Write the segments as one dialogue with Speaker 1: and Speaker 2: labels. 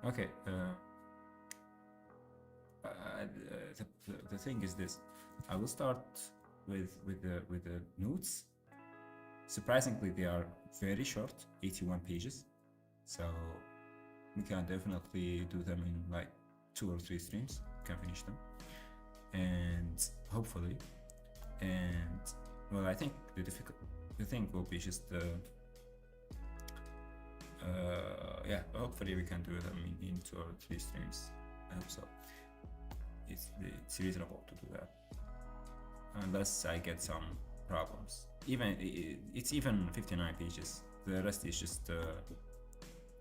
Speaker 1: Okay. The thing is this: I will start with the notes. Surprisingly, they are very short, 81 pages. So we can definitely do them in like 2 or 3 streams. We can finish them, and hopefully, and well, I think the thing will be just yeah, hopefully we can do them in 2 or 3 streams. I hope so. It's reasonable to do that, unless I get some problems. It's even 59 pages. The rest is just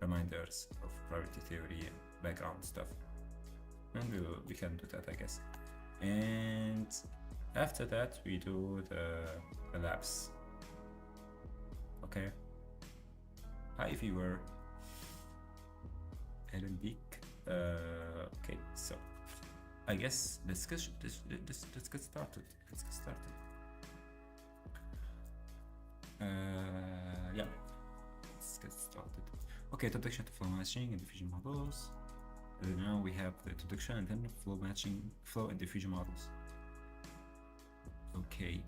Speaker 1: reminders of probability theory and background stuff, and we can do that, I guess. And after that, we do the labs. Okay. Hi viewer. Ellen Beek. Okay, so I guess let's get started. Let's get started. Yeah, let's get started. Okay, introduction to flow matching and diffusion models. Now we have the introduction and then flow and diffusion models. Okay.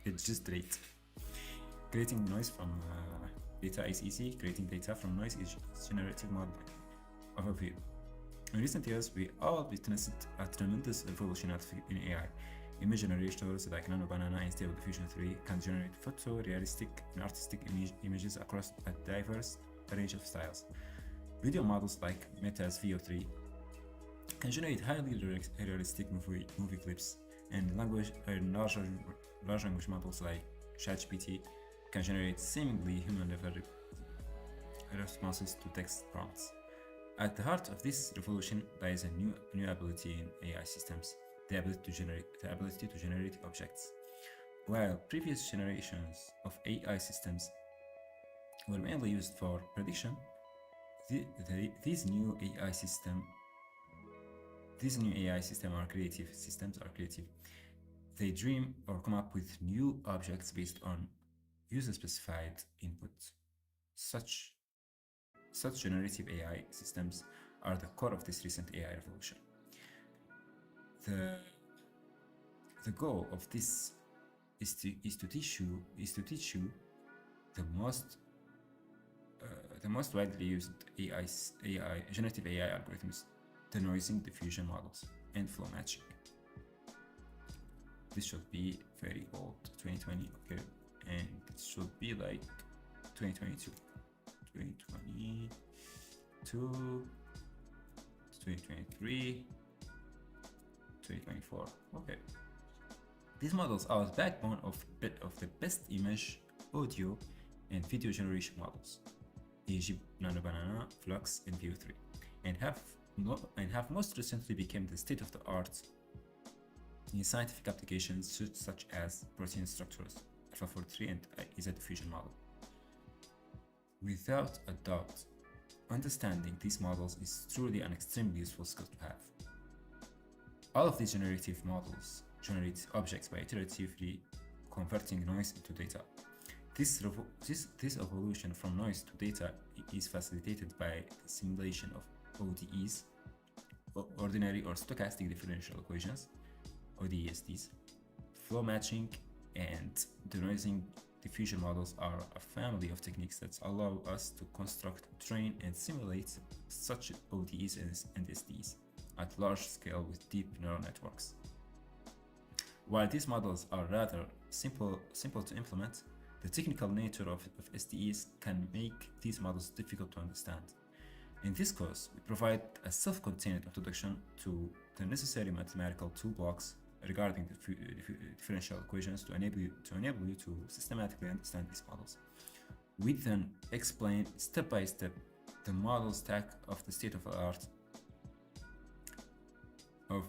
Speaker 1: It's just straight. Creating noise from data is easy. Creating data from noise is generative modeling. Overview. In recent years, we all witnessed a tremendous evolution in AI. Image generators like Nano-Banana and Stable Diffusion 3 can generate photorealistic and artistic images across a diverse range of styles. Video models like Meta's VO3 can generate highly realistic movie clips, and large language models like ChatGPT can generate seemingly human-level responses to text prompts. At the heart of this revolution lies a new ability in AI systems: the ability to generate objects. While previous generations of AI systems were mainly used for prediction, these new AI systems are creative. They dream or come up with new objects based on user-specified input. Such generative AI systems are the core of this recent AI revolution. The goal of this is to teach you the most widely used generative AI algorithms, the noising diffusion models, and flow matching. This should be very old, 2020, okay, and it should be like 2022, 2023, 2024. Okay. These models are the backbone of the best image, audio, and video generation models: Egypt, Nano-Banana, Flux, and VO3, and have most recently become the state of the art in scientific applications such as protein structures. AlphaFold3 and is a diffusion model. Without a doubt, understanding these models is truly an extremely useful skill to have. All of these generative models generate objects by iteratively converting noise into data. This evolution from noise to data is facilitated by the simulation of ODEs, ordinary or stochastic differential equations, ODESDs. Flow matching and denoising diffusion models are a family of techniques that allow us to construct, train, and simulate such ODEs and SDs at large scale with deep neural networks. While these models are rather simple to implement, the technical nature of SDEs can make these models difficult to understand. In this course, we provide a self-contained introduction to the necessary mathematical toolbox regarding the differential equations to enable you to systematically understand these models. We then explain step by step the model stack of the state of the art of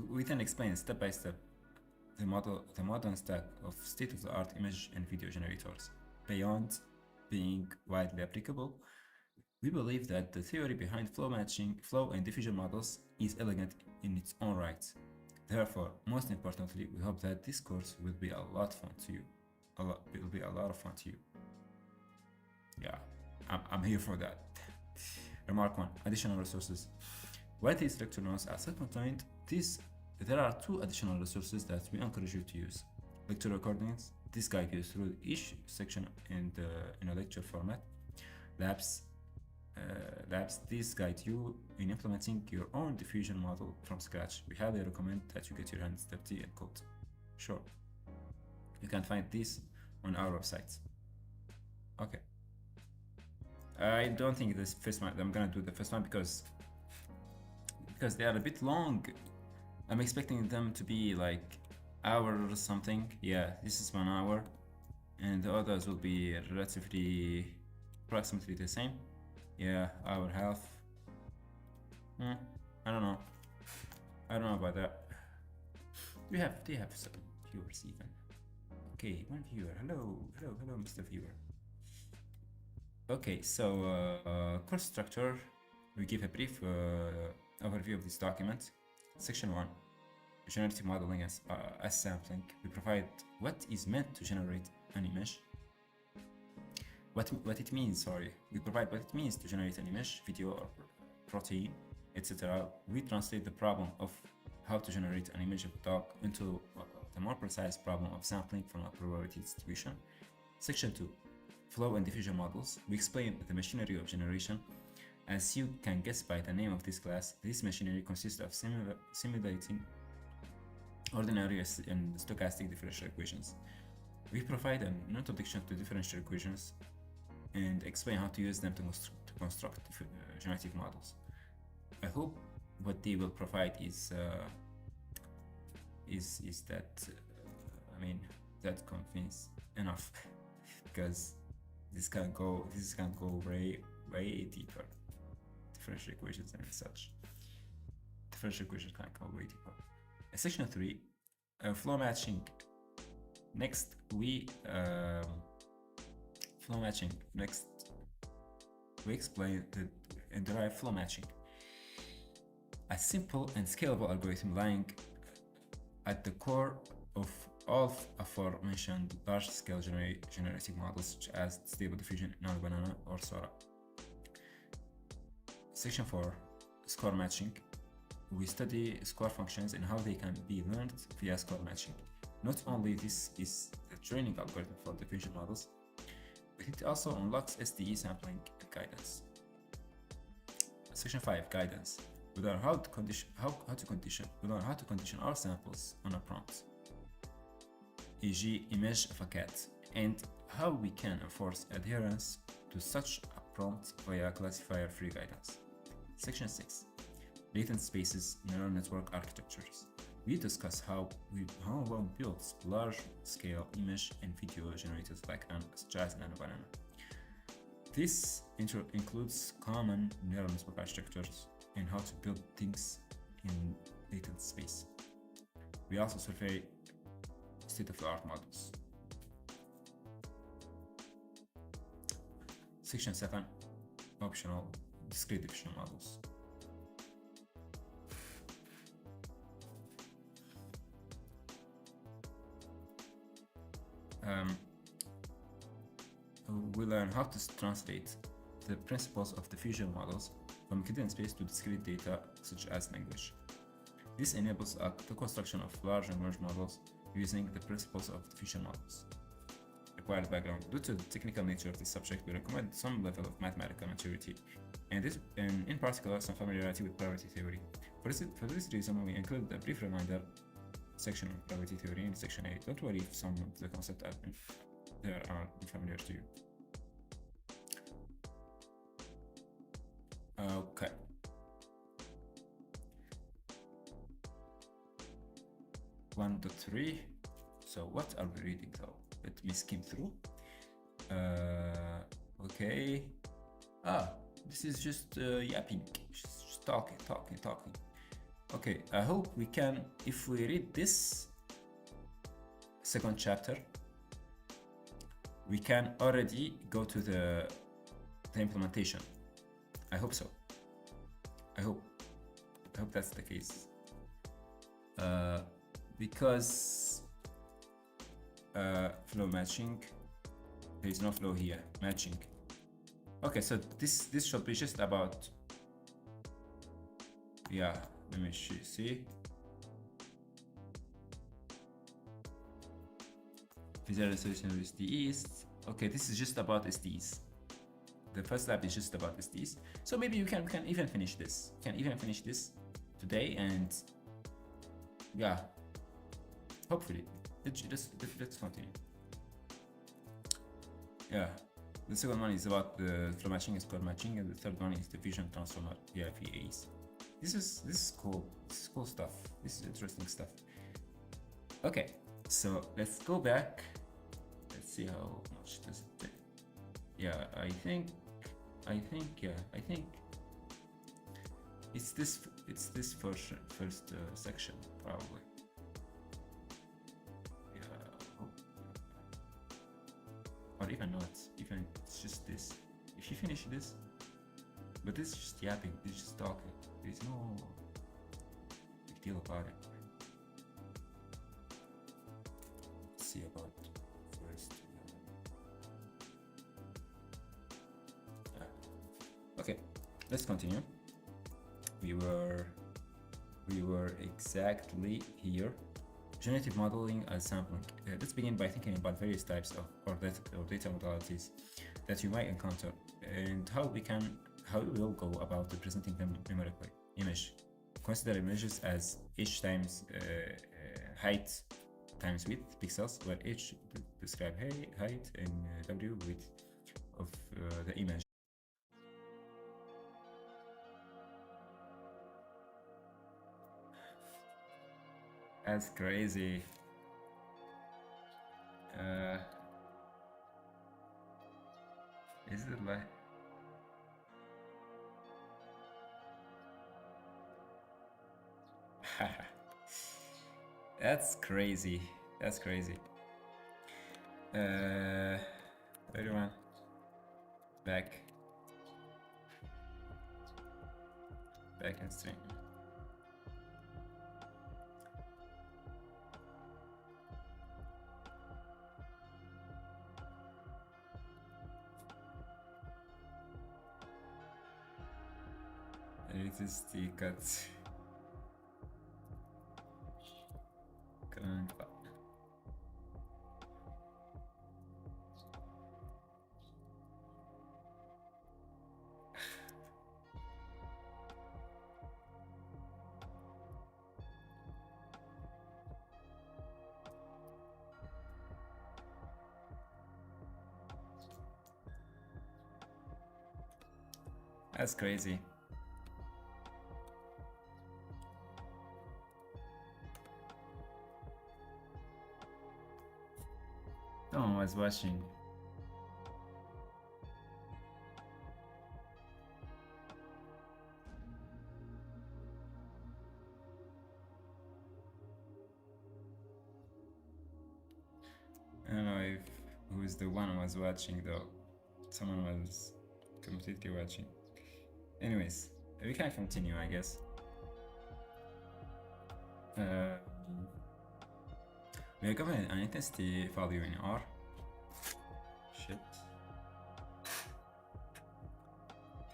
Speaker 1: we then explain step by step the modern stack of state-of-the-art image and video generators. Beyond being widely applicable, we believe that the theory behind flow and diffusion models is elegant in its own right. Therefore, most importantly, we hope that this course will be a lot of fun to you. It will be a lot of fun to you. Yeah, I'm here for that. Remark 1. Additional resources. What this lecture knows as self-contained, there are 2 additional resources that we encourage you to use. Lecture recordings. This guide you through each section in a lecture format. Labs. This guide you in implementing your own diffusion model from scratch. We highly recommend that you get your hands dirty and code. Sure. You can find this on our website. Okay. I don't think this first one, I'm gonna do the first one because they are a bit long. I'm expecting them to be like hour or something. Yeah, this is 1 hour, and the others will be approximately the same. Yeah, hour half. I don't know about that. Do you have some viewers even? Okay, 1 viewer. Hello, Mr. Viewer. Okay, so course structure. We give a brief overview of this document. Section 1, generative modeling as sampling. We provide what is meant to generate an image. What it means, sorry. We provide what it means to generate an image, video, or protein, etc. We translate the problem of how to generate an image of a dog into the more precise problem of sampling from a probability distribution. Section 2, flow and diffusion models. We explain the machinery of generation. As you can guess by the name of this class, this machinery consists of simulating ordinary and stochastic differential equations. We provide an introduction to differential equations and explain how to use them to construct generative models. I hope what they will provide is that that convince enough because this can go way deeper. Differential equations and such. Differential equations can go way deeper. Section 3, flow matching. Next, flow matching. Next, we explain and derive flow matching, a simple and scalable algorithm lying at the core of all aforementioned large-scale generative models such as Stable Diffusion, Banana, or Sora. Section 4, score matching. We study score functions and how they can be learned via score matching. Not only this is the training algorithm for diffusion models, but it also unlocks SDE sampling and guidance. Section 5, guidance. We learn how to condition our samples on a prompt, e.g. image of a cat, and how we can enforce adherence to such a prompt via classifier-free guidance. Section 6, latent spaces, neural network architectures. We discuss how one builds large-scale image and video generators such as Banana. This includes common neural network architectures and how to build things in latent space. We also survey state-of-the-art models. Section 7, optional discrete diffusion models. We learn how to translate the principles of diffusion models from hidden space to discrete data such as language. This enables the construction of large language models using the principles of diffusion models. Required background. Due to the technical nature of this subject, we recommend some level of mathematical maturity, and in particular some familiarity with probability theory. For this reason, we include a brief reminder section on probability theory in section 8. Don't worry if some of the concepts are unfamiliar to you. Okay. One to 3. So what are we reading though? Let me skim through. Okay. This is just yapping, just talking. Okay, I hope we can, if we read this second chapter, we can already go to the implementation. I hope so. I hope that's the case. because flow matching, there is no flow here. Matching. Okay, so this should be just about, yeah, let me see. Visual association with SDEs. Okay, this is just about SDEs. The first lab is just about SDEs. So maybe you can even finish this. You can even finish this today, and yeah, hopefully. Let's continue. Yeah, the second one is about the flow matching and score matching, and the third one is diffusion transformer, yeah, VAs. This is cool. This is cool stuff. This is interesting stuff. Okay, so let's go back. Let's see how much does it take. Yeah, I think it's this first section probably. Or even not, even it's just this. If you finish this, but this is just yapping, this is just talking. There's no big deal about it. Let's see about first. Okay, let's continue. We were exactly here. Generative modeling as sampling. Let's begin by thinking about various types of data modalities that you might encounter, and how we will go about representing them numerically. Image. Consider images as h times height times width pixels, where h describe height and w width of the image. That's crazy. Is it like? That's crazy. That's crazy. Everyone, back in stream. It is the cut. That's crazy. Someone was watching. I don't know who's the one who was watching though. Someone was completely watching. Anyways, we can continue, I guess. We are given an intensity value in R. Shit.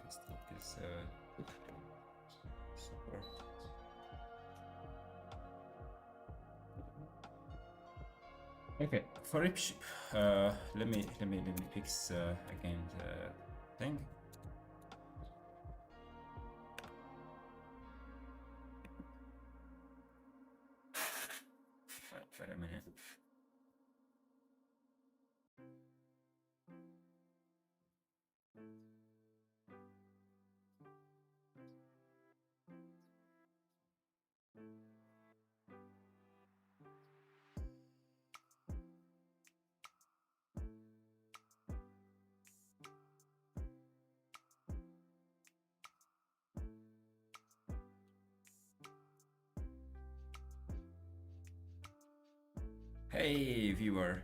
Speaker 1: Is super. Okay, for each, let me fix again the thing. Wait a minute. Hey viewer,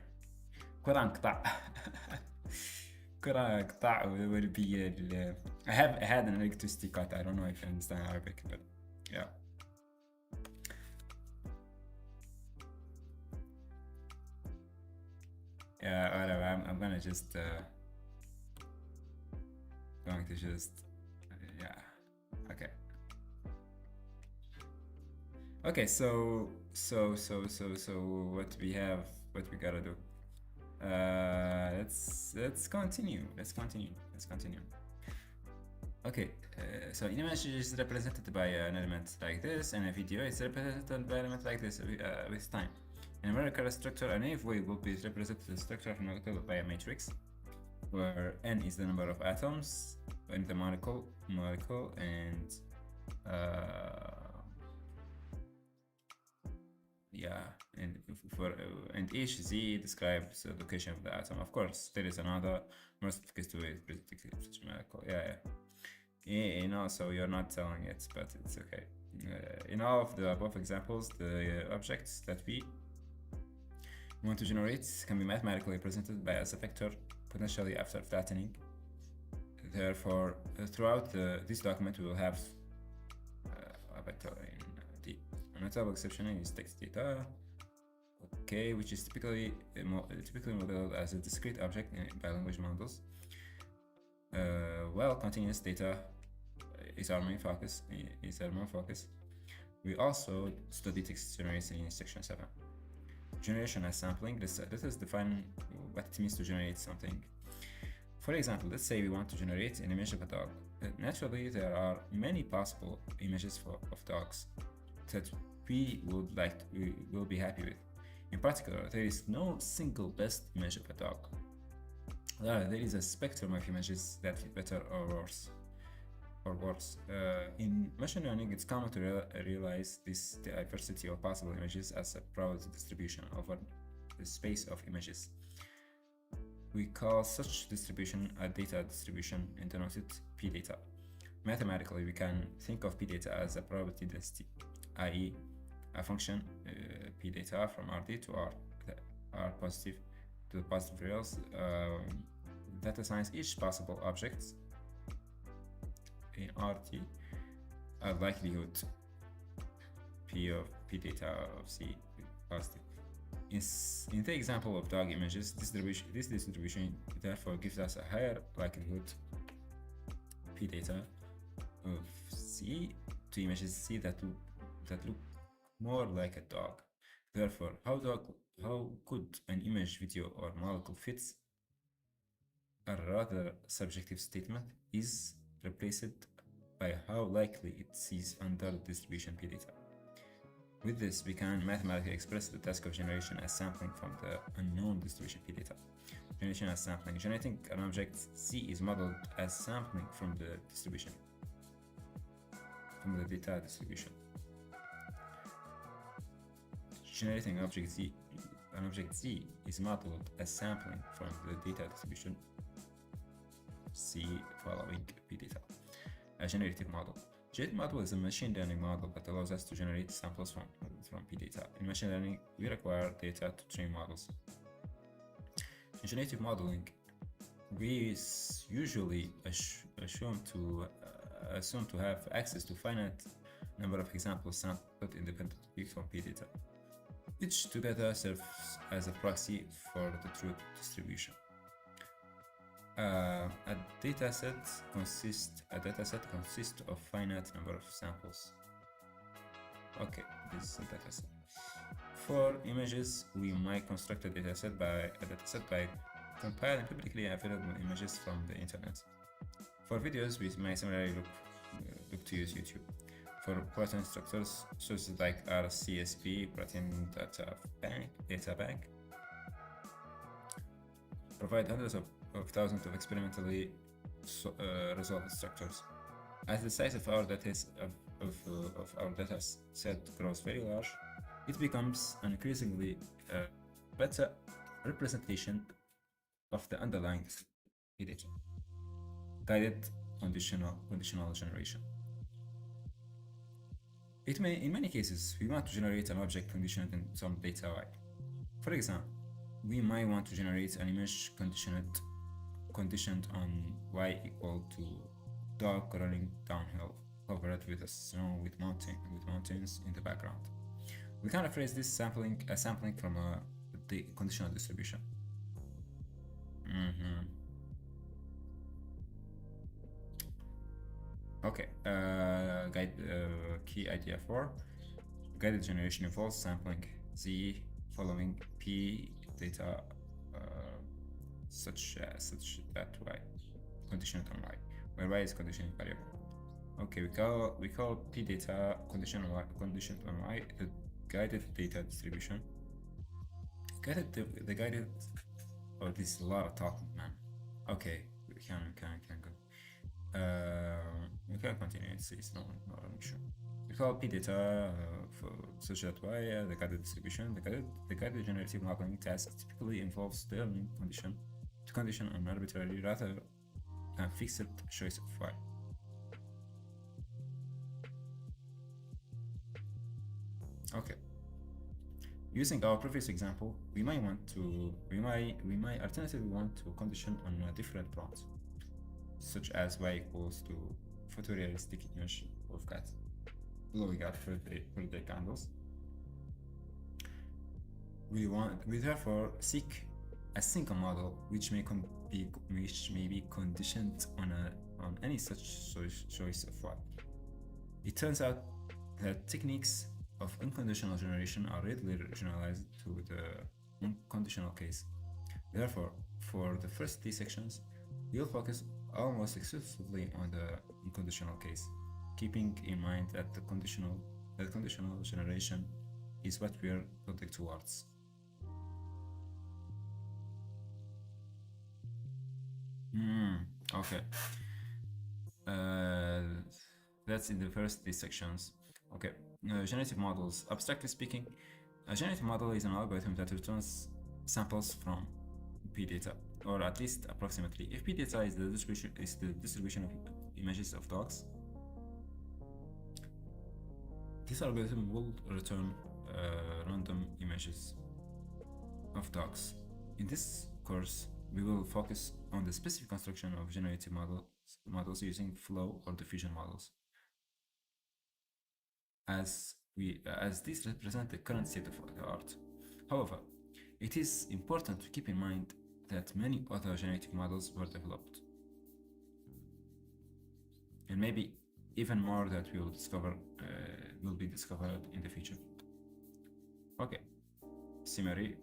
Speaker 1: Quran قطع. Quran قطع will be I had an electricity cut. I don't know if you understand Arabic, but yeah. whatever. I'm gonna just going to just yeah. Okay. Okay. So what we have, what we gotta do? Let's continue. Let's continue. Okay, so an image is represented by an element like this, and a video is represented by an element like this with time. In a numerical structure, a naive way will be represented as structure of molecule by a matrix, where n is the number of atoms in the molecule, and yeah, and and each z describes the location of the atom. Of course, there is another more sophisticated way of presenting such a molecule. Yeah, you know, so you're not telling it, but it's okay. In all of the above examples, the objects that we want to generate can be mathematically represented by as a vector, potentially after flattening. Therefore, throughout this document, we will have a vector in D. A notable exception is text data, okay, which is typically modeled as a discrete object by language models. Well, continuous data is our main focus. We also study text generation in section 7. Generation as sampling. Let us define what it means to generate something. For example, let's say we want to generate an image of a dog. Naturally, there are many possible images of dogs that we will be happy with. In particular, there is no single best image of a dog. There is a spectrum of images that fit better or worse. In machine learning, it's common to realize this diversity of possible images as a probability distribution over the space of images. We call such distribution a data distribution and denote it p data. Mathematically, we can think of p data as a probability density, i.e., a function p data from Rd to R positive to the positive reals that assigns each possible object in Rt a likelihood p of p data of c positive. In the example of dog images, this distribution therefore gives us a higher likelihood p data of c to images c that look more like a dog. Therefore, how could an image, video, or molecule fits a rather subjective statement is replaced by how likely it sees under the distribution p data. With this, we can mathematically express the task of generation as sampling from the unknown distribution p data. Generation as sampling. Generating an object C is modeled as sampling from the distribution, from the data distribution. Generating an object Z is modeled as sampling from the data distribution C following p data. A generative model. Generative model is a machine learning model that allows us to generate samples from p data. In machine learning, we require data to train models. In generative modeling, we usually assume to have access to finite number of examples sampled independently from p data, which together serves as a proxy for the truth distribution. A dataset consists of finite number of samples. Okay, this is a dataset. For images, we might construct a dataset by compiling publicly available images from the internet. For videos, we might similarly look to use YouTube. For protein structures, sources like RCSP, Protein Data Bank, provide hundreds of thousands of experimentally resolved structures. As the size of our data set grows very large, it becomes an increasingly better representation of the underlying data. Guided conditional generation. In many cases, we want to generate an object conditioned in some data y. For example, we might want to generate an image conditioned on y equal to dog running downhill, covered with snow with mountains in the background. We can rephrase this sampling from a conditional distribution. Mhm. Okay, guide key idea 4. Guided generation involves sampling the following P data such that Y conditioned on Y, where Y is conditioning variable. Okay, we call P data conditioned on Y the guided data distribution. The guided. Oh, this is a lot of talking, man. Okay, we can go. We can continue. It's not an issue. We call P data for such that Y the guided distribution. The guided generative modeling task typically involves determining condition on arbitrary rather than fixed choice of Y. Okay. Using our previous example, we might alternatively want to condition on a different prompt, such as Y equals to photorealistic image of cat blowing out birthday candles. We therefore seek a single model which may be conditioned on any such choice of Y. It turns out that techniques of unconditional generation are readily generalized to the unconditional case. Therefore, for the first 3 sections, we'll focus almost exclusively on the unconditional case, keeping in mind that conditional generation is what we're building towards. Okay. That's in the first 3 sections. Okay. Generative models. Abstractly speaking, a generative model is an algorithm that returns samples from P data, or at least approximately. If P data is the distribution of images of dogs, this algorithm will return random images of dogs. In this course, we will focus on the specific construction of generative models using flow or diffusion models, as these represent the current state of the art. However, it is important to keep in mind that many other generative models were developed, and maybe even more that will be discovered in the future. Okay, summary.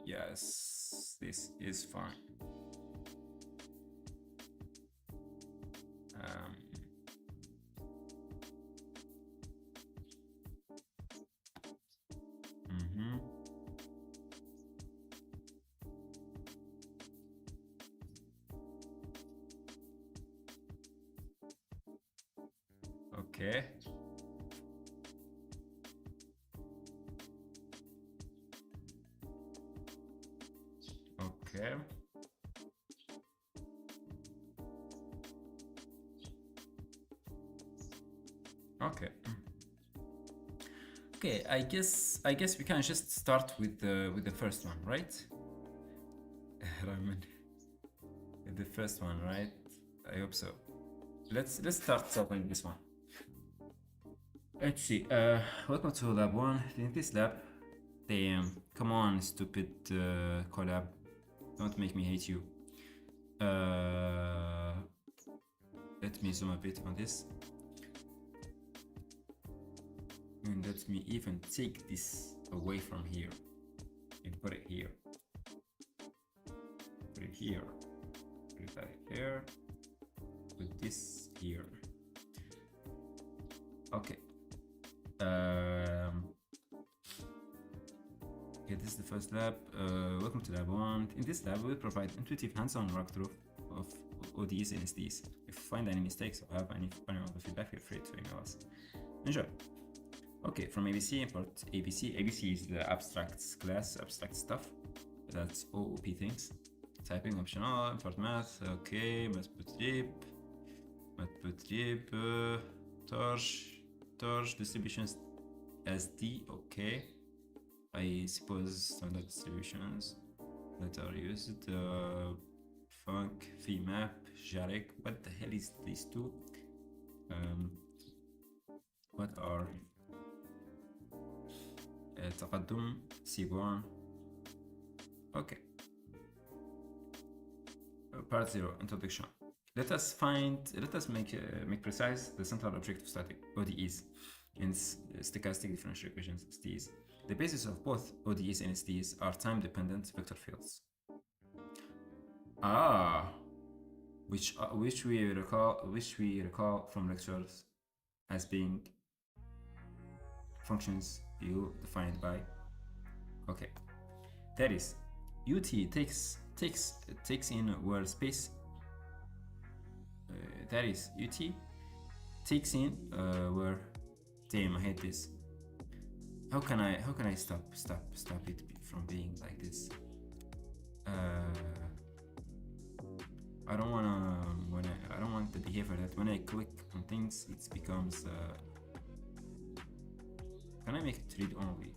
Speaker 1: Yes, this is fine. Okay. Okay. Okay. Okay, I guess we can just start with the first one, right? Rahman. The first one, right? I hope so. Let's start solving this one. Let's see. Welcome to lab 1. In this lab, damn, come on, stupid collab. Don't make me hate you. Let me zoom a bit on this. And let me even take this away from here and put it here. Put it here. Put it right here. Put this here. Okay. Okay, this is the first lab. Welcome to lab 1. In this lab, we'll provide intuitive hands-on walkthrough of ODs and SDs. If you find any mistakes or have any other feedback, feel free to email us. Enjoy. Okay, from ABC, import ABC. ABC is the abstracts class, abstract stuff. That's OOP things. Typing optional, import math. Okay, matplotlib, torch distributions SD. Okay, I suppose standard distributions that are used. Func, vmap, jarek. What the hell is these two? What are تقدم, seaborn. Okay. Part 0 Introduction. Let us make precise the central object of static ODEs and stochastic differential equations STEs. The basis of both ODEs and STEs are time-dependent vector fields. Which we recall from lectures as being functions U defined by. Okay, that is UT takes in where space. That is UT takes in where. Damn, I hate this. How can I stop it from being like this? I don't want the behavior that when I click on things it becomes. Can I make it read only?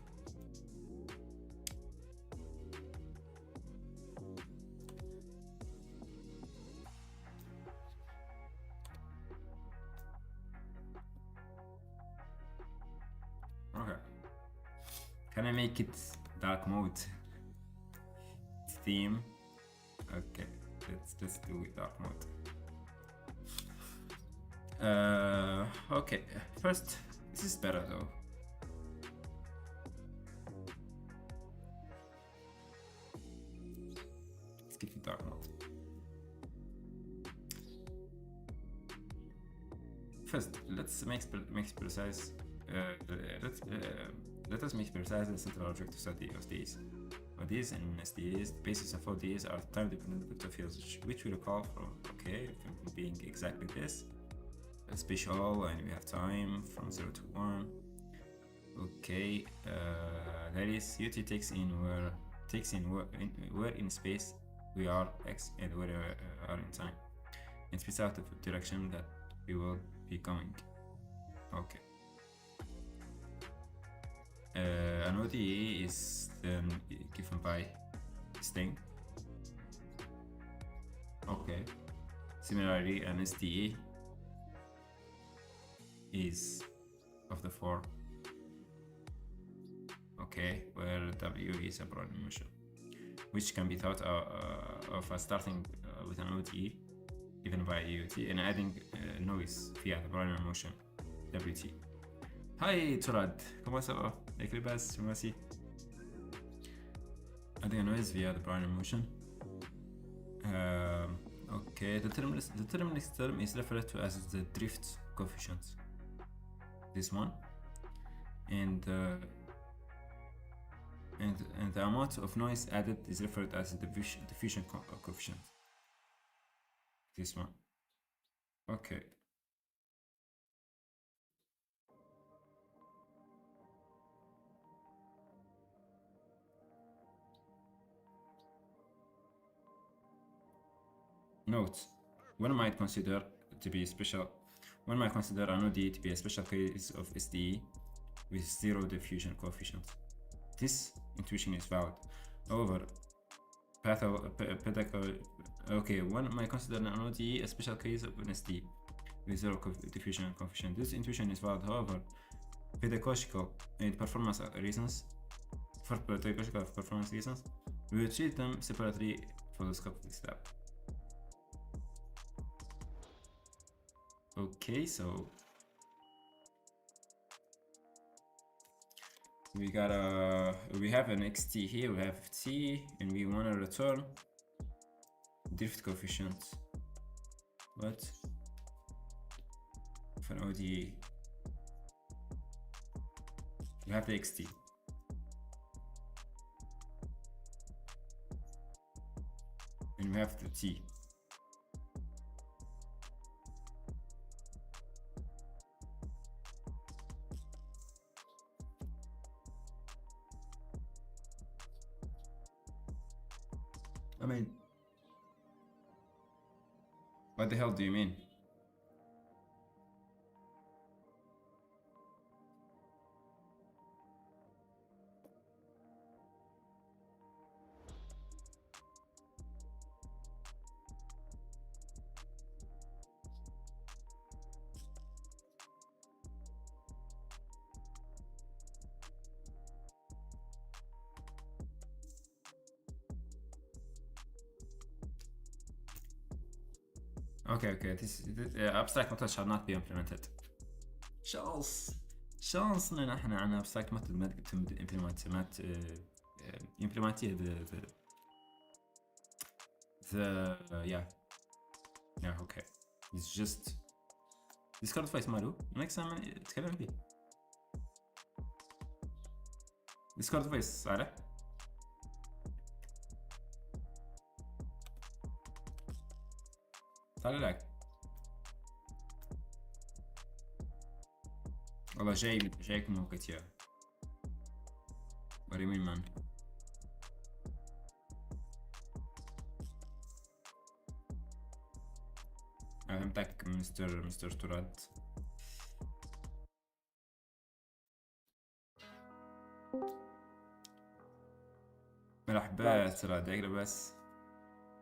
Speaker 1: Okay. Can I make it dark mode theme? Okay, let's do it dark mode. Okay, first this is better though. Let's give it dark mode. First, let's make precise. Let us make precise the central object of study of these. ODEs and SDEs, the basis of ODEs are time-dependent vector fields, which we recall from, okay, from being exactly this. Special, and we have time from 0 to 1. Okay, that is UT takes in where in space we are x and where we are in time, and spits out the direction that we will be going. Okay. An ODE is then given by string. Okay. Similarly, an SDE is of the form. Okay, where W is a Brownian motion, which can be thought of as starting with an ODE given by UT and adding noise via the Brownian motion WT. Hi Turad, comment ça va? Avec les bases, merci. Adding a noise via the Brownian motion. Okay, the term is referred to as the drift coefficient. This one, and the amount of noise added is referred as the diffusion coefficient. This one. Okay. Note: one might consider an ODE to be a special case of SDE with zero diffusion coefficient. This intuition is valid. However, one might consider an ODE a special case of an SDE with zero diffusion coefficient. This intuition is valid. However, pedagogical performance reasons, we will treat them separately for the scope of this lab. Okay, so we have an xt here, we have t, and we want to return drift coefficient. What? For an ODE, we have the xt. And we have the t. I mean, what the hell do you mean? Okay. This abstract method shall not be implemented. Chance إن إحنا عنا abstract method ما تم implement implement the yeah okay. It's just Discord voice ماله next time تكلم فيه. Discord voice عارف؟ تعال لك. والله جايكم وقت يا وريمين مان. فهمتك مستر تراد. مرحبا تراد اقرا بس.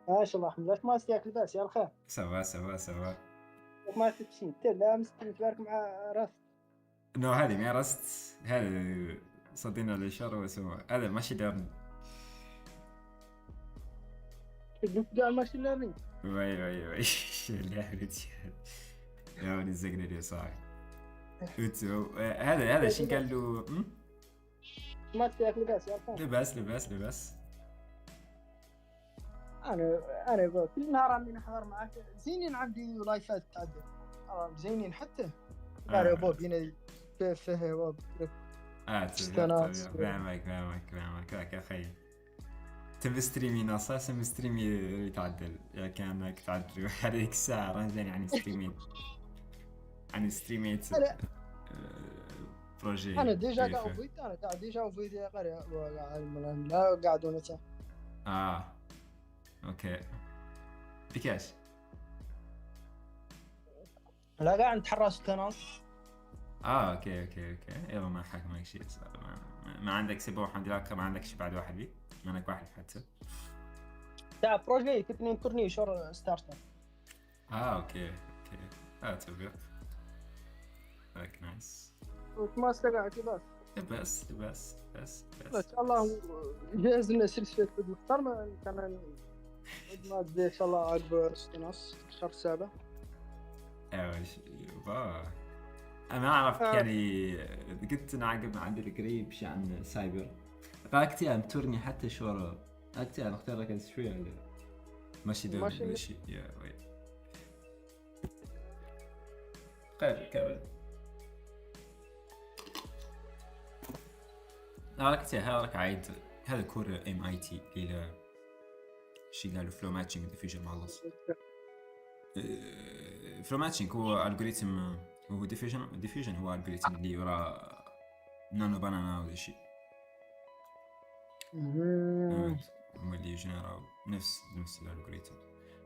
Speaker 2: ما شاء الله الحمد لله. ما استياك لباس يا الخير.
Speaker 1: سوا
Speaker 2: ما تمشي انت لا مسكين تبارك مع راس.
Speaker 1: نو هذه ما رست هذا صدينا الاشاره وسوا هذا ماشي ليرنينج.
Speaker 2: قلت كاع ماشي ليرنينج.
Speaker 1: وي يا ولد الزقنه اللي صاحي. هذا شي قال له
Speaker 2: ما استياك لباس يا الخير.
Speaker 1: لباس
Speaker 2: انا بقول كل نهار عندي نحضر معاك زينين عندي لايفات تعدل زينين حتى يا بوب هنا فيه بوب
Speaker 1: فاهمك يا اخي. تم ستريمي نصاص ستريمي يتعدل يا كانك تعدل هذيك الساعه راني يعني ستريمين عن ستريميت بروجي.
Speaker 2: انا ديجا قاعد ديجا وفيت يا قريه لا قاعد ونتا
Speaker 1: اوكي بكاش
Speaker 2: لا قاعد نتحرس التناص.
Speaker 1: اوكي يلا ما حاكمك شيء ما عندك سبب الحمد لله. ما عندك شيء بعد واحد بي ما عندك واحد حتى
Speaker 2: تاع بروجي كنت كورني شور ستارتر.
Speaker 1: اوكي تبقى لك نايس.
Speaker 2: ما استقعت
Speaker 1: بس
Speaker 2: ان شاء الله جاهز لنا سلسله محترمه. كان ما ادري ان شاء الله عقب ونص شهر 7.
Speaker 1: انا اعرف يعني قلت نعقب عند القريب شيء عن سايبر قالت يا متورني حتى شورى قالت انا اختار لك شويه ماشي ده شيء يا وي خير كمل. هذاك عايد هذا كور MIT الى شيء قالوا فلو ماتشنج ديفيوجن مالس. فلو ماتشنج هو الجوريثم هو ديفيوجن هو الجوريثم اللي وراء نانو بانانا ولا شيء. هم اللي جنروا نفس الالجوريثم.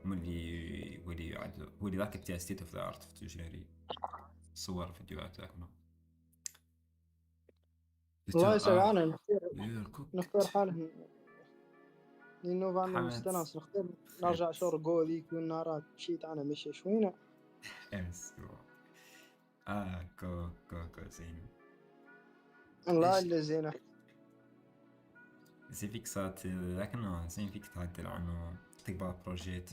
Speaker 1: هم اللي هو اللي ذاك بتاع ستيت اوف ذا ارت في تجري صور فيديوهات ذاك
Speaker 2: الله يسعدنا نختار حاله لانه بعد مستانس نختار نرجع شور قوليك والنارات مشيت انا مشي شوينا
Speaker 1: امس كو زين
Speaker 2: الله اللي زينه
Speaker 1: زي فيك صارت لكنه زين فيك تعدل عنه تقبل بروجيت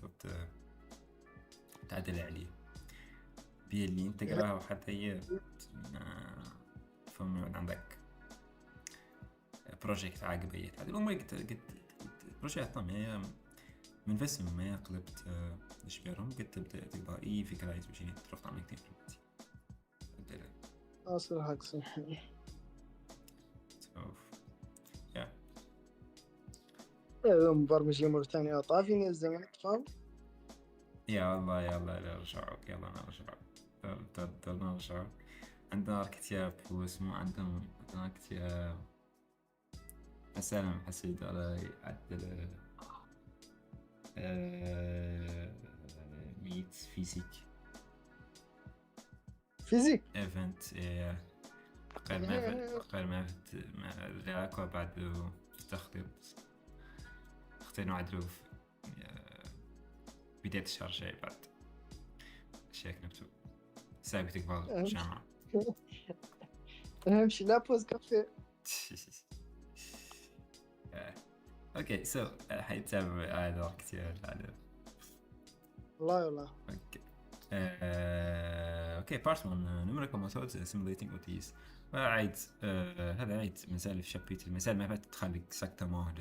Speaker 1: وتعدل عليه بيه اللي انت تقراها وحتى هي فهم عندك بروجيكت عاقبية تعدل وما قلت بروجيكت طمي من فسم ما قلبت ايش بيرهم قلت تبدا تقبل اي فكرة يسوي تروح تعمل كتير
Speaker 2: اصل حق صحيح مبرمج موريتانيا طافيني الزمن فاهم.
Speaker 1: يا الله يلا نرجع عندنا كتاب هو اسمه عندنا كتاب أسلم حسيد على يعدل ميت فيزيك ايفنت قال ما العلاقة بعد التخطيط اختينوا عدلوا بداية الشهر الجاي بعد اشياء نكتب سابقة تقبل الجامعة
Speaker 2: امشي لا بوز كافيه.
Speaker 1: اوكي سو حيتابع هذا كتير هذا
Speaker 2: والله
Speaker 1: Okay. Okay, part 1 numerical methods simulating OTs. عيد هذا عيد مثال في شابيت المثال ما فات تدخل اكزاكتومون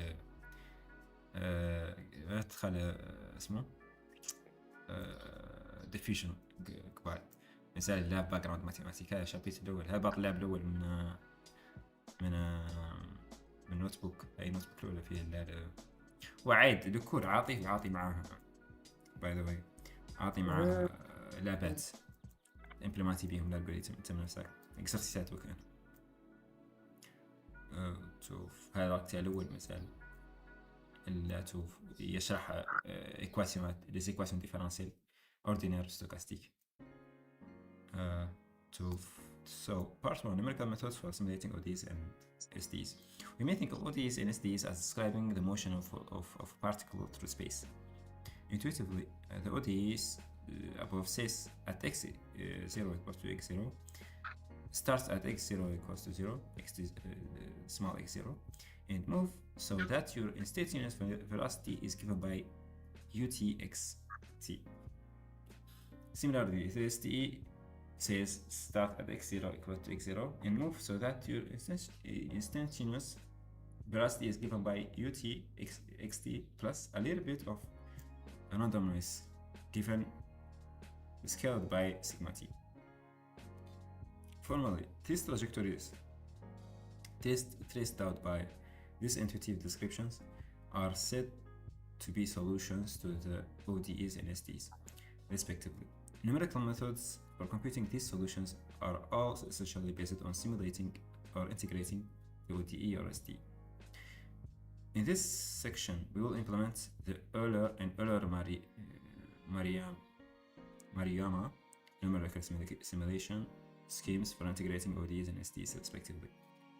Speaker 1: تدخل اسمه diffusion قبال مثال اللاب باك جراوند ماتيماتيك. هذا شابيت الاول، هبط اللاب الاول من نوت بوك. اي نوت بوك الاولى فيه وعيد دكور عاطي معاه باي ذا واي، عاطي معاه لابات امبلمنتي بيهم الالجوريثم انت من نفسك اكسرسيسات وكان تشوف هذا وقت الاول مثال اللي تشوف يشرح ايكواسيونات لي ايكواسيون ديفرنسيال اوردينير ستوكاستيك. تشوف so part 1 numerical methods for simulating ODs and SDs. We may think of ODs and SDs as describing the motion of particle through space. Intuitively, the ODs above says at x0 equals to x0 starts at x0 equals to 0, small x0, and move so that your instantaneous velocity is given by utxt. Similarly, the SDE says start at x0 equal to x0 and move so that your instantaneous velocity is given by utxt plus a little bit of randomness given scaled by sigma t. Formally, these trajectories traced out by these intuitive descriptions are said to be solutions to the ODEs and SDs, respectively. Numerical methods for computing these solutions are all essentially based on simulating or integrating the ODE or SD. In this section, we will implement the Euler and Euler-Maruyama numerical simulation schemes for integrating ODEs and SDs respectively.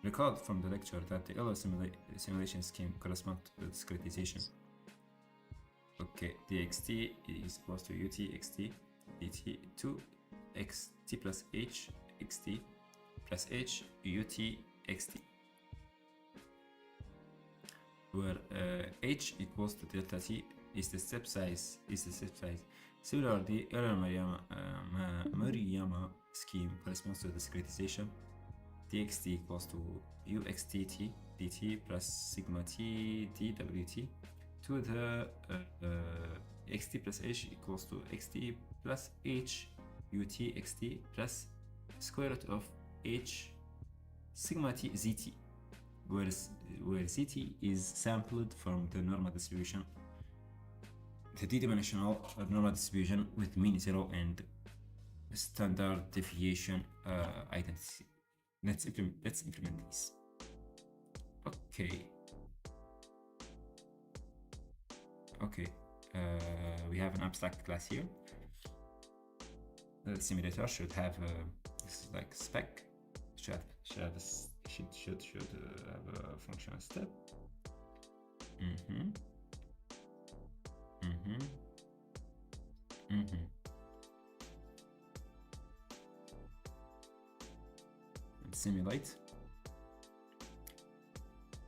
Speaker 1: Recall from the lecture that the Euler simulation scheme corresponds to discretization. Okay, dxt is equals to utxt dt 2xt plus h xt plus h utxt, where h equals to delta t is the step size. Similarly, Euler-Maruyama scheme corresponds to discretization. Dxt equals to uxt dt plus sigma t dwt to the xt plus h equals to xt plus h utxt plus square root of h sigma t zt, where zt is sampled from the normal distribution, the d-dimensional normal distribution with mean zero and standard deviation identity. Let's implement this. Okay, we have an abstract class here. The simulator should have this is like spec, should have a functional step. And simulate,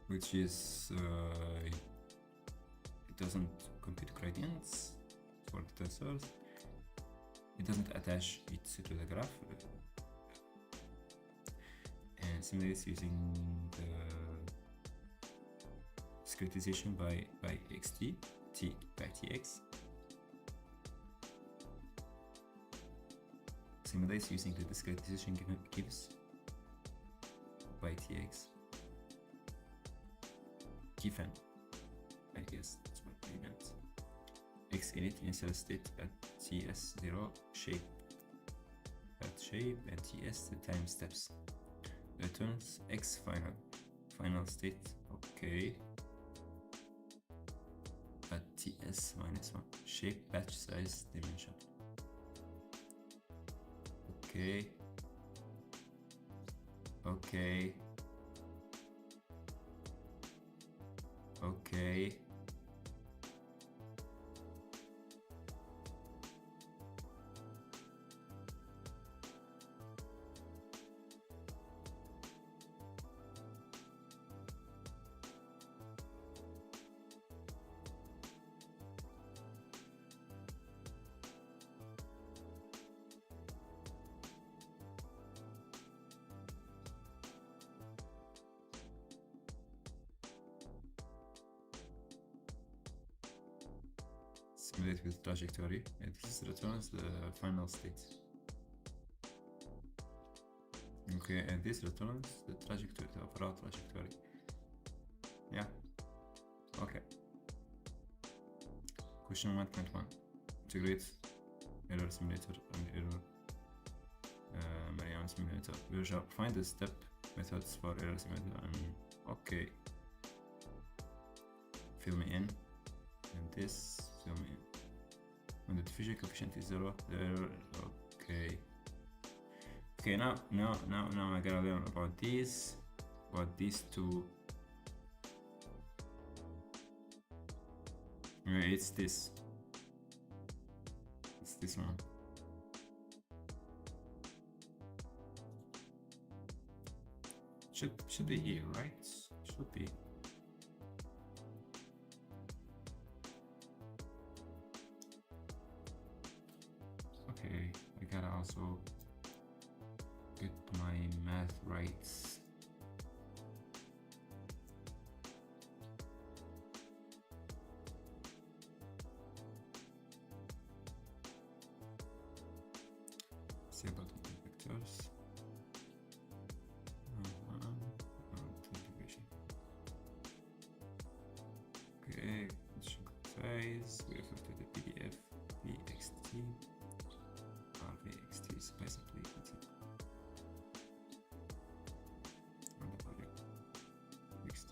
Speaker 1: which is it doesn't compute gradients for the tensors. It doesn't attach it to the graph, and simulates using the discretization by xt, t by tx. Simulates using the discretization gives by tx. Given, I guess that's what we meant. X init initial state at ts0 shape and ts the time steps. Returns x final state. Okay. At ts minus 1 shape batch size dimension. Okay. simulate with trajectory. It returns the final state. Okay, and this returns the trajectory, the overall trajectory. Yeah. Okay. Question 1.1. Integrate error simulator and error Mariana simulator. Usual. Find the step methods for error simulator. Okay. Fill me in. And this, fill me in. When the diffusion coefficient is 0, the error. Okay. Okay, now I gotta learn about these two. It's this one. Should be here, right? Should be. Okay, I gotta also get my math right. Say about the vectors. Okay, size. We refer to the PDF VXT. VXT is basically on the project VXT.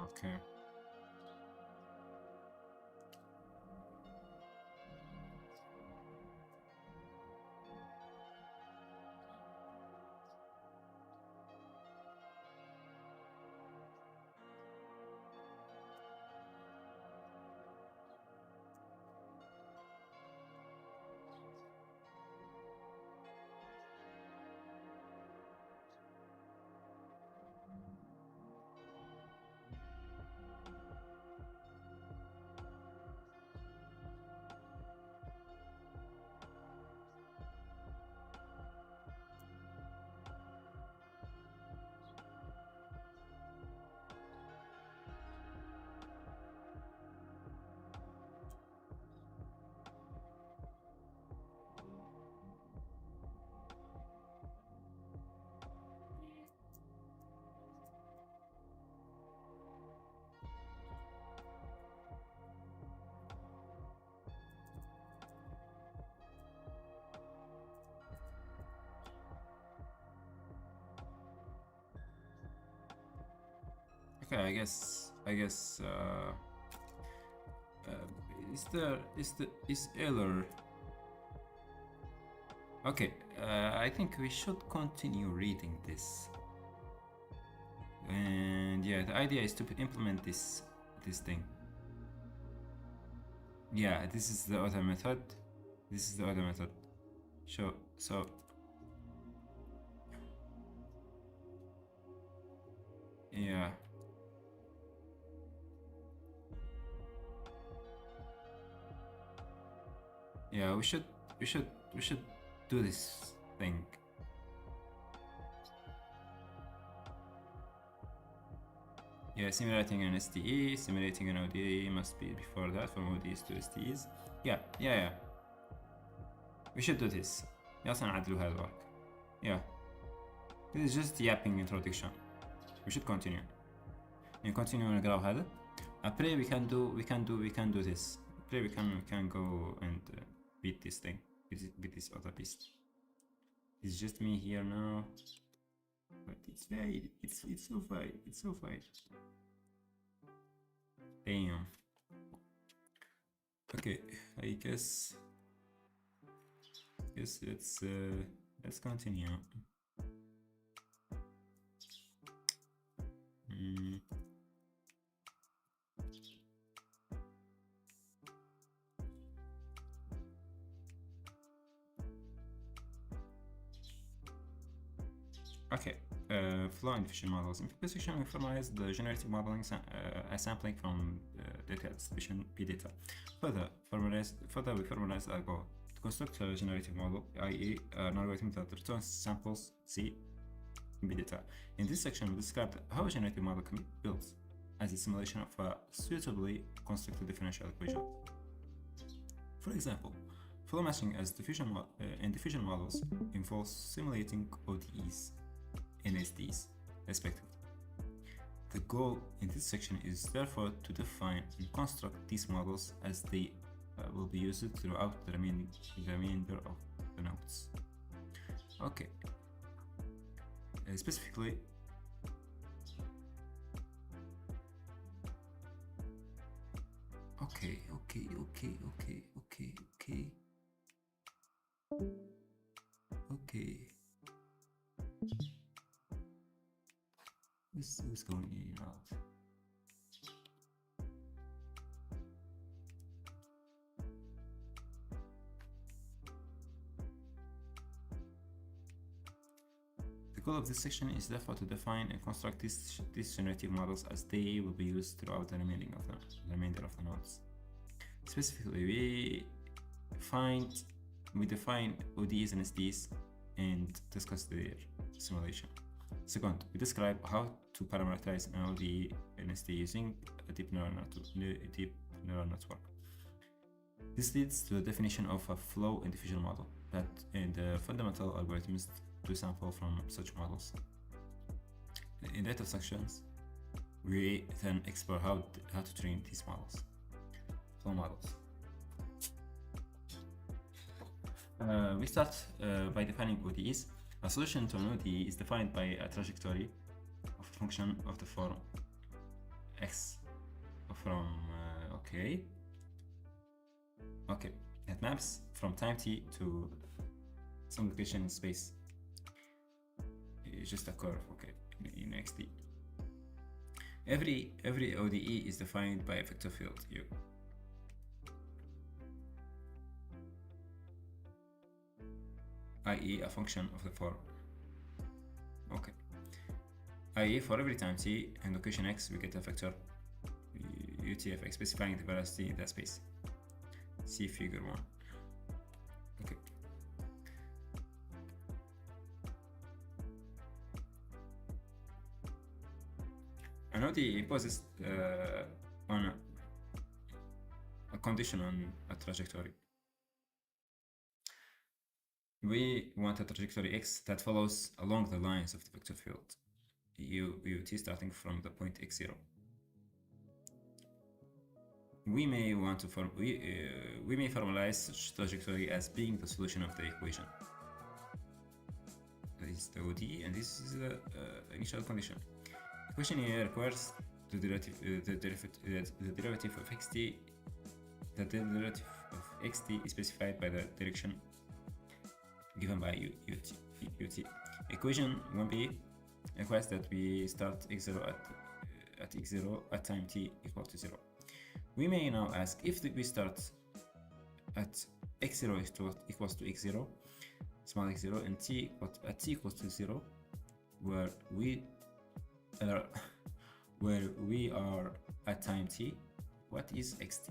Speaker 1: Okay. Okay, I guess is error. Okay, I think we should continue reading this. And yeah, the idea is to implement this thing. Yeah, this is the other method. This is the other method. So yeah. Yeah, we should do this thing. Yeah, simulating an STE, simulating an ODE must be before that, from ODEs to STEs. Yeah. We should do this. يلا نعدلوا هذا الورك. Yeah. This is just yapping introduction. We should continue. And continue نقراو هذا. Après we can do this. Après we can go and beat this thing. Beat this other beast. It's just me here now. But it's so fine. It's so fine. Damn. Okay, I guess let's continue. Okay, flow and diffusion models. In this section, we formalize the generative modeling as sampling from data distribution P data. Further, we formalize our goal to construct a generative model, i.e., an algorithm that returns samples C in P data. In this section, we described how a generative model can be built as a simulation of a suitably constructed differential equation. For example, flow matching and diffusion models involves simulating ODEs and SDs, respectively. The goal in this section is therefore to define and construct these models as they will be used throughout the remainder of the nodes. Okay. Specifically, okay. This is going in and out. The goal of this section is therefore to define and construct these generative models as they will be used throughout the remainder of the nodes. Specifically, we define ODEs and SDs and discuss their simulation. Second, we describe how to parameterize an ODE and SD using a deep neural network. This leads to the definition of a flow and diffusion model and the fundamental algorithms to sample from such models. In later sections, we then explore how to train these models. Flow models. We start by defining ODEs. A solution to an ODE is defined by a trajectory of a function of the form x from okay, it maps from time t to some location in space. It's just a curve, okay, in xt. Every ODE is defined by a vector field u. i.e. a function of the form. Okay. i.e. for every time t and location x, we get a vector ut of x specifying the velocity in that space. See figure 1. Okay. An ODE imposes on a condition on a trajectory. We want a trajectory x that follows along the lines of the vector field ut starting from the point x0. We may want to we may formalize such trajectory as being the solution of the equation. This is the ODE and this is the initial condition. The equation here requires the derivative of xt. The derivative of xt is specified by the direction given by ut. Equation 1b requires that we start x0 at x0 at time t equal to 0. We may now ask if we start at x0 equals to x0, small x0, and at t equals to 0, where we are at time t, what is xt?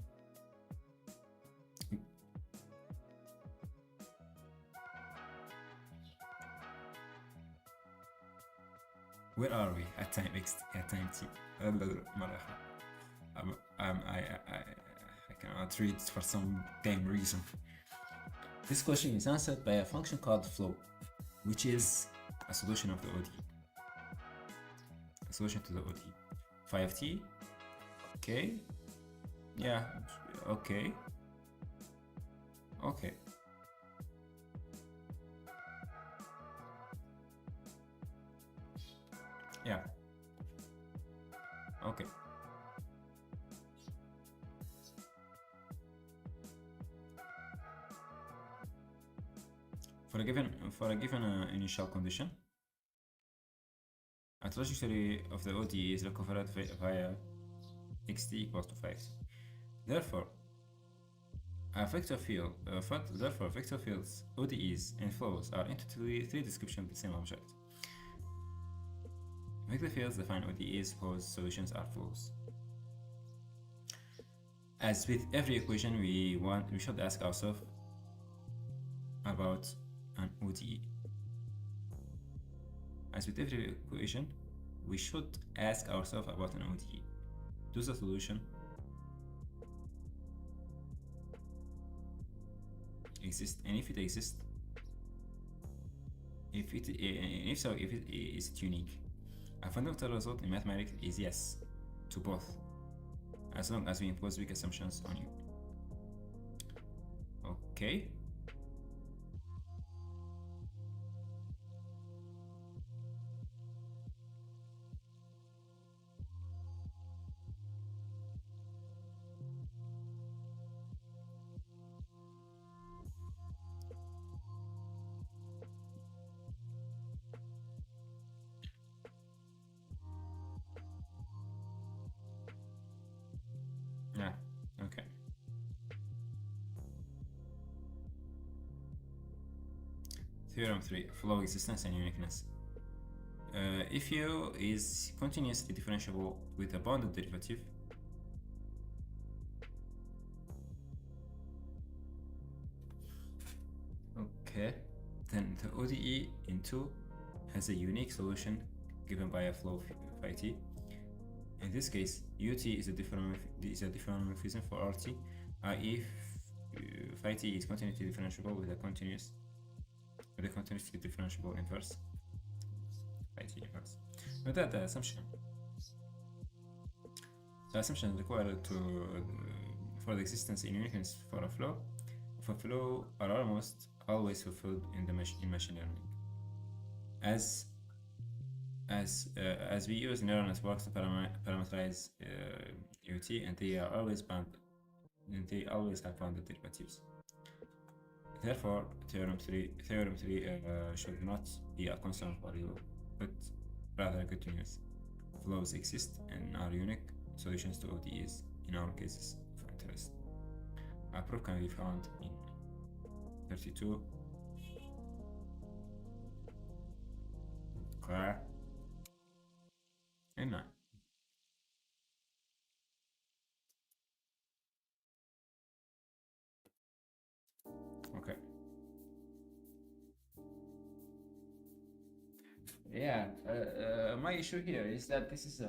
Speaker 1: Where are we at time x at time t? I cannot read for some damn reason. This question is answered by a function called flow, which is a solution of the ODE. A solution to the ODE. 5t. Okay. Yeah. Okay. Okay. Yeah. Okay. For a given initial condition, a trajectory of the ODE is recovered via xt equals to 5. Therefore, vector fields, ODEs, and flows are intuitively three descriptions of the same object. Vector fields define ODEs whose solutions are flows. As with every equation, we should ask ourselves about an ODE. As with every equation, we should ask ourselves about an ODE. Does the solution exist? And if it exists, if it is it unique? A fundamental result in mathematics is yes to both, as long as we impose weak assumptions on you. Okay. Yeah, okay. Theorem 3, flow existence and uniqueness. If u is continuously differentiable with a bounded derivative, okay, then the ODE in 2 has a unique solution given by a flow phi t. In this case, ut is a differomorphism for rt, i.e. phi t is continuously differentiable with a continuously differentiable inverse phi t inverse. Note that the assumption required for the existence in uniqueness for a flow are almost always fulfilled in machine learning, as as we use neural networks to parameterize UT, and they are always bound, and they always have bounded derivatives. Therefore, theorem 3 should not be a concern for you, but rather good news. Flows exist and are unique solutions to ODEs in our cases of interest. A proof can be found in 32, clear, and 9. Okay. Yeah, my issue here is that this is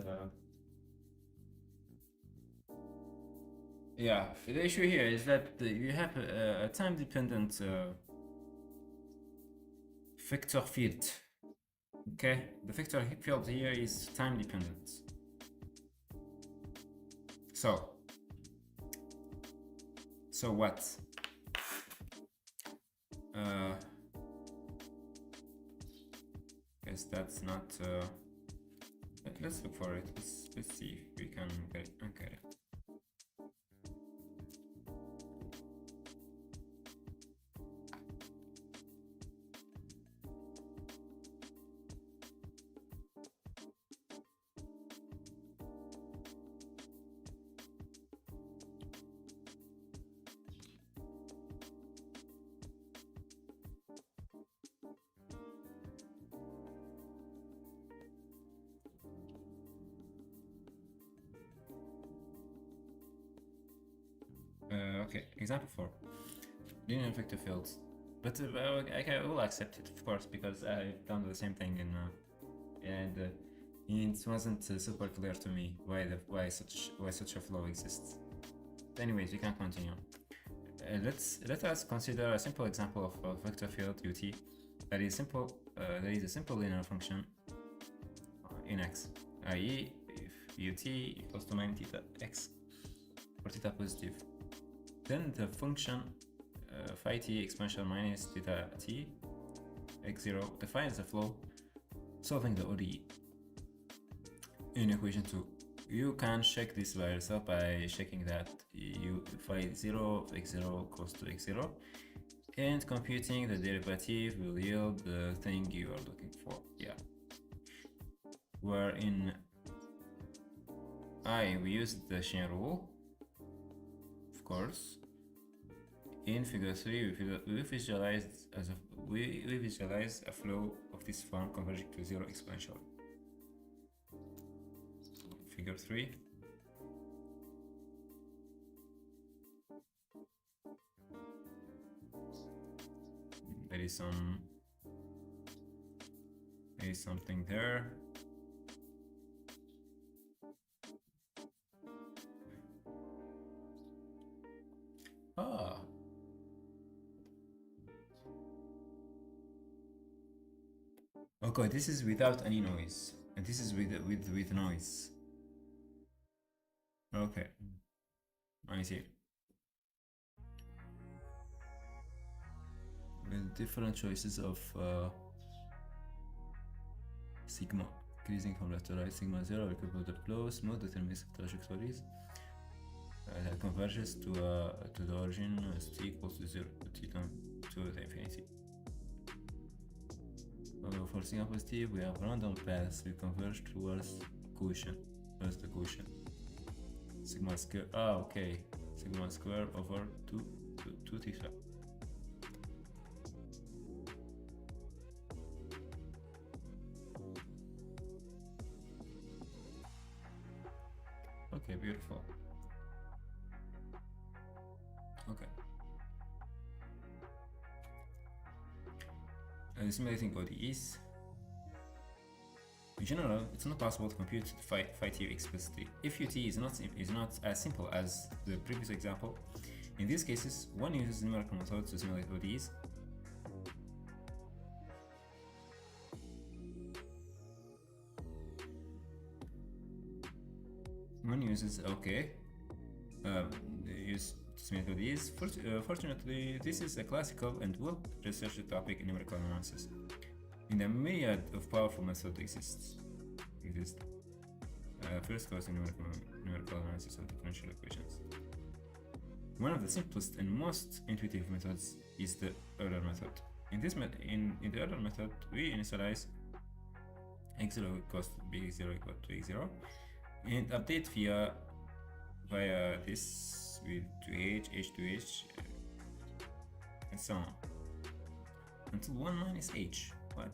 Speaker 1: yeah, the issue here is that you have a time-dependent vector field. Okay, the vector field here is time-dependent. So what? Guess that's not. Let's look for it. Let's see if we can get it. Okay. Okay, example 4. Linear vector fields. But I will accept it, of course, because I've done the same thing and it wasn't super clear to me why such a flow exists. But anyways, we can continue. Let us consider a simple example of a vector field UT that is simple. There is a simple linear function in X, i.e., if UT equals to 9 theta X for theta positive, then the function phi t exponential minus theta t x0 defines the flow solving the ODE. In equation 2, you can check this by yourself by checking that phi 0 of x0 equals to x0, and computing the derivative will yield the thing you are looking for. Yeah, where in I we used the chain rule, of course. In figure 3, we visualize a flow of this form converging to 0 exponentially. Figure 3. There is something there. Ah. Okay, this is without any noise, and this is with noise. Okay, I see. With different choices of sigma, increasing from left to right, sigma 0 will equal the flow, smooth deterministic trajectories that converges to the origin as t equals to 0 to the infinity. For sigma positive, we have random paths we converge towards quotient. Where's the quotient? Sigma square. Okay. Sigma square over 2 theta. Okay, beautiful. Okay. Simulating ODEs. In general, it's not possible to compute phi t explicitly. If UT is not as simple as the previous example, in these cases, one uses numerical methods to simulate ODEs. One uses use to simulate ODEs. Fortunately, this is a classical and well-researched topic in numerical analysis. And a myriad of powerful methods exists. it is first class numerical analysis of differential equations. One of the simplest and most intuitive methods is the Euler method. In the Euler method, we initialize x0 equals to bx0 equal to x0 and update via this with 2h, h to h, and so on until 1 minus h. What?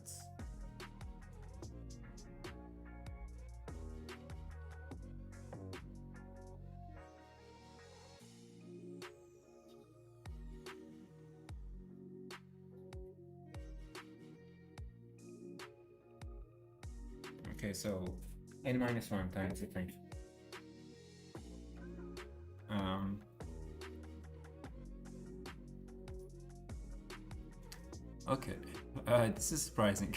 Speaker 1: Okay, so n minus 1 times the length. Okay, this is surprising.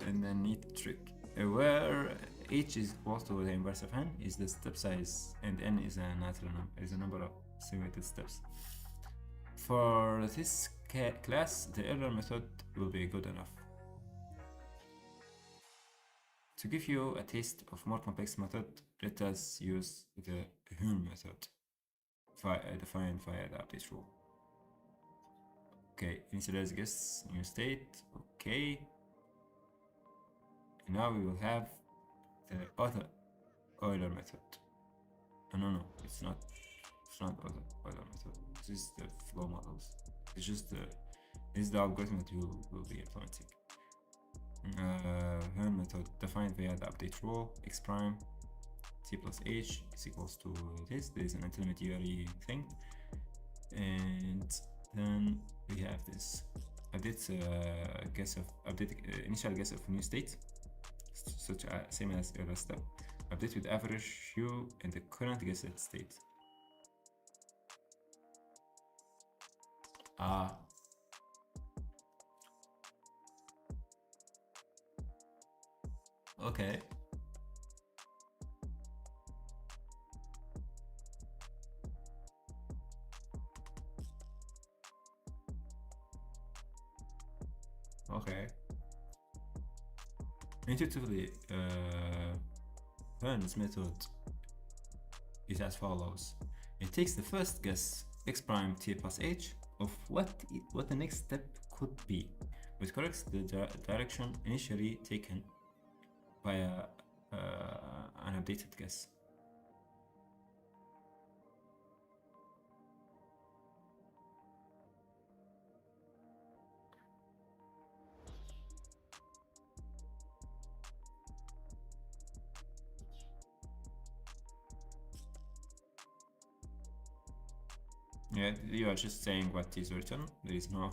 Speaker 1: And a neat trick. Where h is equal to the inverse of n is the step size, and n is a natural number, is a number of simulated steps. For this class, the Euler method will be good enough. To give you a taste of more complex method, let us use the Hun method, defined via the update rule. Okay, initialize guess new state. Okay. And now we will have the other Euler method. No, it's not other Euler method. This is the flow models. It's just this is the algorithm that we will be implementing. Hun method defined via the update rule. X prime t plus h is equals to this. There is an intermediary thing, and then we have this update initial guess of new state, such same as Euler step. Update with average hue and the current guessed state. Okay. Okay. Intuitively, Hun's method is as follows. It takes the first guess x prime t plus h of what the next step could be, but corrects the direction initially taken via an updated guess. Yeah, you are just saying what is written. There is no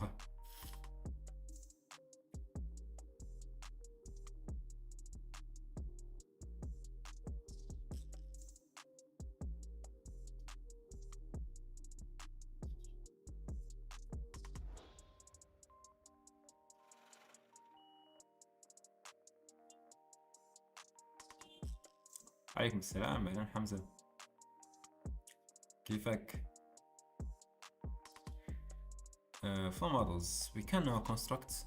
Speaker 1: عليكم السلام. بعدين حمزة كيفك؟ Flow models. We can now construct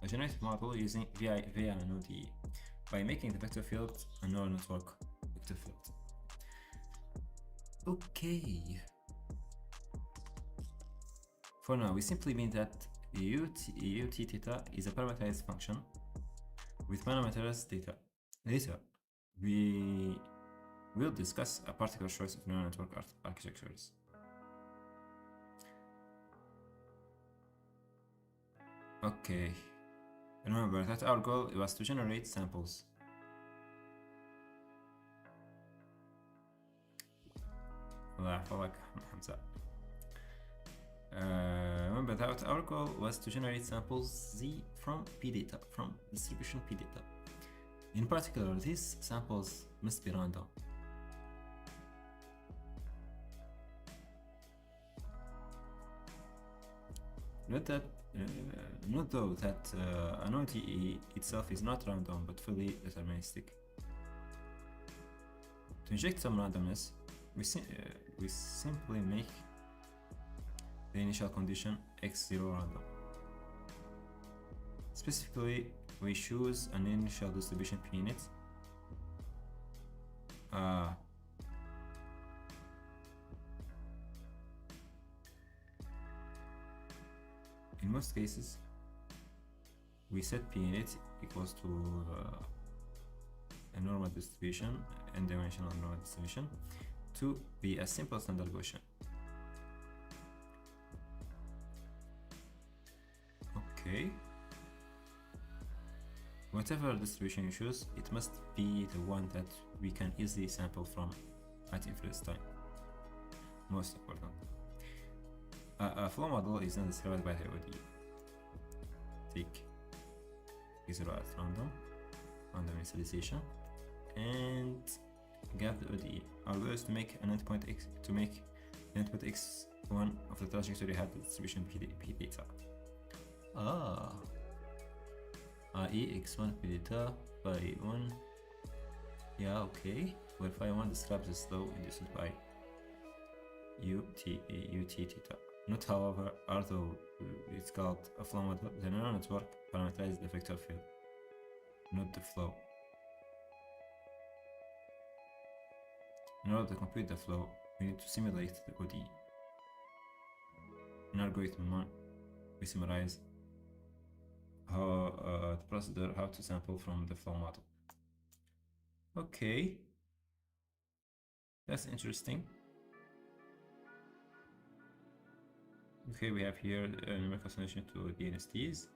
Speaker 1: a generative model using via an ODE by making the vector field a neural network vector field. Okay. For now, we simply mean that ut theta is a parameterized function with parameterized data. Later, we will discuss a particular choice of neural network architectures. Okay. Remember that our goal was to generate samples. Remember that our goal was to generate samples Z from P data, from distribution P data. In particular, these samples must be random. Note though that an ODE itself is not random but fully deterministic. To inject some randomness, we simply make the initial condition x0 random. Specifically, we choose an initial distribution p-net. In most cases, we set p-net equals to a normal distribution, n-dimensional normal distribution, to be a simple standard Gaussian. Okay. Whatever distribution you choose, it must be the one that we can easily sample from at inference time. Most important. A flow model is not described by the ODE. Take x0 at random initialization, and get the ODE. Our goal is to make an endpoint x1 of the trajectory have the distribution p theta. i.e. x1 p theta by 1. Yeah, okay. Where phi 1 describes the slow induced by ut theta. Note, however, although it's called a flow model, the neural network parameterizes the vector field, not the flow. In order to compute the flow, we need to simulate the ODE. In algorithm 1, we summarize how the procedure, how to sample from the flow model. Okay, that's interesting. Okay, we have here a numerical solution to DNSTs,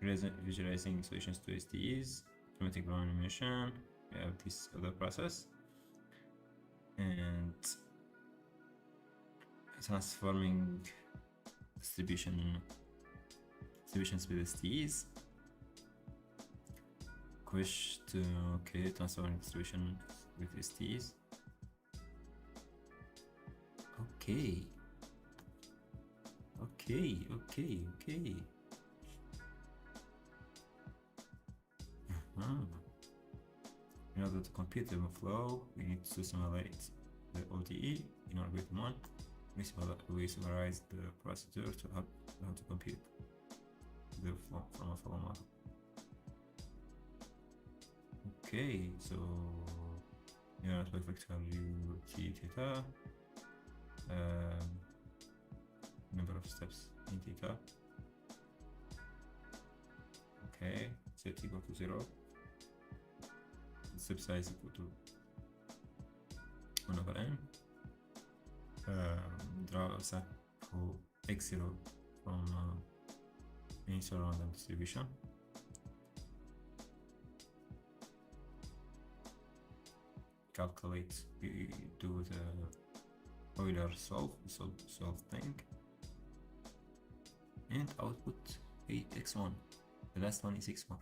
Speaker 1: visualizing solutions to STEs, dramatic ground animation. We have this other process, and transforming distributions with STEs. Transforming distribution with STEs. Okay. In order to compute the flow, we need to simulate the ODE in algorithm 1. We summarize the procedure to how to compute the flow from a flow model. Okay, so network vector ut theta, number of steps in theta. Okay, set equal to 0. Step size equal to 1 over n. Draw a sample x0 from initial random distribution. Calculate, we do the Euler solve thing, and output x1. The last one is x1.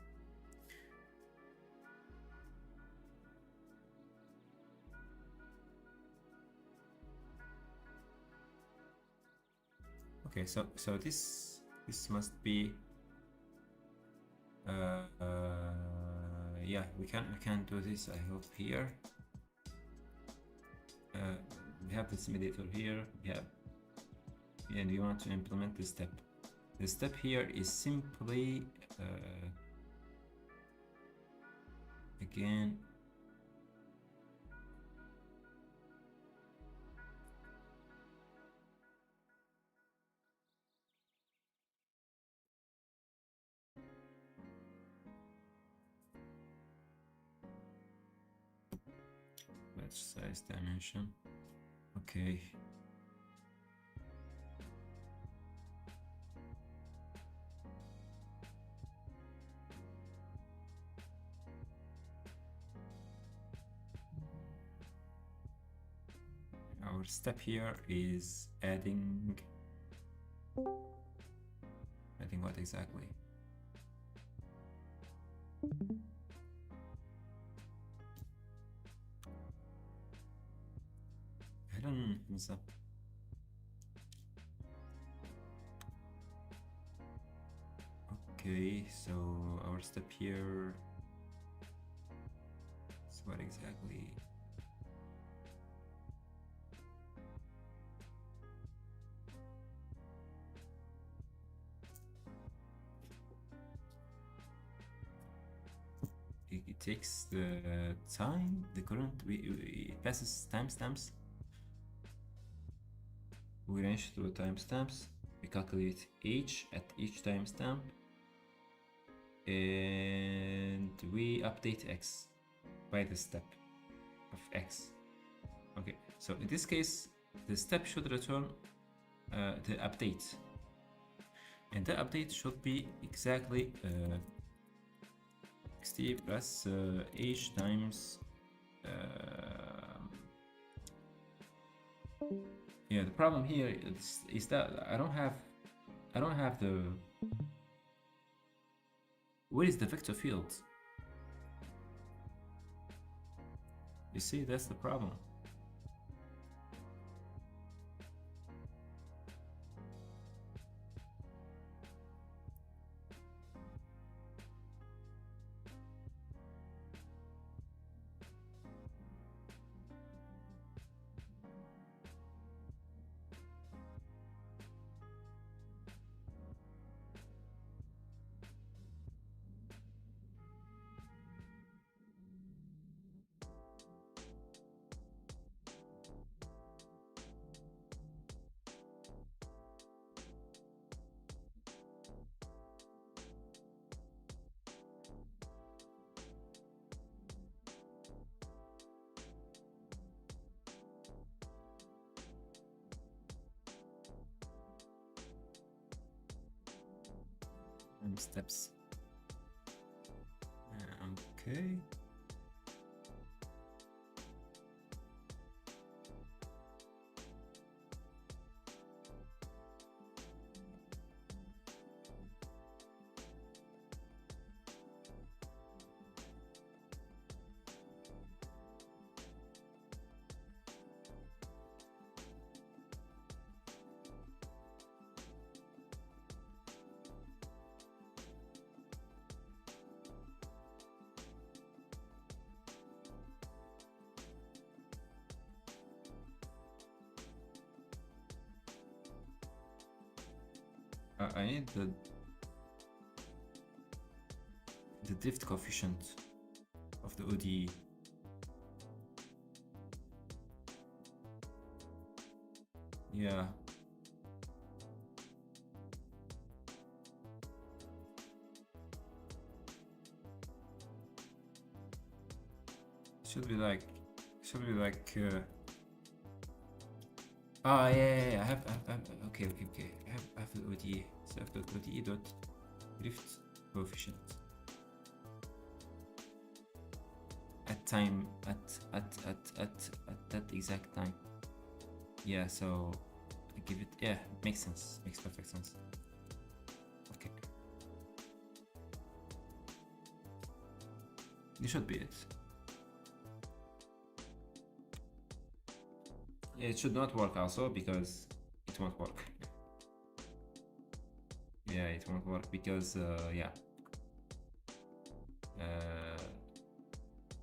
Speaker 1: Okay, so this must be yeah, we can do this, I hope. Here we have the simulator here, and we want to implement this step. The step here is simply again batch size dimension. Okay. Our step here is adding what exactly? I don't know. Okay, so our step here is what exactly? it takes the time, the current, it passes timestamps. We range through timestamps. We calculate h at each timestamp, and we update x by the step of x. Okay, so in this case, the step should return the update, and the update should be exactly xt plus h times yeah. The problem here is that I don't have the, where is the vector field? You see, that's the problem. Steps. Okay. I need the drift coefficient of the ODE. Yeah. Should be like yeah. I have okay. I have the ODE. So I've got ODE dot drift coefficient at time at that exact time. Yeah, so I give it, yeah, makes sense, makes perfect sense. Okay, this should be it. It should not work also because it won't work. Yeah, it won't work because yeah,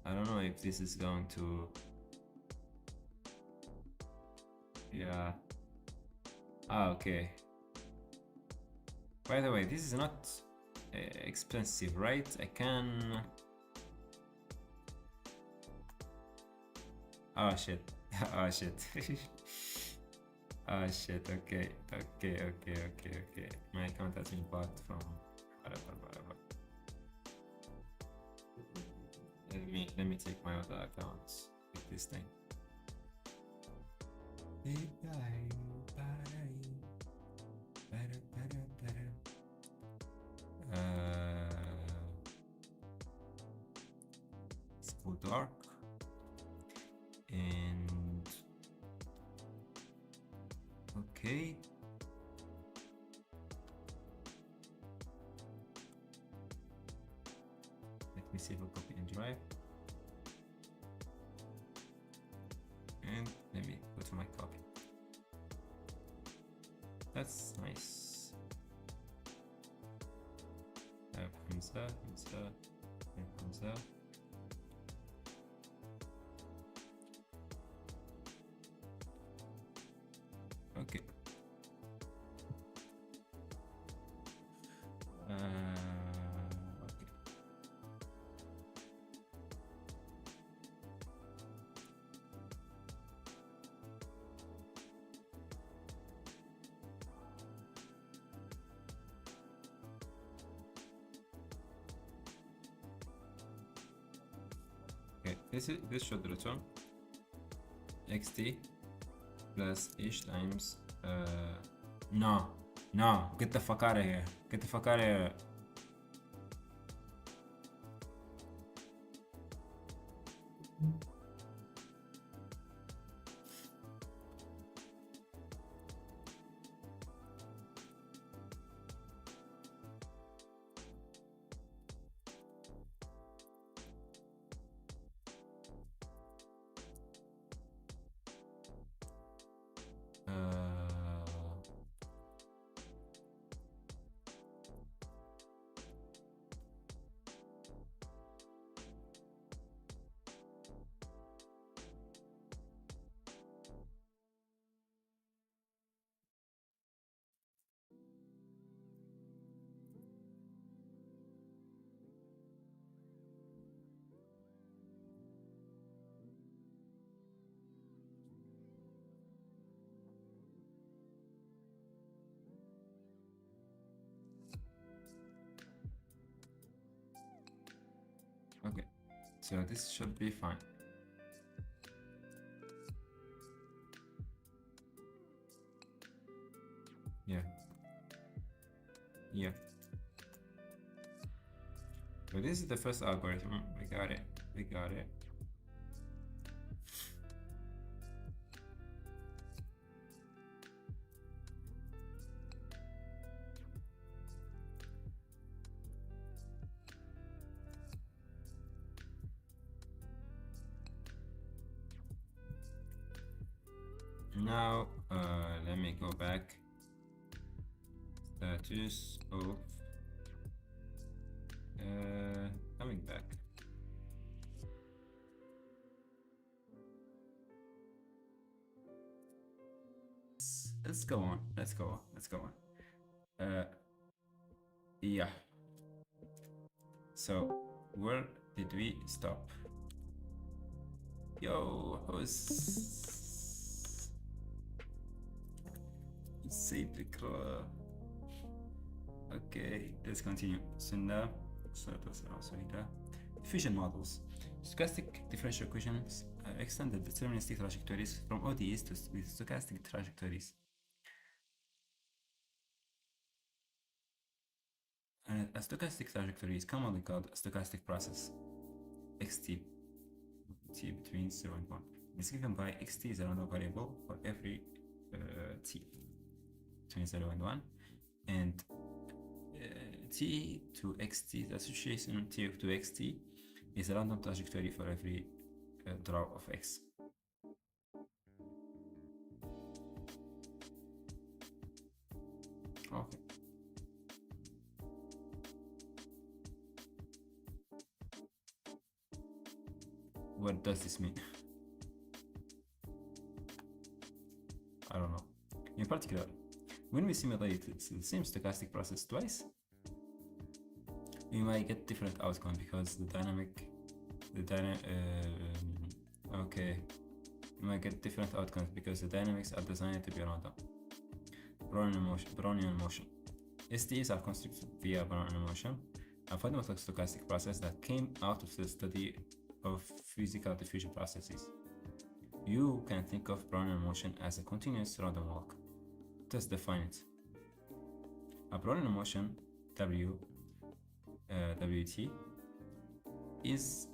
Speaker 1: I don't know if this is going to, yeah. Okay. By the way, this is not expensive, right? I can. Oh shit. Oh shit. Oh shit. Okay. My account has been blocked from whatever. Let me take my other accounts with this thing. Let's go dark and okay. Let me save a copy and drive. And let me go to my copy. That's nice. Hamza. Okay. Okay. Okay, this should return xt plus h times no, get the fuck out of here. Get the fuck out of here. Okay, so this should be fine. Yeah. So this is the first algorithm. We got it. Now let me go back. Status of coming back. Let's go on. Yeah. So where did we stop? Yo, okay, let's continue. So now, diffusion models. Stochastic differential equations extend the deterministic trajectories from ODEs to stochastic trajectories. A stochastic trajectory is commonly called a stochastic process. Xt t between 0 and 1 is given by xt is a random variable for every t between 0 and 1, and t to xt, the association t to xt is a random trajectory for every draw of x. Okay. What does this mean? I don't know. In particular, when we simulate the same stochastic process twice, we might get different outcome because we might get different outcomes because the dynamics are designed to be random. Brownian motion. STs are constructed via Brownian motion, a fundamental stochastic process that came out of the study of physical diffusion processes. You can think of Brownian motion as a continuous random walk. Let's define it. A Brownian motion, Wt, is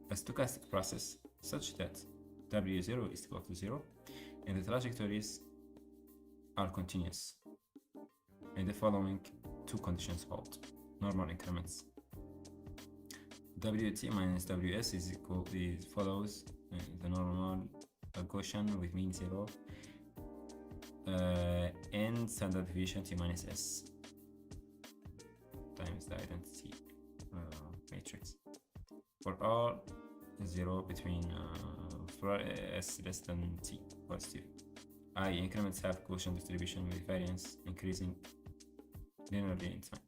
Speaker 1: a stochastic process such that W0 is equal to 0 and the trajectories are continuous, and the following two conditions hold. Normal increments. Wt minus Ws is equal follows the normal Gaussian with mean 0 and standard deviation T minus S times the identity matrix for all 0 between for S less than T positive. I increments have Gaussian distribution with variance increasing linearly in time.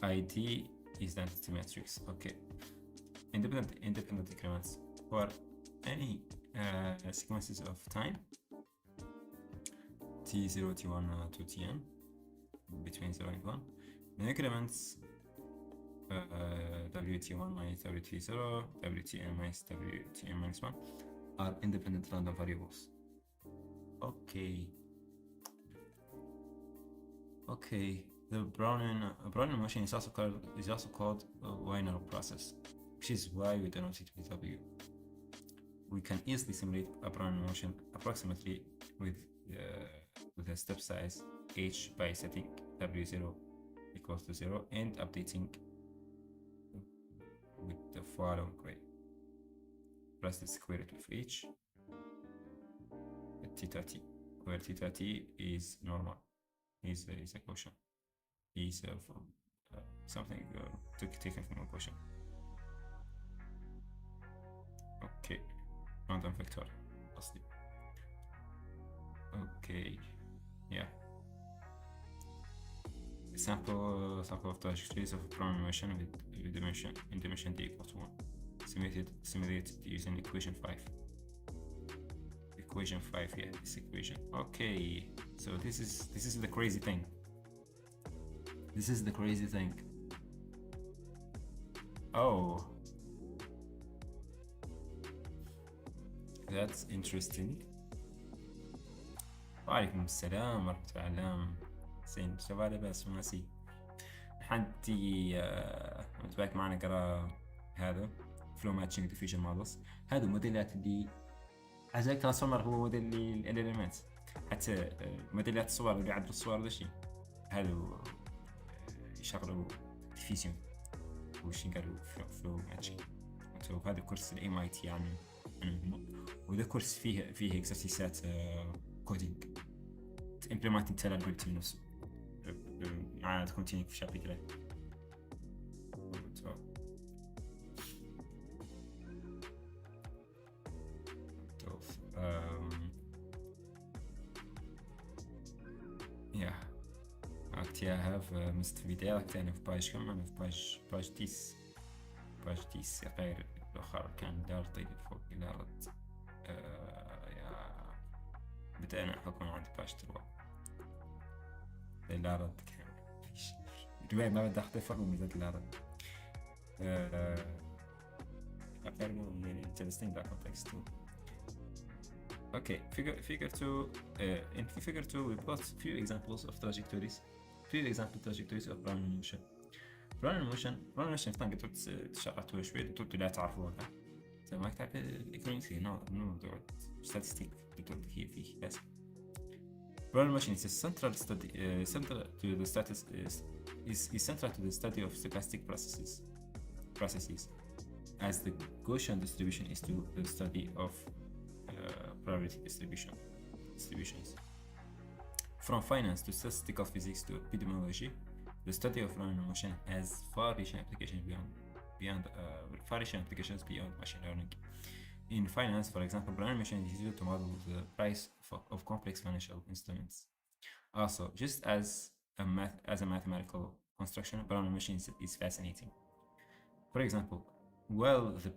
Speaker 1: ID is the identity matrix. Okay. Independent increments for any sequences of time t0, t1 to tn between 0 and 1. The increments WT1 minus WT0, WTN minus WTN minus 1 are independent random variables. Okay. The Brownian motion is also called a Wiener process, which is why we denote it with W. We can easily simulate a Brownian motion approximately with a step size h by setting W0 equals to 0 and updating with the following way. Plus the square root of h at theta t, where theta t is normal, is a quotient, is something taken from a quotient. Okay, random vector, mostly. Okay, yeah. Sample of trajectories of a Brownian motion with dimension d equals to 1. Simulated using equation 5. Equation 5, yeah, this equation. Okay, so this is the crazy thing. This is the crazy thing. Oh, that's interesting. وعليكم السلام ورحمة الله. زين شباب لاباس ماسي حدي متبعك معنا قرا هذا Flow Matching and Diffusion models. هذا موديلات اللي عجلك ترانسفورمر هو موديل الاليمنت، حتى موديلات الصور اللي يعدلوا الصور ذا شيء هذا يشغلوا ديفيجن وش قالوا فلو ماتشنج. هذا كورس MIT يعني وذا كورس فيه اكسرسيسات كودينج implementing تل الجوريثم نفسه عاد continue في شابتر. yeah, actually I have missed video ثاني في باج كم، أنا في باج 10 غير الآخر كان دار طيب فوق الأرض. بدأنا حكم عند باج 3 الأرض كان فيش رواية ما بدي أخطي فوق من ذات الأرض. غير من interesting that context too. Okay, figure 2. In figure 2, we plot few examples of trajectories. Few example trajectories of Brownian motion. Brownian motion طبعاً تشرحتوها شوي، انتوا لا تعرفوها زي ما كتبت economics موضوع statistics هي فيه بس. Brownian motion is central to the study of stochastic processes, as the Gaussian distribution is to the study of probability distributions. From finance to statistical physics to epidemiology, the study of Brownian motion has far-reaching applications beyond machine learning. In finance, for example, Brownian motion is used to model the price of complex financial instruments. Also, just as a mathematical construction, Brownian motion is fascinating. For example, the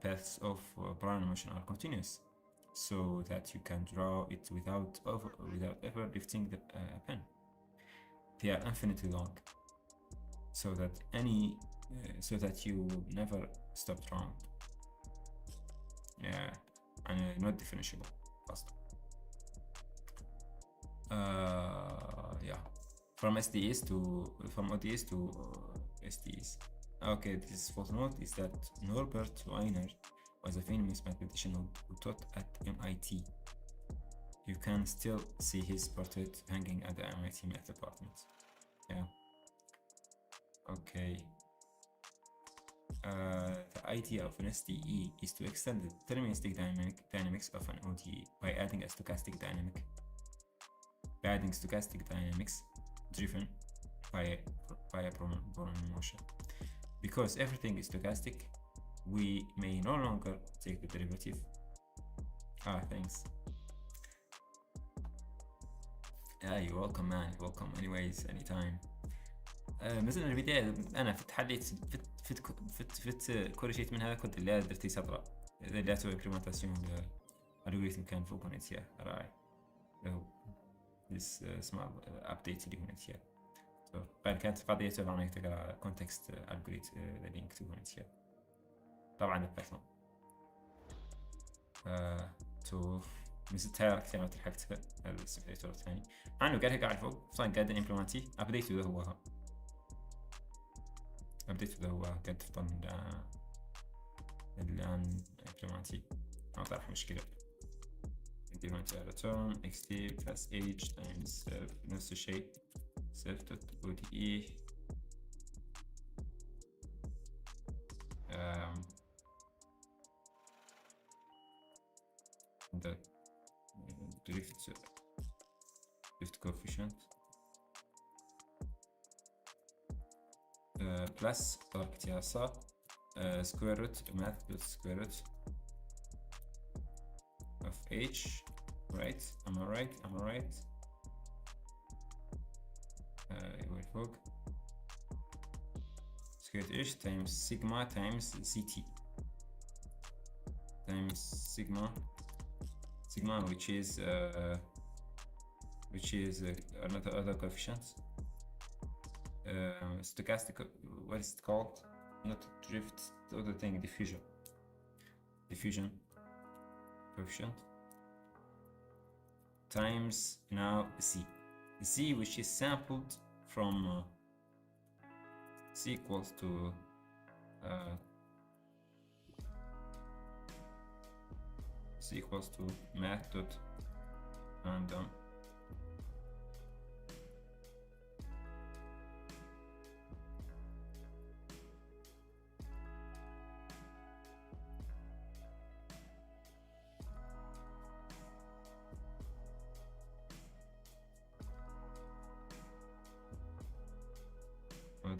Speaker 1: paths of Brownian motion are continuous, so that you can draw it without ever lifting the pen. They are infinitely long, so that you will never stop drawing. Yeah, and not differentiable. Fast. Yeah, from ODs to SDs. Okay, this footnote is that Norbert Wiener was a famous mathematician who taught at MIT. You can still see his portrait hanging at the MIT math department. Yeah. Okay. The idea of an SDE is to extend the deterministic dynamics of an ODE by adding stochastic dynamics driven by a Brownian motion. Because everything is stochastic, we may no longer take the derivative. Thanks. You're welcome, man. Welcome anyways, anytime. مثلا البداية أنا حليت فت كل شيء من هذا كنت اللي درتي سطرة اللي أسوي implementation الالغوريثم كان فوق هنا راي this small update اللي هنا كانت قضية طبعا تقرا context algorithm the link to points here طبعا البايثون تو نسيت هاي كثير ما تلحقت السيميليتور الثاني عنه قاعد فوق صار قاعد امبلمنتي ابديت ذا هو ابديت ذا هو قاعد فطن الان امبلمنتي ما طرح مشكلة implement return xt plus age times نفس الشيء self.ode the drift coefficient plus اركتياسا square root math plus square root of h right am I right يقول فوق square root h times sigma times ct times sigma which is another other coefficient stochastic what is it called not drift the other thing diffusion coefficient times now z which is sampled from z equals to math.random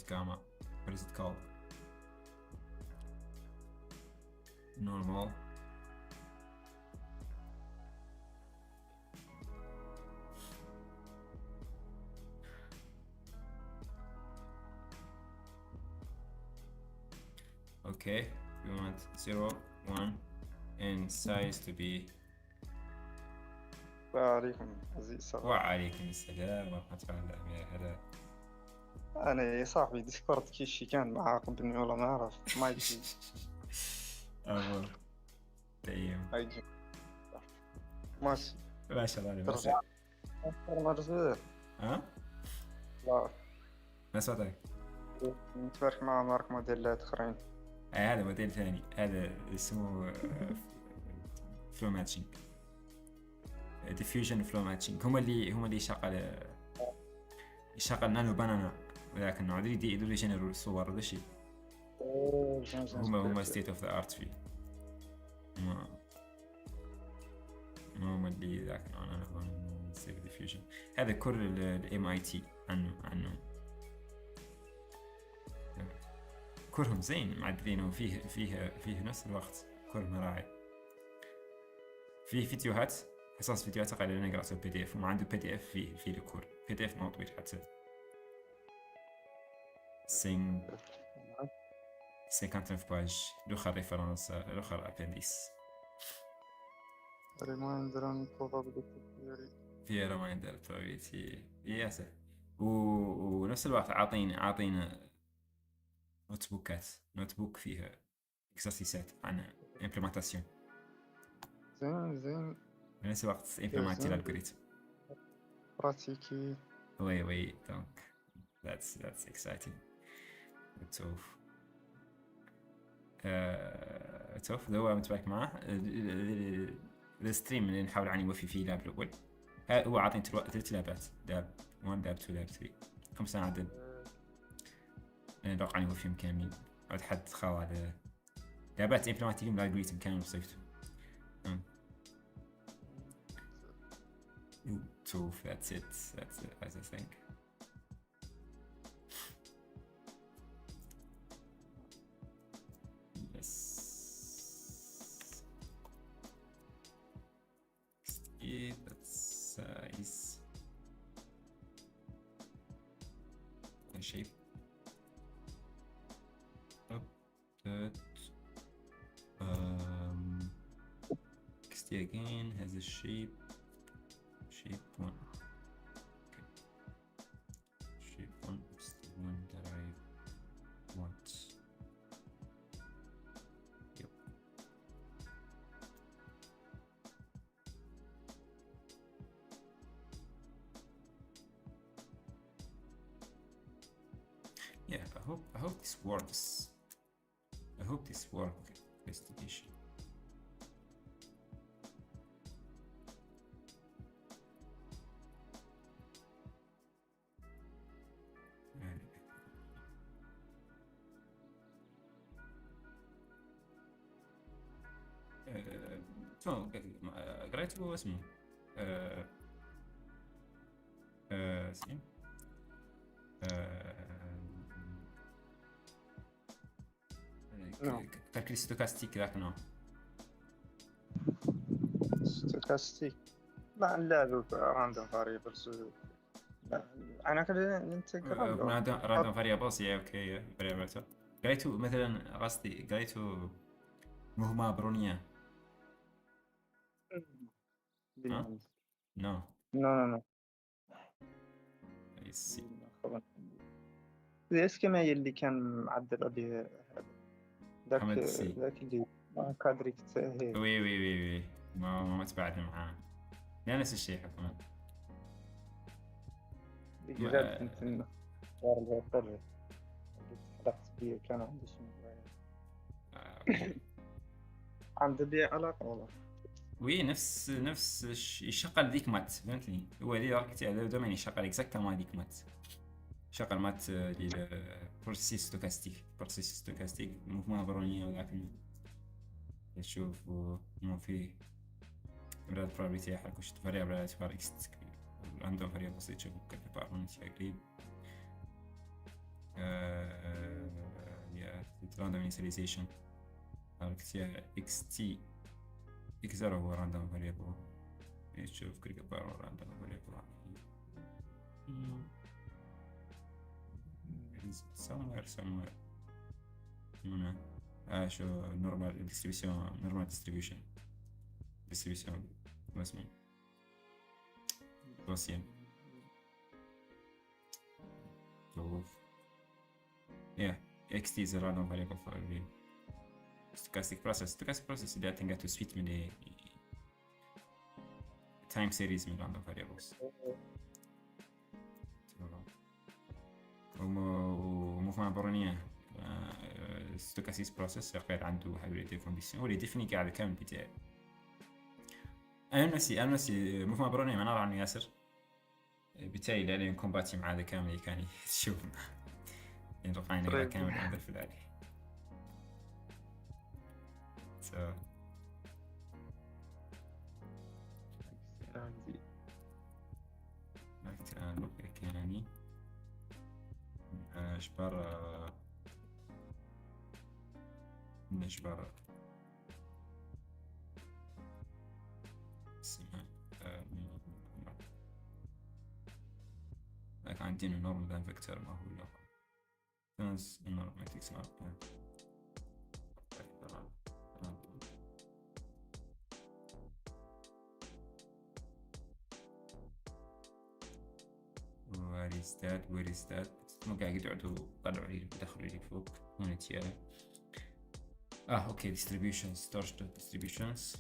Speaker 1: gamma. What is it called? Normal. Okay, we want 0, 1 and size to be.
Speaker 3: وعليكم عزيز صراحة.
Speaker 1: وعليكم السلام ورحمة الله يا هلا.
Speaker 3: أنا يا صاحبي ديسكورد كيشي كان معاقبني والله ما أعرف ما يجي.
Speaker 1: طيب.
Speaker 3: هيجي. ماشي.
Speaker 1: ما شاء الله
Speaker 3: ترجع. مرزق.
Speaker 1: ها؟
Speaker 3: لا.
Speaker 1: ما صوتك؟
Speaker 3: نتبارك مع مارك موديلات آخرين.
Speaker 1: هذا موديل ثاني هذا اسمه فلو ماتشنج ديفيوجن فلو ماتشنج هم اللي يشغل نانو بانانا وذاك النوع يديروا يجنروا الصور هذا شيء هم ستيت اوف ذا ارت فيه هم اللي ذاك النوع نانو بانانا ديفيوجن هذا كل الام اي تي عنه كلهم زين معدلين وفيه نفس الوقت كلهم راعي فيه فيديوهات حصص فيديوهات أقل نقرأ سوى PDF وما عنده PDF فيه الكور PDF ما طويل حتى 59 باج l'autre référence l'autre appendice
Speaker 3: reminder on probability theory
Speaker 1: فيه reminder probability ياسر ونفس الوقت عاطينا نوت بوك فيها اكسرسيسات عن implementation
Speaker 3: زين
Speaker 1: بنفس الوقت implementer l'algorithme
Speaker 3: براتيكي
Speaker 1: oui donc that's exciting توف هو متبارك معه الستريم اللي نحاول عني نوفي فيه لاب الأول هو عاطين 3 لابات لاب 1 لاب 2 لاب 3 5 عدد نتوقع اني وفيهم كاملين عاد حد خوالي لعبات امبلمنتيهم الالغوريثم كامل صيفته so that's it as I think yes that's size and shape that XT again has a shape 1 okay. shape 1 I hope this works. I hope this works. Investigation. شلون قريته اسمه زين كالكولي ستوكاستيك ذاك نوع
Speaker 3: ستوكاستيك مع اللعب راندوم فاريبلز. انا كده ننتقل
Speaker 1: راندوم فاريبلز. يا اوكي فاريبلز قريته مثلا قصدي قريته مهمة برونية. نو
Speaker 3: نو نو
Speaker 1: يسي
Speaker 3: الاسكيما اللي كان معدل عليه ذاك
Speaker 1: حمد السي.
Speaker 3: ذاك اللي كادريك هي
Speaker 1: وي وي وي وي ما تبعد معاه. لا نفس الشيء حكما
Speaker 3: جاب كنت انه صار الوتر اللي حلقت بيه كان عندي شنو عنده بيه علاقة والله.
Speaker 1: وي نفس يشغل ذيك مات فهمتني. هو اللي ركزت على دوما يشغل اكزاكت ما ذيك مات شغل مات للبروسيس ستوكاستيك مو برونية. ولكن تشوف مو فيه براد probability حق وش variable اعتبار x عندهم variable بسيط تشوف كيف probability قريب يا random initialization عرفت يا xt x0 هو random variable تشوف كيف random variable somewhere هنا شو normal distribution اسمه Gaussian. شوف yeah xt is a random variable for every stochastic process اللي تنقل تسويت من time series من random variables ومفهوم برونية stochastic process غير عنده hybrid condition هو اللي يدفني قاعد كامل بتاعي. انا نفسي مفهوم برونية ما نرى عنه ياسر بالتالي لا يكون باتي مع هذا كامل كان تشوف يعني رفعنا كامل عند الفلاني يعني نجبر اسمها لكن عندنا نورم ذان فيكتور ما هو له تنس النورم ماتريكس where is that مو قاعد يقعدوا طلعوا لي دخلوا لي فوق هنا تياري اوكي distributions storage distributions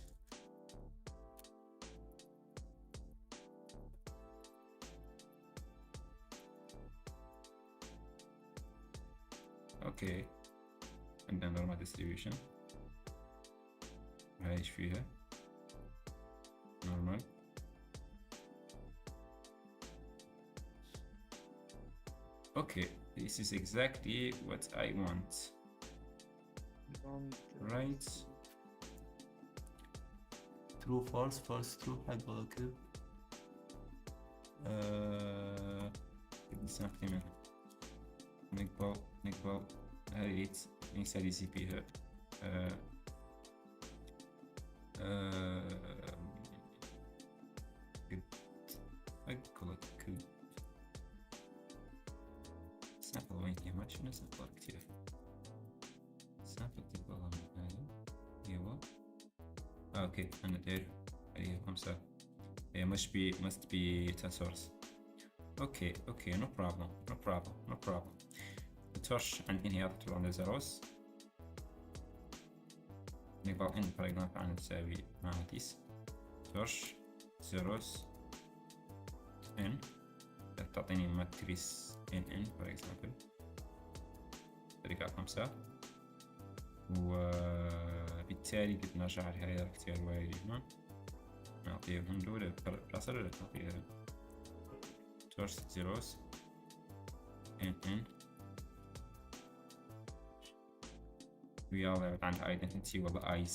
Speaker 1: اوكي عندنا normal distribution هاي ايش فيها normal okay this is exactly what I want right true false true حق ولا كذب نستخدمها نقبل هذه نسالي سي بيها أقول كل سامبل وين هي ما شنو سامبل كتير سامبل تبغى من هذا ايوه اوكي انا داير هي 5 هي must be source okay no problem التورش عندي هنا يضغط على zeros نقدر ان for example عن تساوي مع this تورش zeros n تعطيني ماتريس n for example 105 وبالتالي قد نرجع لهذا الاختيار الوارد هنا نعطيهم دولة بلاصة ولا نعطيها torch zeros n ويلا عند identity والله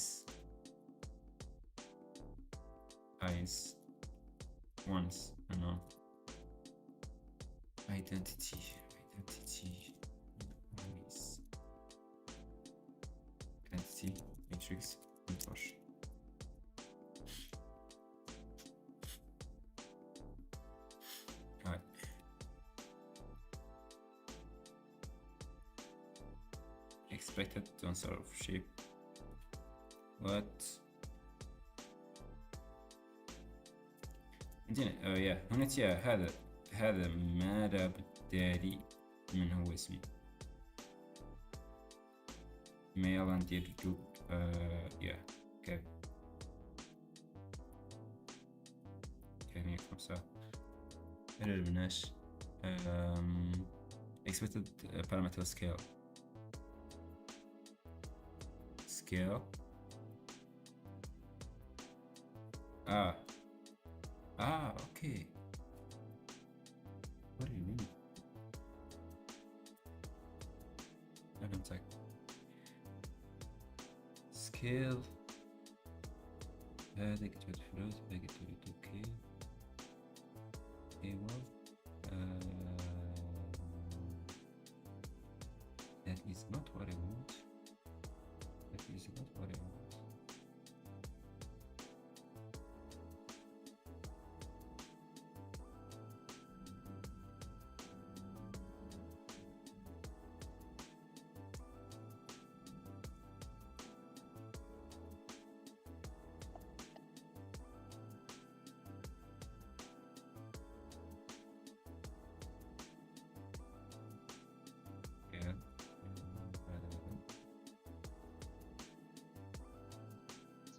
Speaker 1: ice once أنا identity matrix torch expected tensor of shape what عندنا يا هنا هذا ما لا بالتالي من هو اسمي ما يلا ندير جوب يا كيف 5 البناش expected parameter scale okay what do you mean I don't like scale هذا كتبت فلوس هذا كتبت اوكي ايوه that is not what I want that is not what I want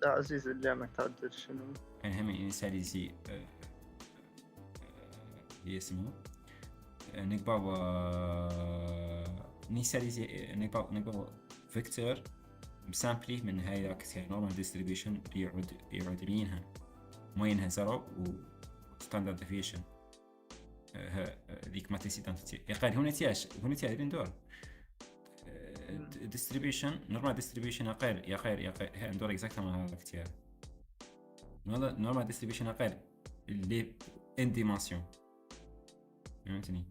Speaker 3: عزيز الجامعة تعدل شنو؟
Speaker 1: هم إنساليزي هي اسمه نقبل نيساليزي نقبل فيكتور بسامبلي من هاي ذاك نورمال ديستريبيوشن يعود بينها موينها زيرو و ستاندرد ديفيشن ذيك ماتريس ايدنتيتي يقال هنا بين دور distribution normal distribution يقال ندور exactement هذا الاختيار normal distribution يقال اللي in dimension فهمتني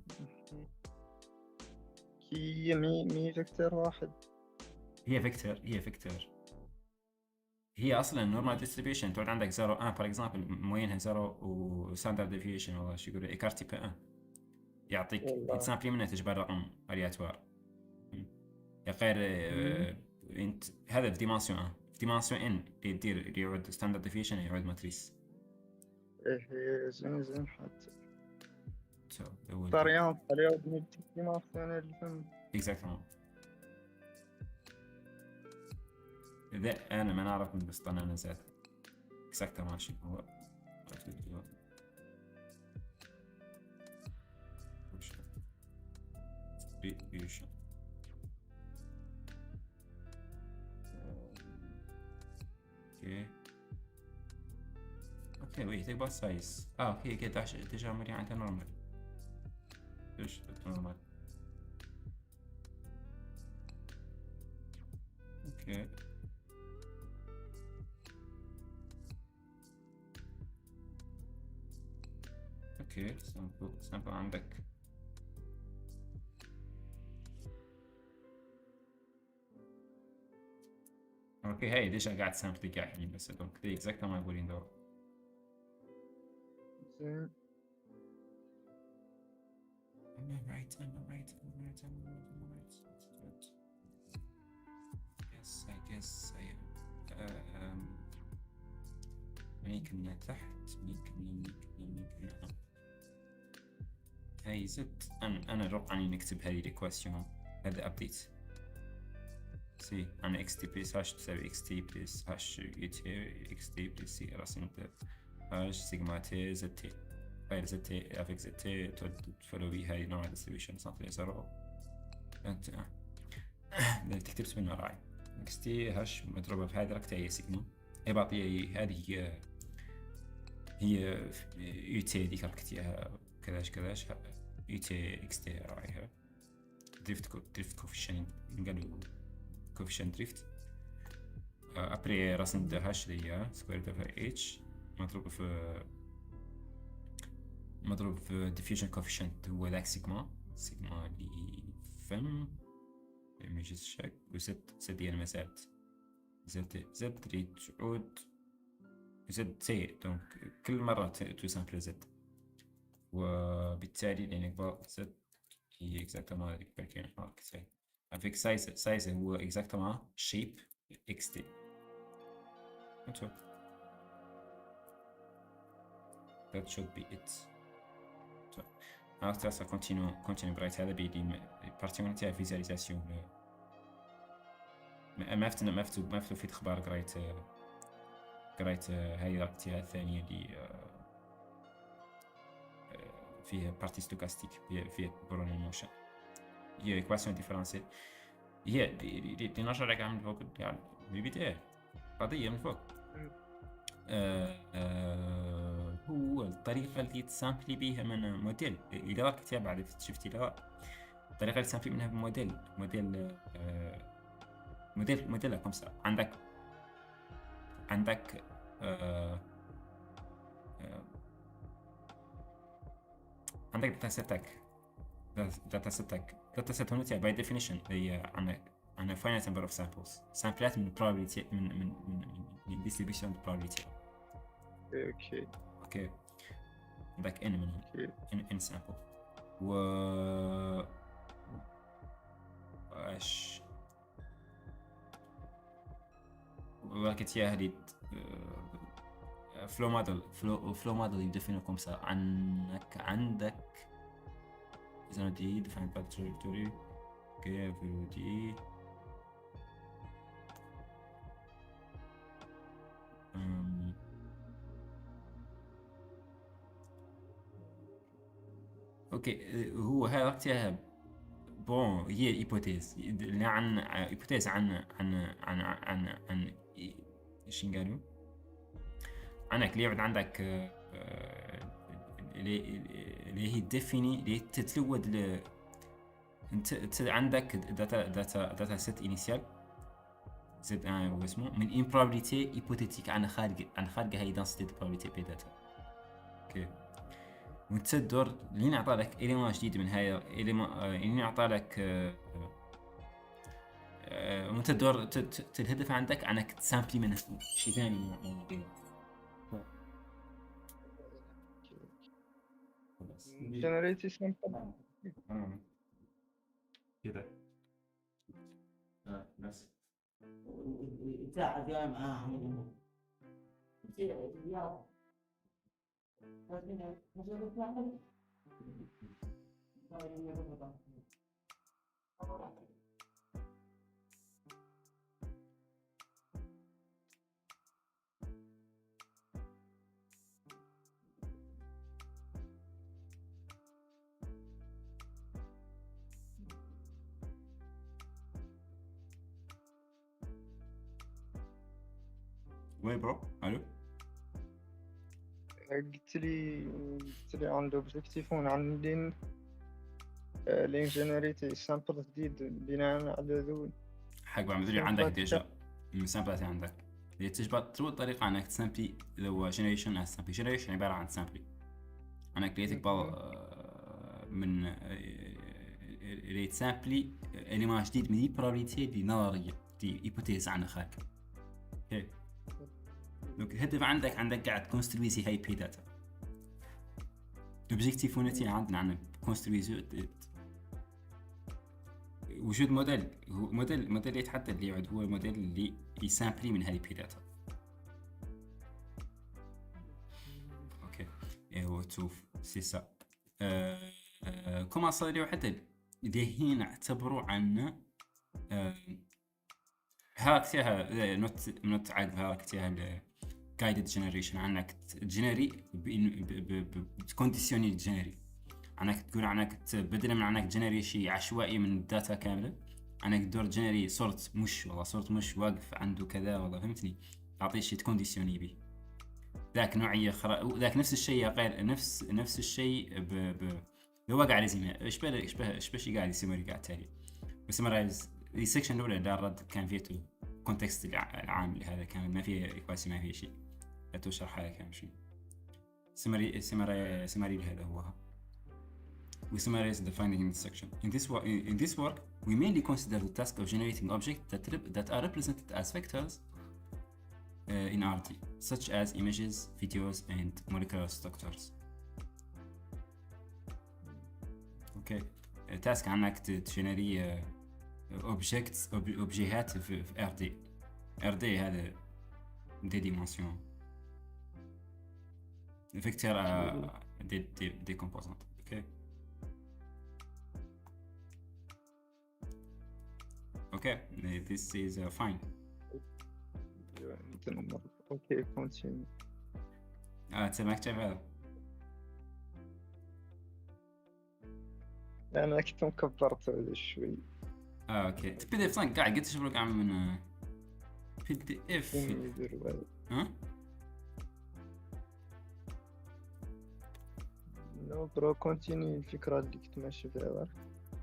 Speaker 3: هي مي فيكتور واحد
Speaker 1: هي فيكتور هي اصلا normal distribution تقعد عندك 0 1 for example موينها 0 و standard deviation والله شو يقولوا écart type 1 يعطيك example منها تجبر رقم aléatoire غير انت هذا في ديمانسيون ان اللي يعود ستاندرد ديفيشن يعود ماتريس
Speaker 3: ايه زين حتى طريان من ديمانسيون اللي
Speaker 1: اكزاكتومون اذا انا ما نعرف من بس انا نسيت اكزاكتومون ماشي هو distribution اوكي وي تبغى سايز اوكي كده تجامل يعني نورمال ايش نورمال اوكي سامبل عندك اوكي هاي ليش قاعد سامبل قاعد الحين بس دونك دي اكزاكتومون يقولين دور
Speaker 3: زين
Speaker 1: I'm right. Yes, I am. ممكن تحت ممكن هاي زد أنا أتوقع إني نكتب هذه الإكواسيون هذا أبديت سي أنا إكس تي بلس هاش تساوي إكس تي بلس هاش يوتي إكس تي بلس سي راسنت هاش سيجما تي زد تي غير زد تي أفك زد تي تفولو بي هاي نوع ديستريبيوشن سنتري زيرو أنت تكتب سبين راعي اكستي هاش مضروبة في هذه ركتة هي سيجما إباطية. هذه هي يوتي ديك ركتيها كذاش يوتي اكستي راعيها دريفت كوفيشن نقالو كوفيشن دريفت ابري راس ندهاش ليا سكوير دافا اتش مضروب في diffusion coefficient هو ذاك سيجما اللي فم ما يجيش الشك وزد ديال مسات زد تريد تعود زد سي دونك كل مرة تسامبل زد وبالتالي لأن يكبر زد هي اكزاكتومون هذيك بالكين مارك سي افيك سايز هو اكزاكتومون شيب اكس تي نتو that should be it. Alors ça continue برايت هذا بيدي بارتيون تاع فيزواليزاسيون ما فتو في اخبار قريت هاي الرابطة الثانية اللي فيها بارتي ستوكاستيك فيها برونال موشن هي ايكواسيون ديفرنسيل هي اللي نرجع لك من فوق يعني بالبداية قضية من فوق هو الطريقة اللي تسامبلي بيها من موديل. إذا راك تتابع شفتي الطريقة اللي تسامبلي منها بموديل موديل كومسا عندك داتا سيت هنا تاع باي ديفينيشن هي عندنا finite number of samples سامبلات من probability من distribution probability. اوكي عندك n منهم n sample و اش وراكت هي هذه فلو موديل يدفنوا كومسا عندك إذا دي define by trajectory okay دي اوكي هو هاي وقتها بون هي ايبوتيز عن ايبوتيز عن ايش نقالوا عنك اللي يبعد عندك اللي هي ديفيني اللي تتلود انت عندك داتا سيت انيشال زد ان هو اسمه من improbability hypothétique عن خارج هاي density probability بي داتا. اوكي وانت تدور لين اعطى لك اليمون جديد من هاي لين اعطى لك وانت تدور الهدف عندك انك تسامبلي من شيء ثاني
Speaker 3: جنريتي سامبل
Speaker 1: كده بس
Speaker 4: بتاع جاي معاهم
Speaker 1: وين برو الو
Speaker 3: قلت لي عن لوبجيكتيف عندين لين جنريتي سامبل جديد بناء على ذو
Speaker 1: حق بعمل عندك ديجا السامبلات عندك اللي تجبط طريقة انك تسامبلي لو جنريشن سامبلي جنريشن عبارة عن سامبلي انا كريتك من اللي تسامبلي اليمان جديد من دي probability دي نظرية دي هيبوتيز عن خارج. اوكي دونك الهدف عندك قاعد كونسترويزي هاي بي داتا لوبجيكتيف ونتي عندنا كونسترويزي وجود موديل هو موديل يتحدد اللي يعد هو الموديل اللي يسامبلي من هاي بي داتا. اوكي هو تشوف سي سا كما صار حتى اللي هنا اعتبروا عنا هاكتيها نوت عاد هاكتيها guided generation عنك تجنري بكونديسيوني جنري عنك تقول عنك بدلا من عنك جنري شيء عشوائي من الداتا كامله انا نقدر جنري صورت مش والله صورت مش واقف عنده كذا والله فهمتني اعطيه شيء تكونديسيوني به ذاك نوعيه ذاك نفس الشيء غير نفس الشيء لو قاعد يزيمه اشبه شيء قاعد يسوي قاعد تالي بس مرايز السكشن الاولى دار رد كان فيه كونتكست العام لهذا كان ما فيه كويس ما فيه شيء لا تشرح حاجه كان شيء سمري هذا هو. We summarize the finding in this section. In this work, we mainly consider the task of generating objects that are represented as vectors in RT, such as images, videos, and molecular structures. Okay. task عنك تجنري objects في RT. RT هذا des dimensions. Vector des composantes. Okay. Okay, this is fine.
Speaker 3: اوكي كونتينيو.
Speaker 1: تسمعك كيف هذا؟
Speaker 3: انا كنت مكبرت هذا شوي.
Speaker 1: اوكي بي دي اف قاعد قلت شبرك عامل من بي دي اف ها؟
Speaker 3: نو برو كونتينيو الفكرة اللي كنت ماشي فيها.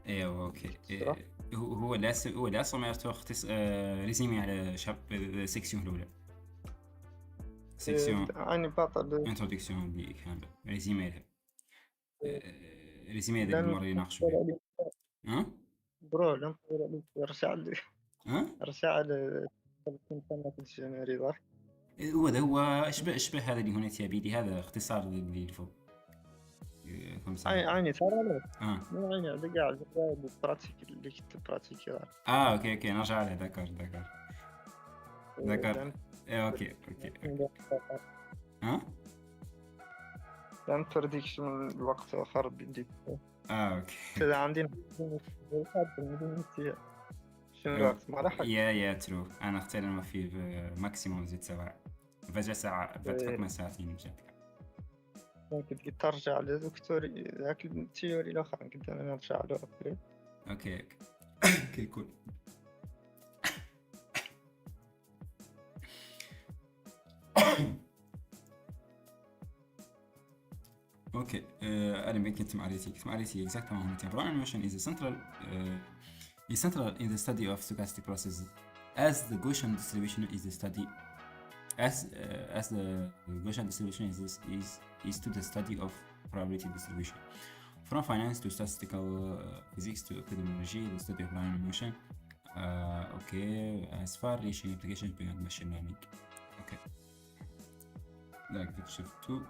Speaker 1: ايوه اوكي هو اللي اصلا ما يرتوخ ريزيمي على شاب سيكسيون الاولى سيكسيون
Speaker 3: اني باطل
Speaker 1: انتروداكسيون اللي كان ريزيمي لها ريزيمي هذا المره اللي يناقشوا فيه ها
Speaker 3: برو لم يرجع لي
Speaker 1: ها
Speaker 3: رجع على كنت الجنري ضح
Speaker 1: هو اشبه هذا اللي هنا تيابيدي هذا اختصار اللي فوق
Speaker 3: عيني ترى لا عيني هذا قاعد براتيك اللي كنت براتيكي
Speaker 1: اوكي نرجع عليه ذكر اوكي ها
Speaker 3: لم ترديكش من الوقت اخر بدي
Speaker 1: اوكي
Speaker 3: كذا عندي شنو الوقت ما راح
Speaker 1: يا ترو انا اختار ما في ماكسيموم زيت ساعه فجأة ساعه فتحكم ساعتين جاتك
Speaker 3: كنت ترجع لدكتوري ذاك التيوري الاخر كنت انا نرجع له
Speaker 1: اوكي كول اوكي انا ما كنت معرفتي exactement temporal animation is central in the study of stochastic processes as the Gaussian distribution is the study as the Gaussian distribution is to the study of probability distribution. From finance to statistical physics to epidemiology, the study of line motion. Okay, as far reaching applications beyond machine learning. Okay. Like picture 2.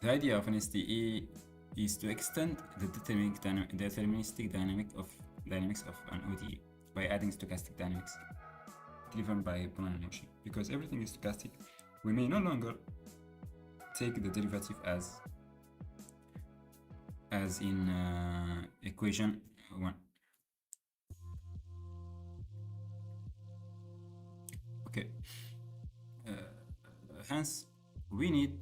Speaker 1: The idea of an SDE is to extend the deterministic dynamics of an ODE by adding stochastic dynamics driven by Brownian motion. Because everything is stochastic, we may no longer take the derivative as in equation 1. Okay. Hence, we need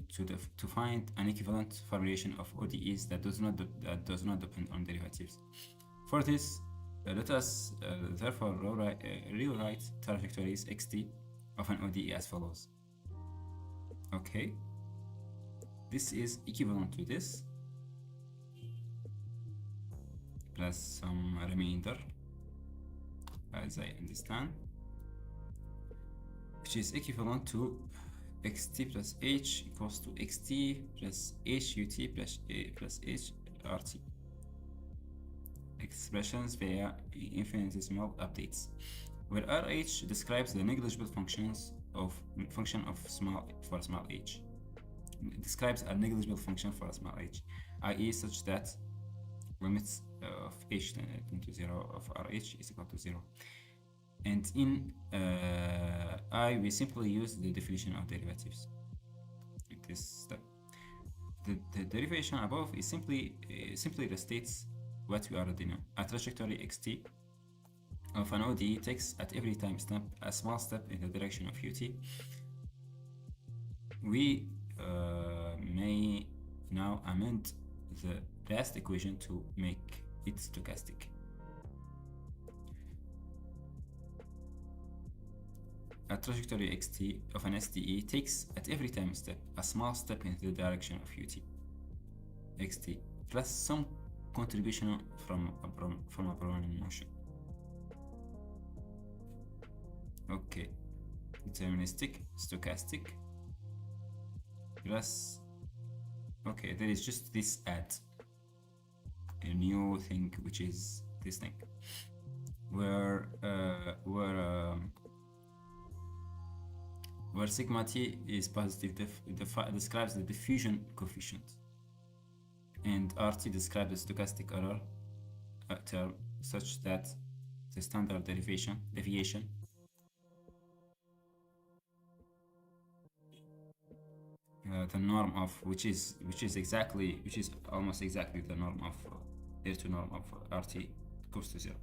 Speaker 1: to find an equivalent formulation of ODEs that does not depend on derivatives. For this, let us therefore rewrite trajectories xt of an ODE as follows. Okay, this is equivalent to this plus some remainder, as I understand, which is equivalent to xt plus h equals to xt plus hut plus hrt. Expressions via infinitesimal updates, where rh describes the negligible function of small h. It describes a negligible function for a small h, i.e. such that limits of h tend to 0 of rh is equal to 0. And in I, we simply use the definition of derivatives. In this step, the derivation above is simply restates what we already know. A trajectory xt of an ODE takes at every time step a small step in the direction of ut. We may now amend the last equation to make it stochastic. a trajectory xt of an STE takes at every time step a small step in the direction of UT xt plus some contribution from a Brownian motion. Okay, deterministic, stochastic plus, okay, there is just this add a new thing, which is this thing where sigma t is positive describes the diffusion coefficient, and RT describes the stochastic error term such that the standard deviation the norm of which is almost exactly the norm of to norm of RT goes to 0.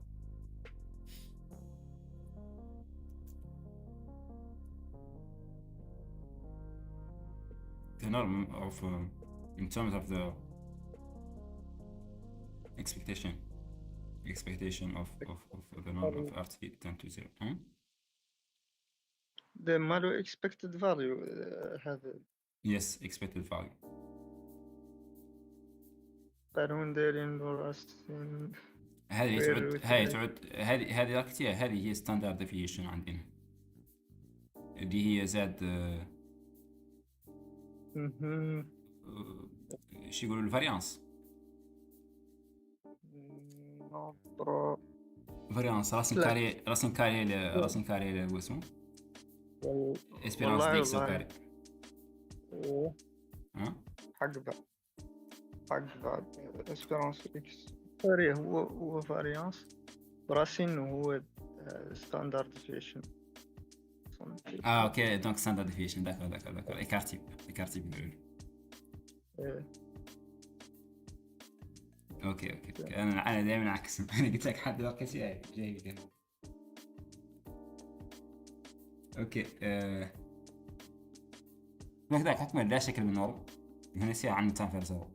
Speaker 1: The norm of in terms of the expectation of the norm of RT tend to 0.
Speaker 3: The malu expected value هذا.
Speaker 1: Yes, expected value.
Speaker 3: قانون دايرين راسين.
Speaker 1: هذه ركتيها، هذه هي standard deviation عندنا اللي هي زاد شو يقولوا الفاريانس. فاريانس راسن كاري واسمه اسبيرانس ديكس كاري.
Speaker 3: حق بعد اسبيرانس ديكس كاري هو فاريانس راسين هو ستاندرد ديفيشن.
Speaker 1: اوكي دونك ستاندرد ديفيشن ذاك ايكارتي بيقولوا. اوكي انا دائما عكس. انا قلت لك حد وقت جاي كذا. اوكي نقدر حكم لا شكل من نورم هنا سي عن تايم فيرزو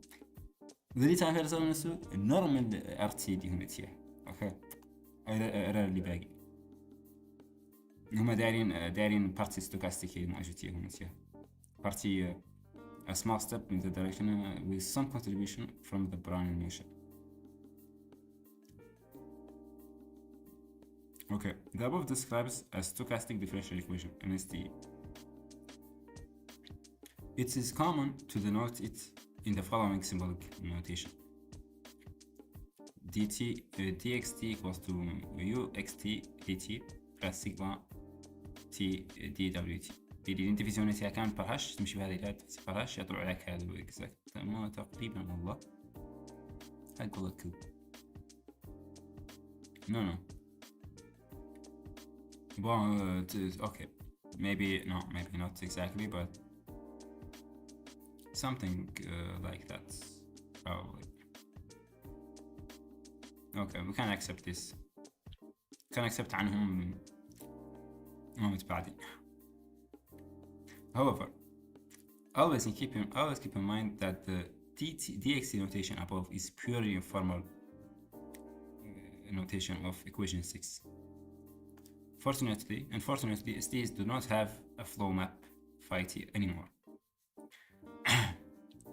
Speaker 1: ذي تايم فيرزو نسو النورمال ار تي دي هنا تي. اوكي انا اللي باقي هما دايرين بارتي ستوكاستيكي موجودين هنا تي بارتي a small step in the direction with some contribution from the Brownian motion. Okay, the above describes a stochastic differential equation, an STE. It is common to denote it in the following symbolic notation. dxt equals to uxt dt plus sigma t dwt. الديفيزيون تاعها كان برهاش تمشي بهذه الهاد برهاش يطلع عليك هذا اكزاكت ما تقريبا والله اقول لك no well okay maybe not exactly but something like that probably. Okay, we can accept this. Can accept عنهم متباعدين. However, always keep in mind that the dxt notation above is purely informal notation of equation 6. Unfortunately, STs do not have a flow map phi t anymore.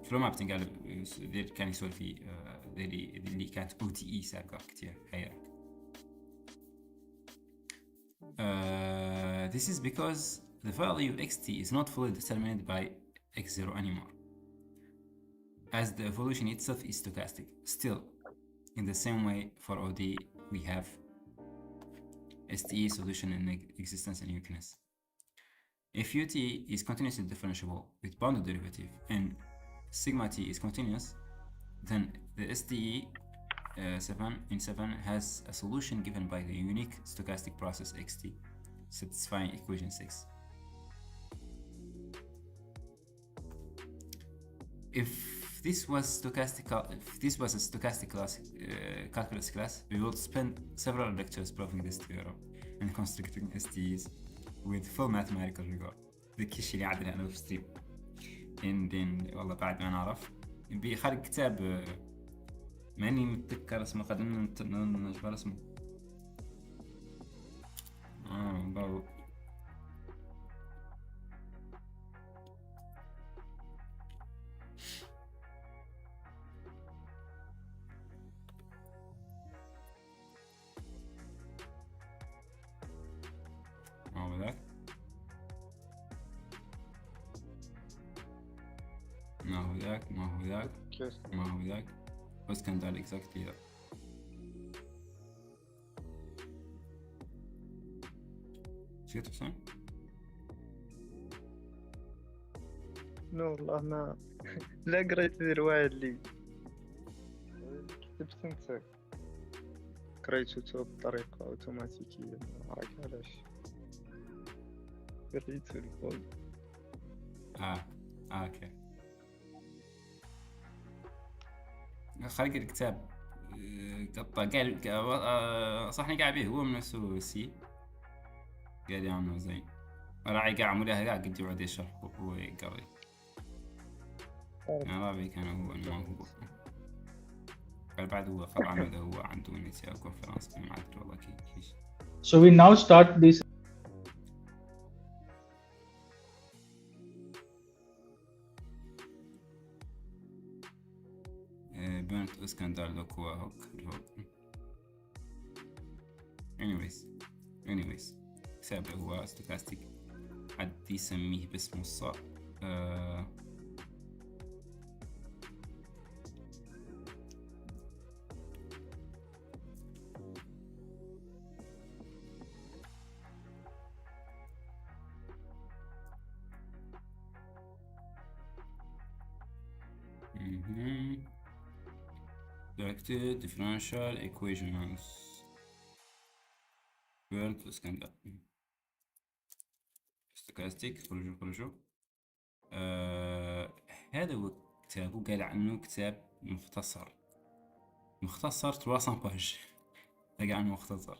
Speaker 1: flow map تنقال كان يسوي في اللي كانت OTE سابقة كتير هي. This is because the value of xt is not fully determined by x0 anymore, as the evolution itself is stochastic. Still, in the same way for OD, we have STE solution in existence and uniqueness. If UT is continuously differentiable with bounded derivative and sigma t is continuous, then the STE 7 has a solution given by the unique stochastic process xt, satisfying equation 6. If this was a stochastic calculus class, we will spend several lectures proving this theorem and constructing STEs with full mathematical rigor. ذاك الشيء اللي عندنا أنا في ستريم. والله بعد ما نعرف بخارج كتاب ماني متذكر اسمه قدمنا نجبر اسمه. ما هو ذاك ما هو ذاك ما هو ذاك
Speaker 3: كيف
Speaker 1: ما هو ذاك بس كان دال exactly ذا. شفت حسين؟
Speaker 3: لا والله ما لا قريت الرواية اللي كتبت انت قريته بطريقة اوتوماتيكية، ما عارف علاش قريته الفوق.
Speaker 1: اوكي. خلق الكتاب قطع قال صحني قاعد به هو من نفسه سي قال يعمل زين راعي قاعد ملاها قاعد قد يقعد يشرح وهو يقري يعني رابي كان هو ما هو قال بعد هو فرعنا ده هو عنده نسيا كونفرنس ما عاد والله كيش.
Speaker 5: So we now start this.
Speaker 1: بنت اسكندر لوكوا هوك. anyways كتاب هو ستوكاستيك حد يسميه باسمه الصح. directed differential equations بيرنت اسكندر ستوكاستيك خرجوا هذا هو كتاب قال عنه كتاب مختصر 300 باج قال عنه مختصر.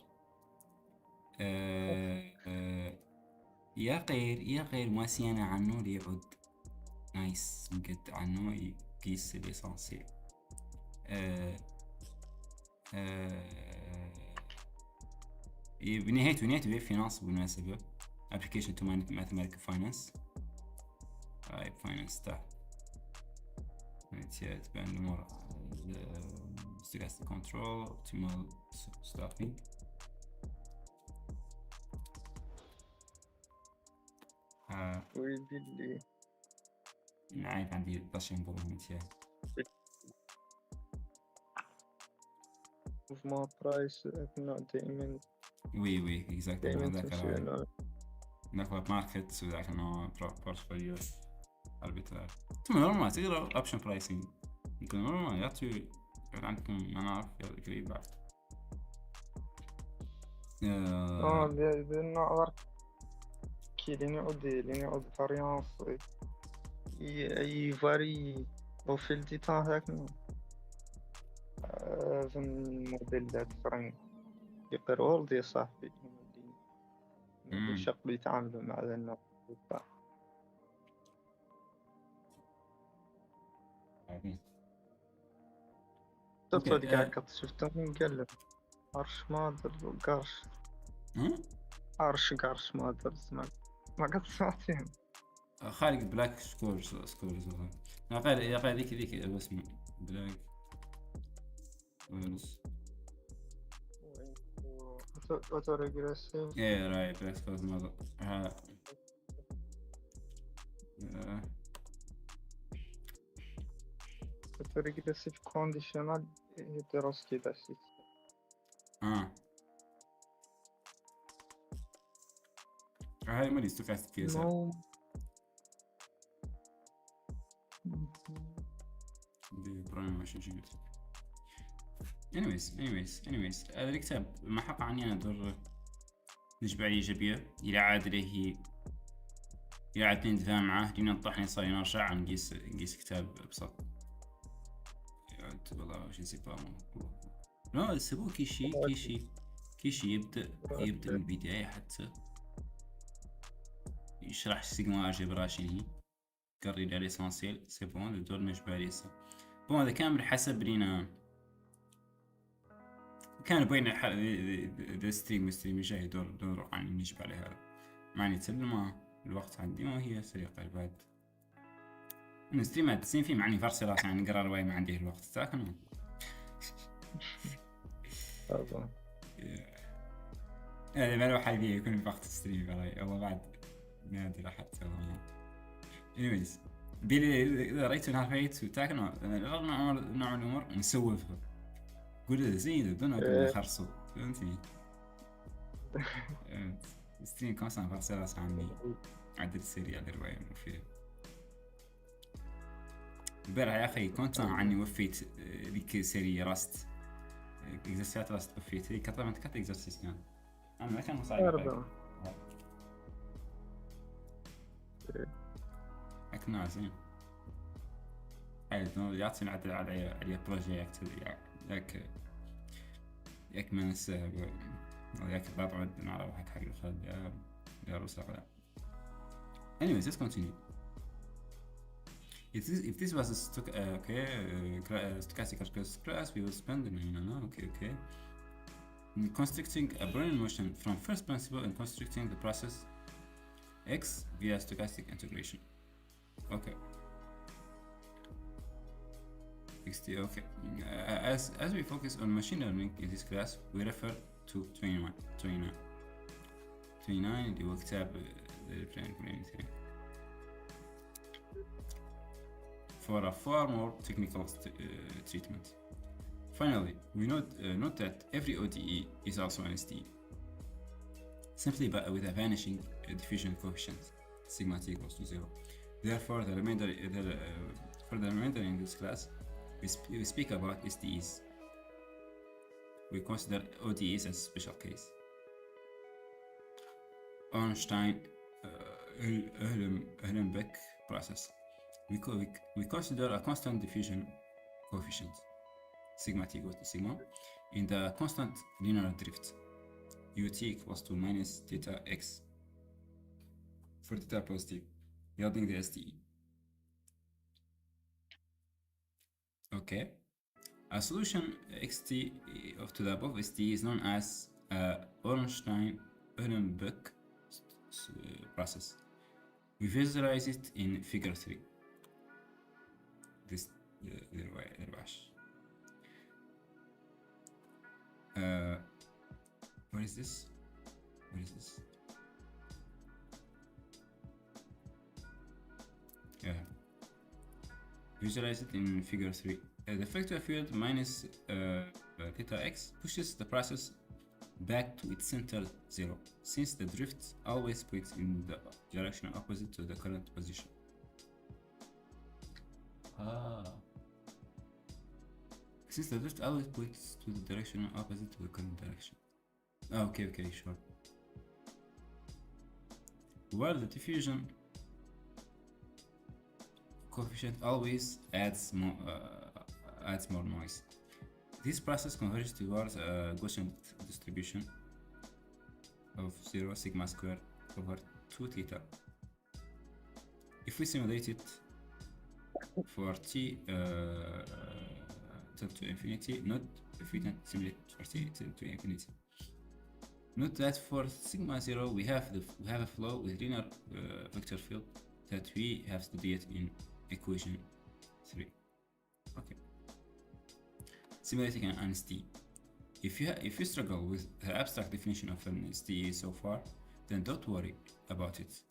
Speaker 1: يا غير ما سينا عنه ليعد نايس مقد عنه يقيس الإسانسيال. بنهايته فينانس بالمناسبة application to mathematical finance finance تحت تبان الأمور stochastic control optimal staffing.
Speaker 3: ويدي اللي
Speaker 1: عارف عندي باشين برومنتيا
Speaker 3: موفمون برايس دائما
Speaker 1: وي exactly
Speaker 3: دائما
Speaker 1: ذاك
Speaker 3: تمشي
Speaker 1: ذاك ماركت وذاك نوع بورتفوليو arbitrage. ثم نورمال تقدر اوبشن برايسنج يمكن نورمال يعطي عندكم مناعرف قريب بعد
Speaker 3: النوع كي لين يعود فاريانس يفاري au fil du temps هكذا في الموديلات الآخرين يقروا دي صاحبي اللي شغلوا يتعاملوا مع هذا النوع. شفتوا اللي قاعد قط شفتهم قال عرش مادر وقرش عرش مادر ما قد سمعتهم
Speaker 1: خارج بلاك سكورز يا غير ذيك اسمه بلاك
Speaker 3: اوتو ريجريسيف.
Speaker 1: ايه رايت بلاك سكورز ماذا
Speaker 3: اوتو ريجريسيف كونديشنال يدرس كذا شيء.
Speaker 1: هاي مالي ستوكاستيك كيسا anyways هذا الكتاب ما حق عني أنا دور نجبة إيجابية إلى عاد له إلى عاد ندفع معه لين نطحني صار ينرجع عن نقيس كتاب بسط والله شو نسيبه لا سبوه كيشي يبدأ من البداية حتى يشرح سيجما الجبرا شنو قري لي ليسانسيال سي بون الدور نجبة ليسا بون هذا كان بحسب لينا كان بين ذا ستريم جاي دور عن نجبة عليها معني تسلم الوقت عندي ما هي سريقة بعد نستريم هاد السين فيه معني فرصي راسي يعني نقرا رواية ما عندي الوقت ساكن ما له حل فيه يكون في وقت ستريم والله بعد نادر أحد والله. anyways بيلي إذا رأيت نهار فايت وتاكن نوع الأمور مسوفها قول زين بدون أقول خرصو فهمتني. ستريم كان صار فرصة راس عني عدد السريع للرواية المفيدة. البارح يا أخي كنت عني وفيت ذيك سرية راست إكزرسيات راست وفيت هي كطبعا كانت إكزرسيس كان أنا ما كان صعب أكنا زين عادي يعطينا عدل على بروجيكت ياك ما نسى ياك بابعد نعرف حق الخالد يا رسالة. anyways let's continue. If this was a stochastic calculus class, we will spend okay. Constructing a Brownian motion from first principle and constructing the process X via stochastic integration. Okay. Okay. As we focus on machine learning in this class, we refer to 29 اللي هو كتاب for a far more technical treatment. Finally, we note that every ODE is also an SDE, simply with a vanishing diffusion coefficient, sigma t equals to 0. Therefore, for the remainder in this class, we speak about SDEs. We consider ODEs as a special case. Ornstein-Uhlenbeck process. We consider a constant diffusion coefficient, sigma t equals to sigma, in the constant linear drift, ut equals to minus theta x, for theta positive, yielding the SDE. Okay. A solution xt to the above SDE is known as Ornstein-Uhlenbeck process. We visualize it in figure 3. This what is this? Yeah. Visualize it in figure 3. The vector field minus theta x pushes the process back to its center 0, since the drift always points in the direction opposite to the current position. Since the drift always points to the direction opposite to the current direction. Okay, sure. While the diffusion coefficient always adds more noise. This process converges towards a Gaussian distribution of 0 sigma squared over 2 theta. If we simulate it for t tend to infinity, not if we don't simulate for t tend to infinity. Note that for sigma 0 we have a flow with linear vector field that we have studied in equation 3. Okay. Simulating an SDE. If you struggle with the abstract definition of an SDE so far, then don't worry about it.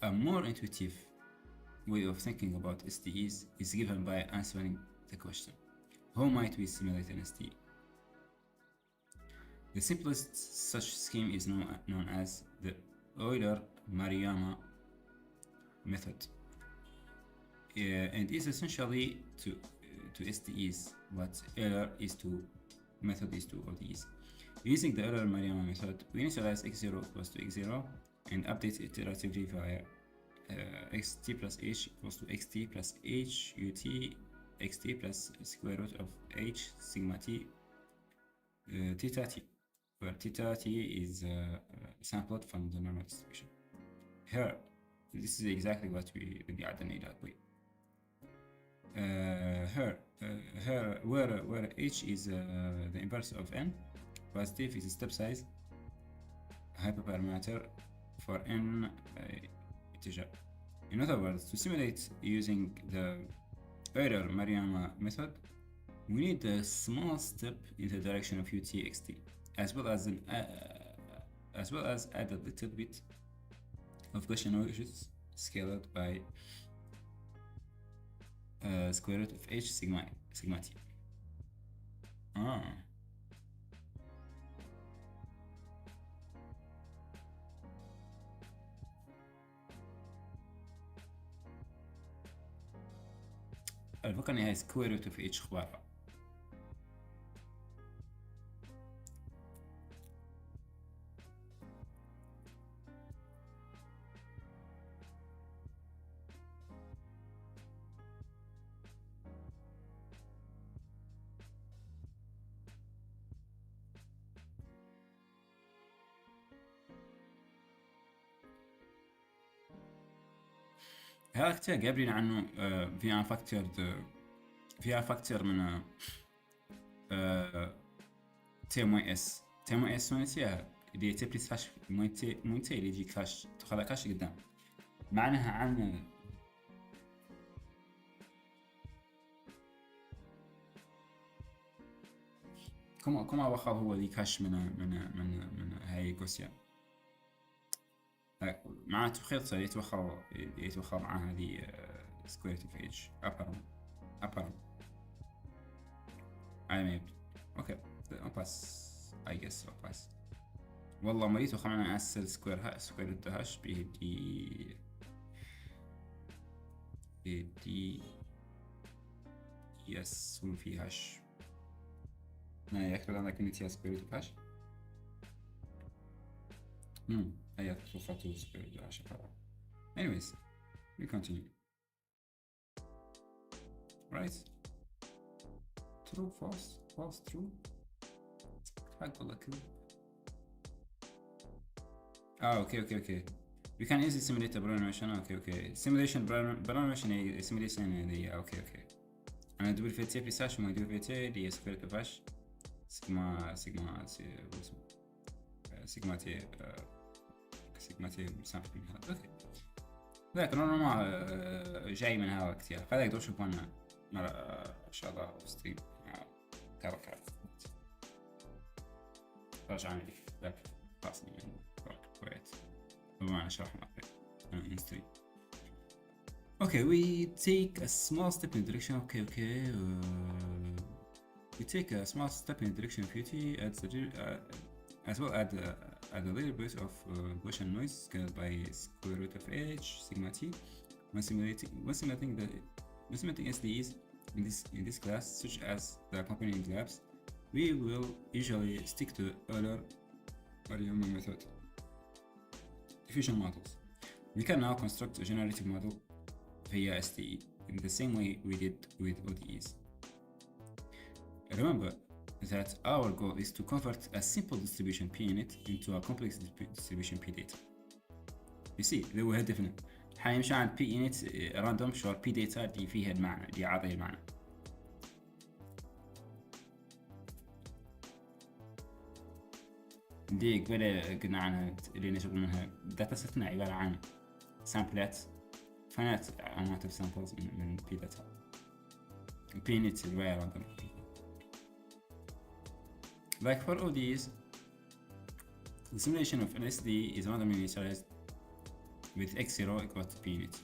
Speaker 1: A more intuitive way of thinking about SDEs is given by answering the question: how might we simulate an SDE? The simplest such scheme is known as the Euler-Maruyama method, and is essentially to SDEs what Euler is to method is to ODEs. Using the Euler-Maruyama method, we initialize x0 equals to x0 and update it iteratively via xt plus h equals to xt plus h ut xt plus square root of h sigma t theta t, where theta t is sampled from the normal distribution. Here, this is exactly what we قاعد نلاقيه. Here, where h is the inverse of n, positive is step size, hyperparameter for n integer. In other words, to simulate using the Euler-Maruyama method, we need a small step in the direction of utxt, as well as as well as add a little bit of Gaussian noise scaled by square root of h sigma t. الفكرة إن هي square root of h خبارة. هذا كتير جابرين عنه فيها فاكتور من تي موي اس سونيتيها اللي تبليس هاش موينتي اللي يجي كاش تخلى كاش قدام معناها عن كما واخا هو اللي كاش من هاي غوسيا معناته خيط يتوخى مع هذه سكوير اوف اتش ابرم اوكي I guess والله مريت وخلنا نأسل سكوير الدهش دي يس فيهاش أنا يكتب عندك كنتي سكوير الدهش هي تخطو سكوير الدهش. anyways we continue right true false true حق والله كذا. Okay. We can easily simulate a Brown animation. Okay. Simulation Brown animation is simulation دي. Okay. أنا أدور في تي بيساش وما أدور في تي دي سكوير كفاش سيجما تي مسافة من هذا. Okay. ذاك أنا ما جاي من هذا كتير. هذا يقدر شوف أنا مرة إن شاء الله ستريم كاركتر. راجع عندي ذاك خاصني من كويت. طبعا أشرح معك stream. Okay, we take a small step in direction. Okay. We take a small step in direction of beauty as well add a little bit of Gaussian noise scaled by square root of h sigma t. When simulating SDEs in this class, such as the accompanying labs, we will usually stick to Euler method. Diffusion models. We can now construct a generative model via SDE in the same way we did with ODEs. Remember that our goal is to convert a simple distribution P init into a complex distribution P data. You see, ذا هو هدفنا. حنمشي عن P init random شور P data دي فيها المعنى دي عاطيه المعنى. دي قلنا عنها اللي نشغل منها داتا ستنا عبارة عن سامبلات finite amount of samples من P data. P init الرواية random. Like for all these, the simulation of an SD is randomly initialized with x0 equal to P init.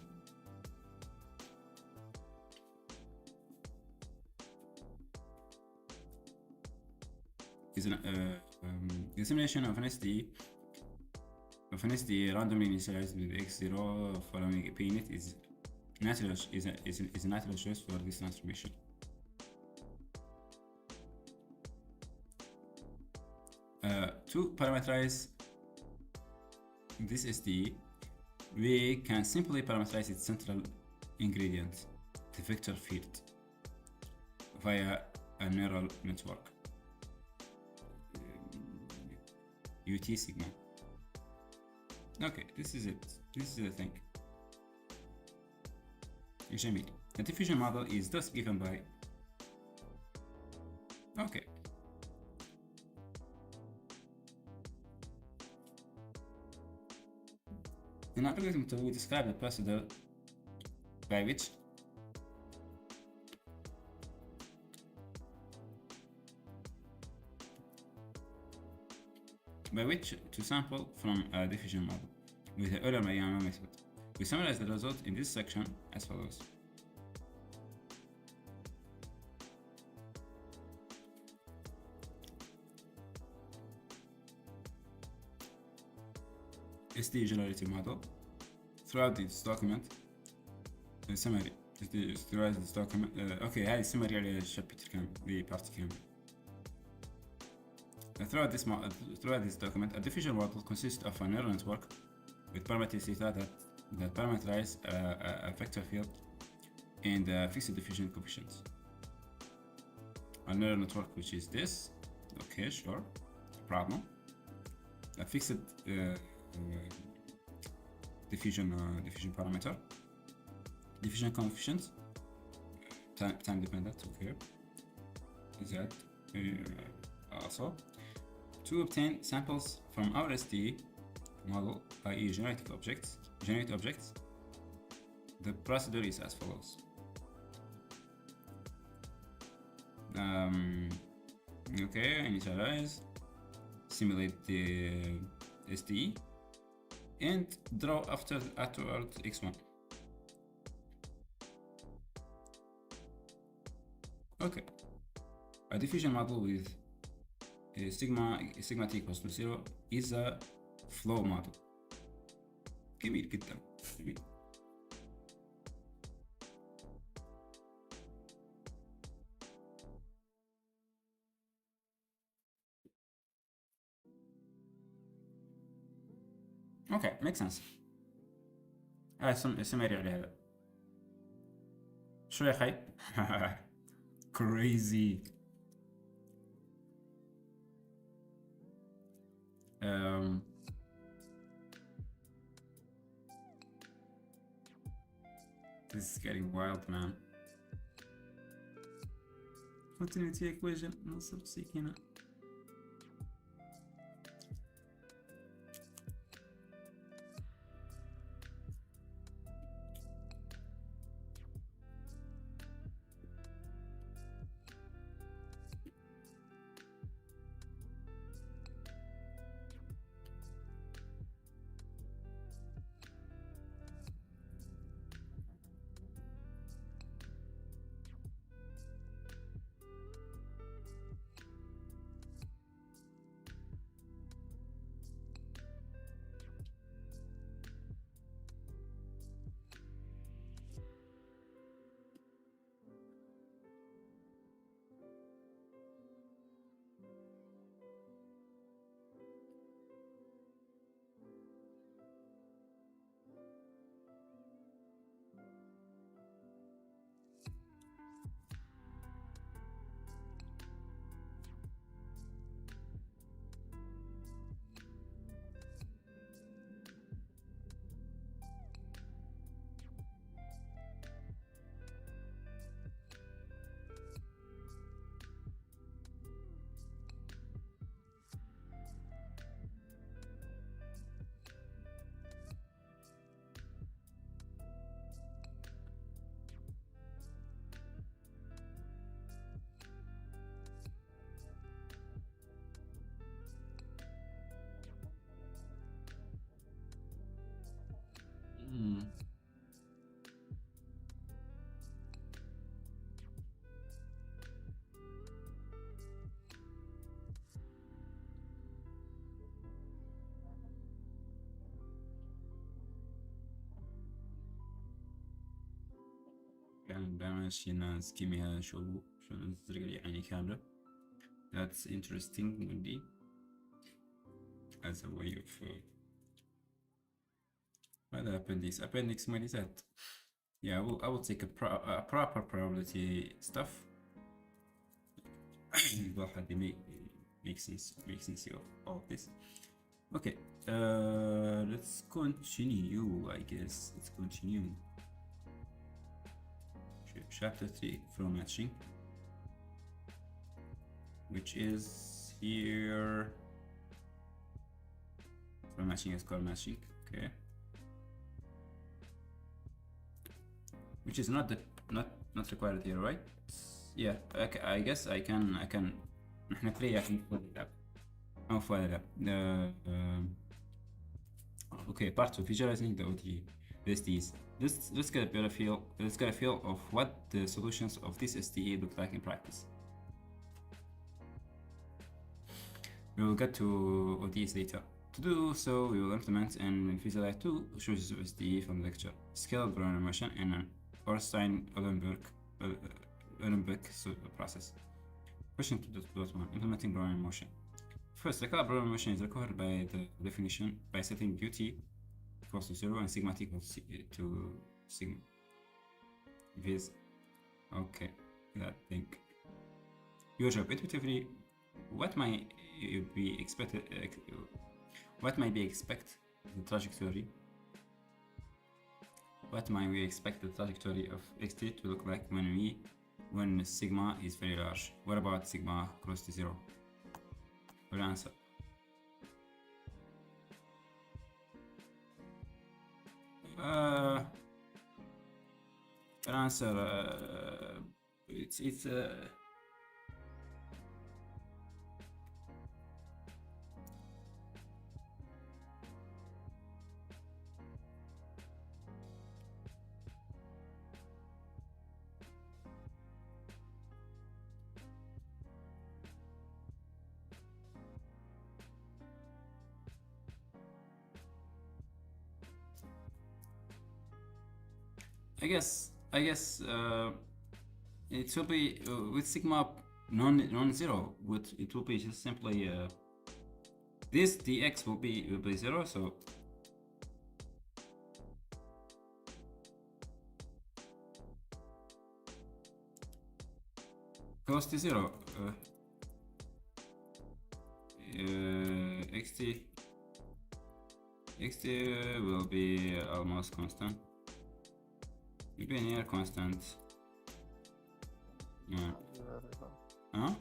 Speaker 1: The simulation of an SD randomly initialized with x0 following a P init is a natural choice for this transformation. To parameterize this SD, we can simply parameterize its central ingredient, the vector field, via a neural network, UT sigma. Okay, this is it. This is the thing. جميل. The diffusion model is thus given by. Okay. In algorithm we describe the procedure by which by which to sample from a diffusion model with the Euler-Mariano method. We summarize the result in this section as follows. SD generative model. Throughout this document, summary. Throughout this document, okay, هذه summary على الشابتر كامل ببارت كامل. Throughout this document, a diffusion model consists of a neural network with parameters theta that parameterize a vector field and fixed diffusion coefficients. A neural network, which is this, okay, sure, problem. A fixed diffusion parameter, diffusion coefficient, time dependent, okay, is that also to obtain samples from our SD model, i.e. generate objects. The procedure is as follows. Okay, initialize, simulate the SD, and draw afterward x1. Okay, a diffusion model with sigma t equals to 0 is a flow model. جميل جدا، جميل. Okay, makes sense. سمري على هذا. شو يا خي؟ crazy. This is getting wild, man. Continuity equation نصب سكينة. كان ماشيين سكيميها شو نزرق لي عيني كاملة. That's interesting indeed as a way of هذا appendix ماليزات. Yeah, I will take a proper probability stuff. الواحد make sense of all of this. Okay, let's continue. I guess let's continue. Chapter 3, Flow Matching, which is here. Flow Matching is called matching, okay. Which is not required here, right? Yeah, I guess I can نحن 3 عشان ندخل اللاب. of okay, part of visualizing the ODE. Let's get a better feel. Let's get a feel of what the solutions of this SDE look like in practice. We will get to ODEs later. To do so, we will implement and visualize two choices of SDE from the lecture: scalable Brownian motion and an Ornstein-Uhlenbeck process. Question 2.1: Implementing Brownian motion. First, the color Brownian motion is recovered by the definition by setting ut equals to 0 and sigma t equals to sigma. Viz. Okay, that thing. Your job: intuitively, what might be expected? What might we expect the trajectory? What might we expect the trajectory of xt to look like when sigma is very large? What about sigma close to 0? What answer? It's I guess it will be with sigma non-zero. It will be just simply this dx will be 0. So close to 0. xt will be almost constant. Maybe near constant. Yeah. Huh?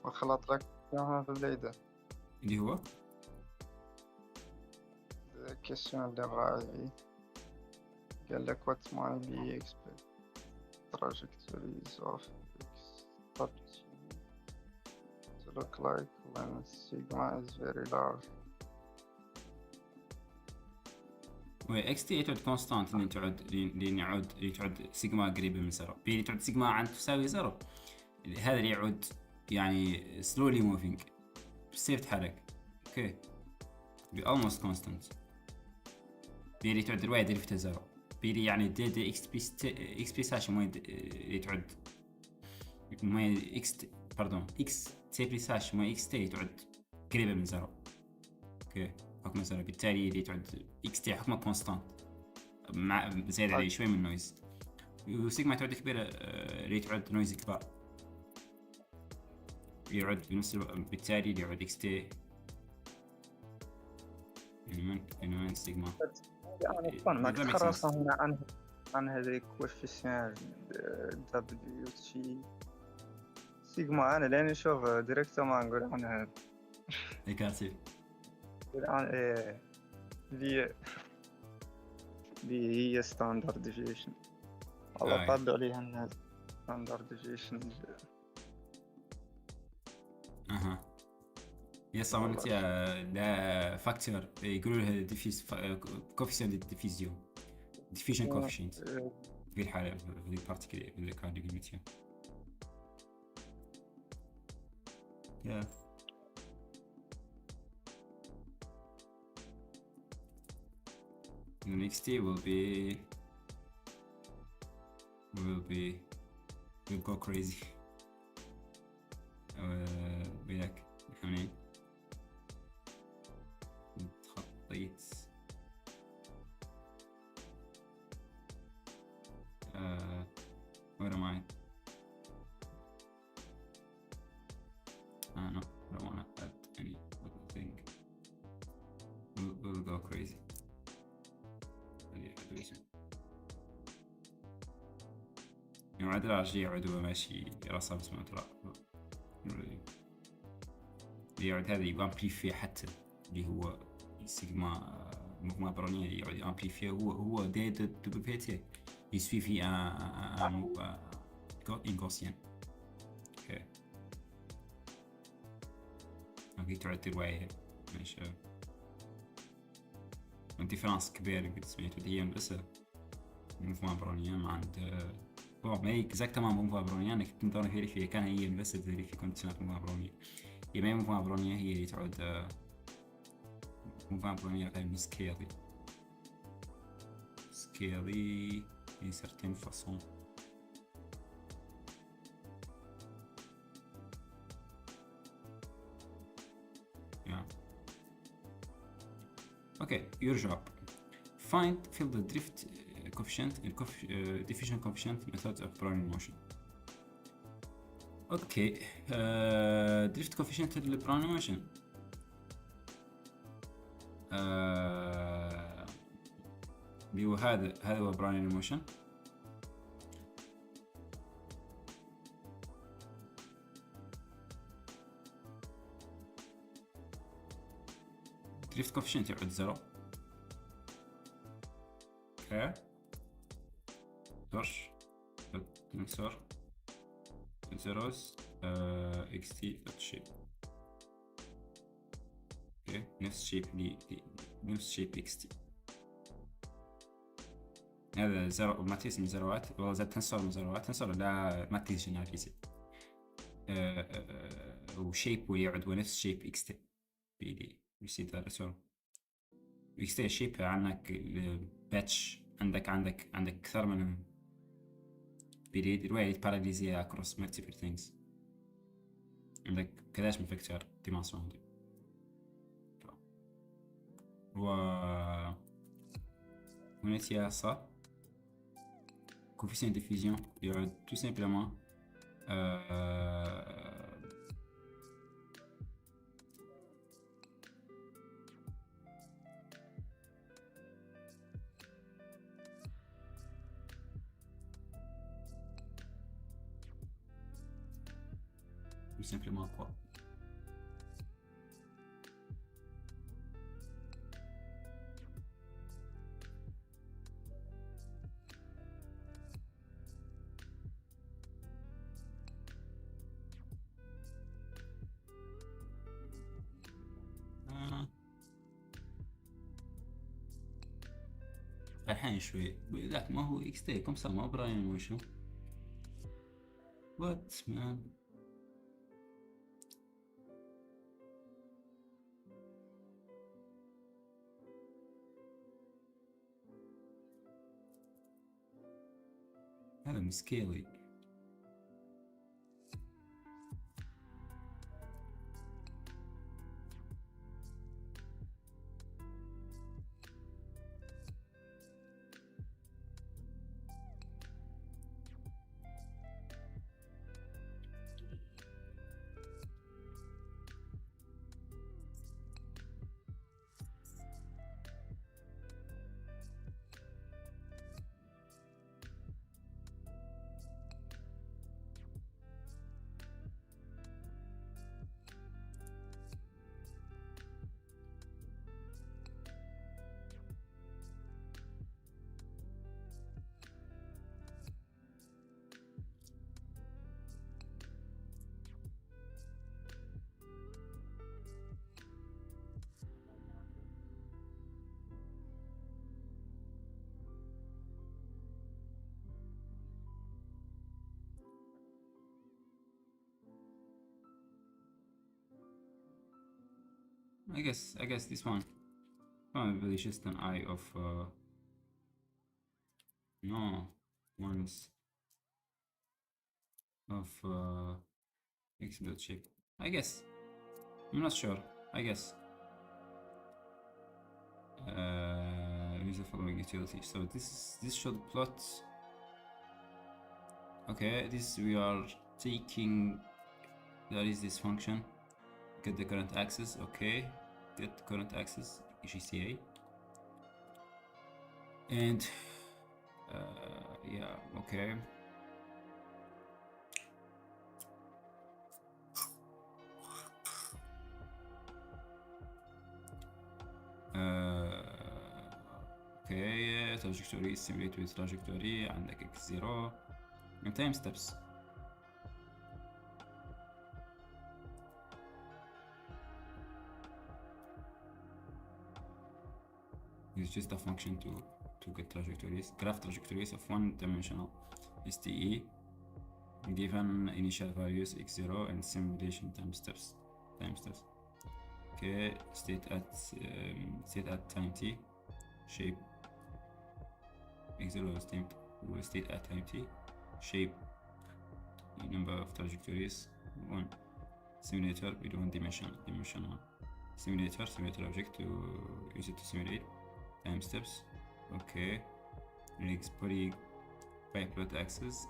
Speaker 3: وخلط لك إياها في البداية.
Speaker 1: اللي هو؟
Speaker 3: الكيسيون اللي راعي قال لك what might be expected trajectories of x to look like when sigma is very large.
Speaker 1: اكس تي تعد كونستانت اللي تعد سيجما قريبه من 0. اللي تعد سيجما عن تساوي 0 هذا اللي يعود يعني slowly moving بسير تحرك. اوكي almost constant. اللي تعد الواحد اللي فيها 0 بيلي يعني دي اكس بي ساش ما اللي تعد ما اكس باردون اكس تي بي ساش ما اكس تي تعد قريبه من 0. اوكي حكم 0 بالتالي اللي تعد اكس تي حكمه كونستانت مع زايد عليه شوي من نويز. وسيجما تعد كبيره اللي تعد نويز كبار يعد بنفس بالتالي اللي يعد اكس تي من سيجما.
Speaker 3: ما تخرص هنا عن هذه الكوفيسيون دبليو تي سيجما. انا لاني نشوف ديريكتومون نقول عنها
Speaker 1: نيجاتيف
Speaker 3: اللي هي ستاندرد ديفيشن. الله طبق عليها الناس ستاندرد ديفيشن.
Speaker 1: يس عملت لا فاكتور يقولوا لها ديفيس كوفيشنت ديفيجن كوفيشنت في الحالة في البارتيكل في الكارديوميتيا. Yeah. The next day will go crazy. وياك يعني تخطيت where am I? No, I don't want to add any little thing. We'll go crazy. يعاد العرجي يعود ماشي راسه بسم الله يعود هذا يبقى امبليفي حتى اللي هو سيجما موفمون برونية يعود امبليفي هو دي دو بي تي يسوي في ان غوسيان. هاكي تعد رواية ماشي ديفرانس كبير قد سمعت هي بس موفمون برونيان عند بون ما اكزاكتومون موفمون برونيان انك تقدر فيريفي كان هي بس تفيريفي كونديسيونات موفمون برونيان هي ما موفمون برونيان هي اللي تعود موفمون برونيان غير سكيلي d'une certaine façon. Yeah. Okay, your job. Fill the drift coefficient and diffusion coefficient methods of Brownian motion. Okay, drift coefficient of Brownian motion. اللي هو هذا هو براونيان موشن. دريفت كوفيشنت يعود 0. اوكي دورش ننصر زيروز اكس تي شيب. اوكي نفس شيب اكس تي. هذا زيرو ماتريس من زيروات والله زاد تنسور من زيروات تنسور لا ماتريس جنراليزي وشيب ويعد ونفس شيب اكس تي بيدي يصير هذا سور اكس تي شيب عندك باتش عندك أكثر من بيدي رواية باراليزية across multiple things عندك كذاش من فيكتور ديمانسيون دي هنا ça coefficient de diffusion il y aura tout simplement tout simplement quoi. الحين شوي ذاك ما هو اكس تي كم صار ما براين موشن وات مان هذا مسكيلي I guess this one probably just an eye of no ones of x dot shape. I guess I'm not sure. I guess use the following utility. So this should plot. Okay, this we are taking. There is this function. Get the current axis. Okay, get the current axis GCA. And yeah, okay. Okay, trajectory simulate with trajectory عندك x0 and time steps. is just a function to get trajectories, graph trajectories of one-dimensional STE given initial values x0 and simulation time steps. Okay, state at time t, shape x0 will state at time t, shape number of trajectories 1, simulator with dimension 1, simulator object to use it to simulate time steps. Okay, next body plot axis,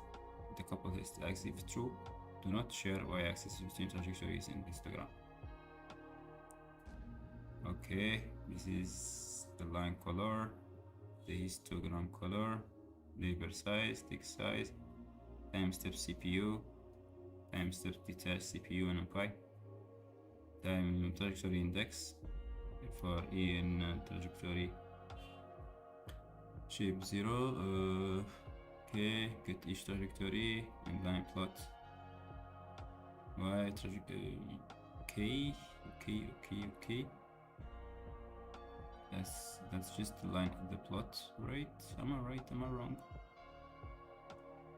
Speaker 1: the couple is axis if true, do not share y-axis between trajectories in histogram. Okay, this is the line color, the histogram color, label size, text size, time step CPU, time step detach CPU and NumPy, time trajectory index for E in trajectory shape 0. Okay, get each trajectory and line plot y trajectory. Okay. That's just the line of the plot, right? Am I right? Am I wrong?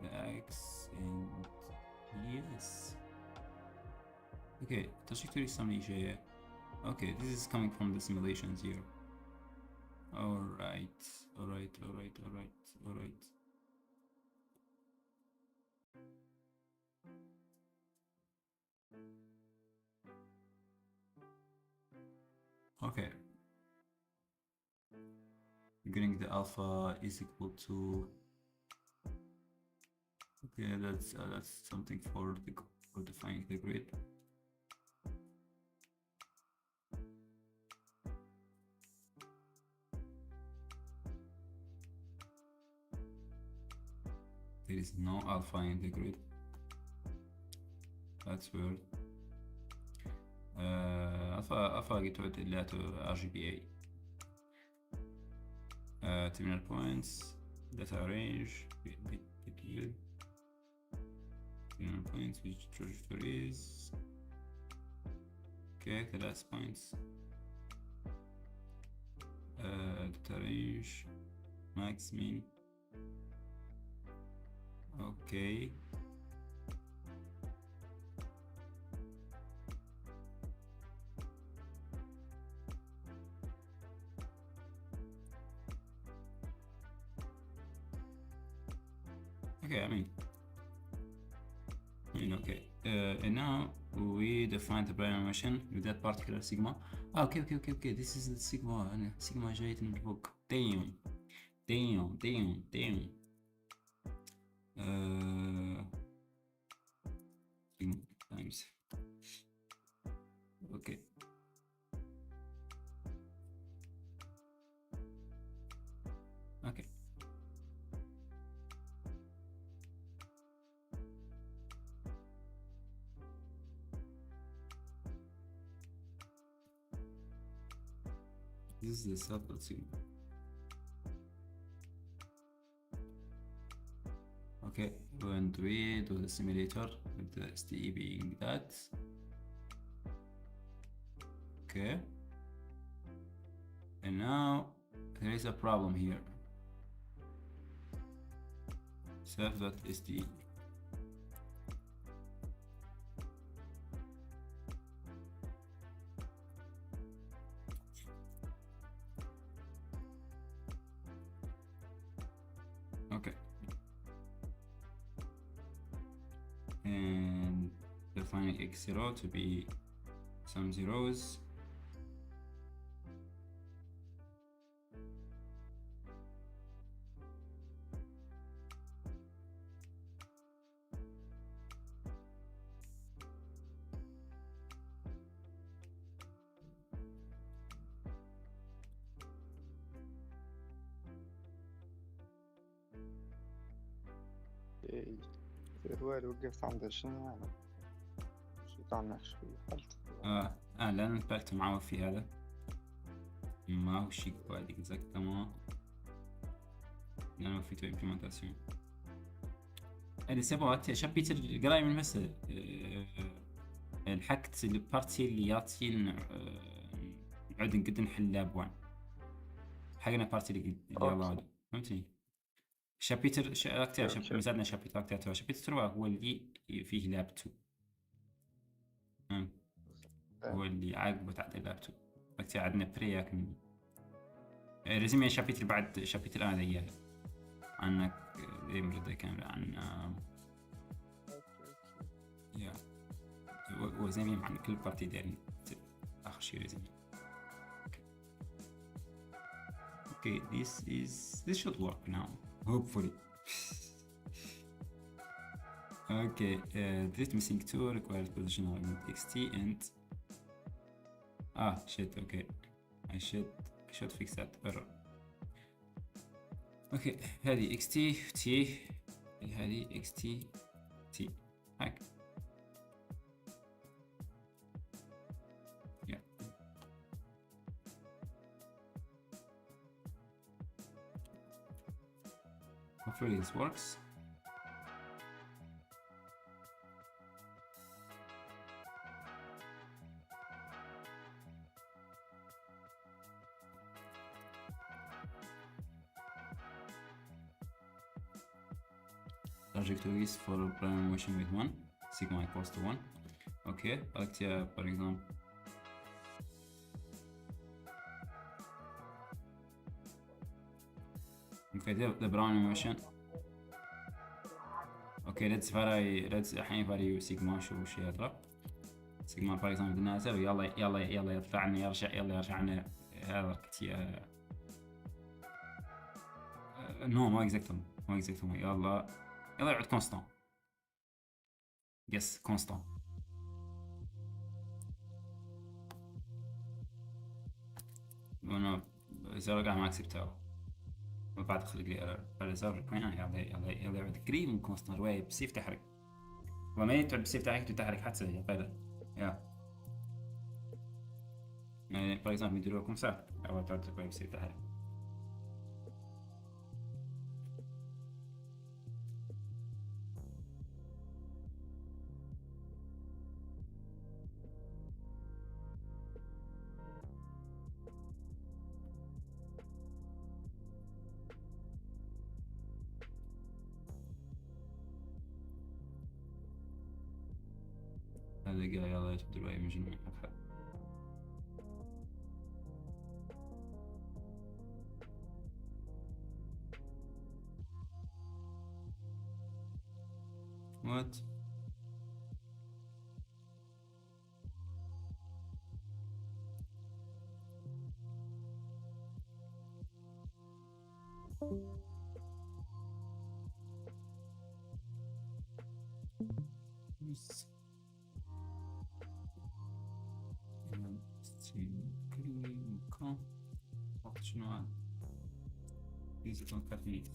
Speaker 1: The X and yes. Okay, trajectory summary here. Okay, this is coming from the simulations here. Alright. Okay. Getting the alpha is equal to. Okay, that's something for defining the grid. There is no alpha in the grid. That's weird. alpha قلت اللي RGBA. Terminal points, data range, terminal points which trajectories. Okay, the last points. Data range, max, min. Okay. Okay, I mean, okay. And now we define the primary motion with that particular sigma. Okay. This is the sigma. Sigma جايت من فوق. Damn. Sigma times. Okay. Okay. This is the sample sigma. Okay, when we do the simulator with the STE being that. Okay. And now there is a problem here. Self.STE. Okay. And defining x0 to be some zeros.
Speaker 3: الوالي وقفت عند شنو يعني شيطان شوي حلت
Speaker 1: لأن انتبهت معه في هذا ما هو شيء بعد exactement لأنه في implementation. هذه سبعة شابيتر قراي من المسألة الحكت البارتي اللي يعطي نعود نقد نحل لاب 1 حقنا بارتي اللي يلا فهمتني. شابيتر مثلا شابيتر أكتر شابيتر هو اللي فيه لاب 2 هو اللي عاقبه تعديل لاب 2 وقتها عندنا بري لكن ريزمي شابيتر بعد شابيتر أنا ذي عنك ذي مرده كاملة عن يا وزميم عن كل بارتي دارين آخر شيء ريزمي. Okay, this should work now, hopefully. Okay, this missing two requires positional element xt and shit. Okay, I should fix that error. Okay, هذه xt t هذه xt t هاك. Hopefully this works. Trajectories for primary motion with 1, sigma equals to 1. Okay, like for example. Okay, the primary motion. Okay, let's الحين vary sigma شو يطلع. sigma for example قلنا نسوي يلا يطلع عنا يرجع عنا هذا كتير. No ما exactly يلا يعود constant. Yes, constant. وانا زرقاء ما اكسبتها وبعد خلق لي ايرور زر يلا يعود قريب من كونستانت واي بسيف تحرك وما يتعب بسيف تحرك حتى هي قيدة يا يعني for example نديرو لكم ساعة أو تعود واي بسيف تحرك. هذا قال يلا تبدو أي مجنون أفهم. What? Yes. كل مكان وقت شنو هذا؟ Easy concatenate.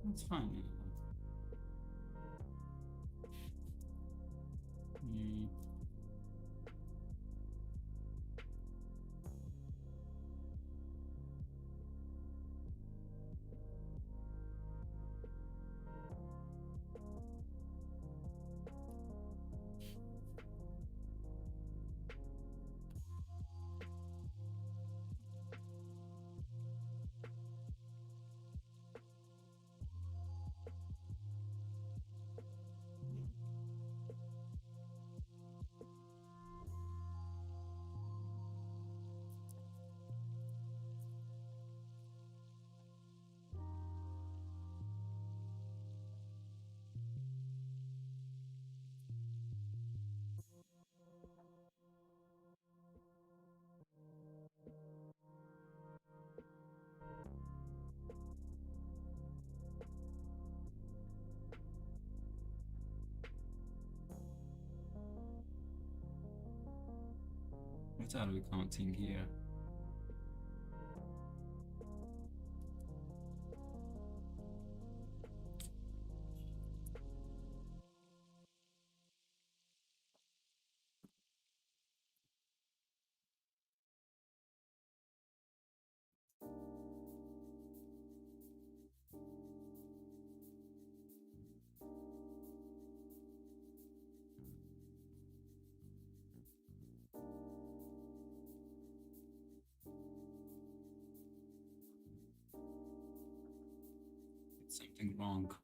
Speaker 1: That's fine. What are we counting here? Something wrong.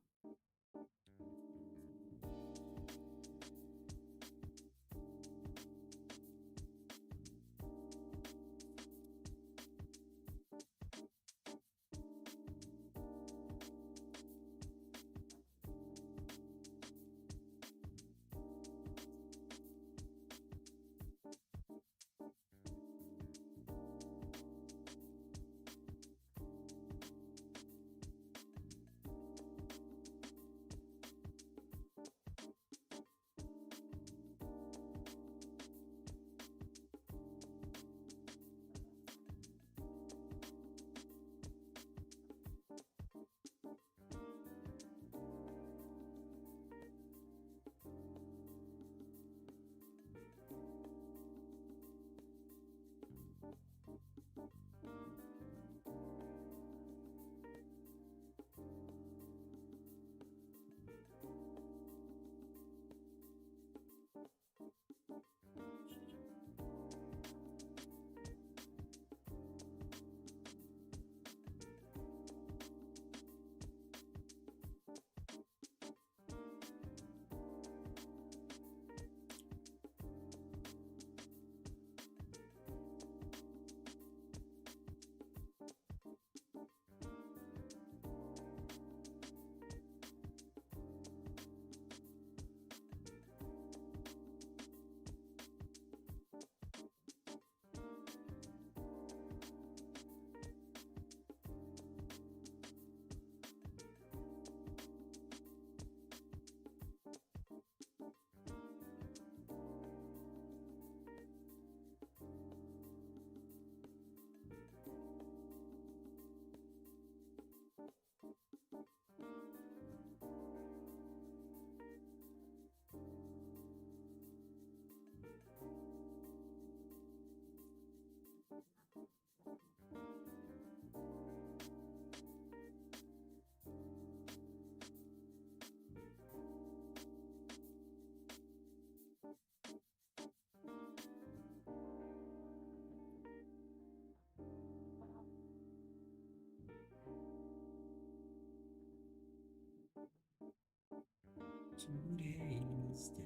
Speaker 1: Today's day.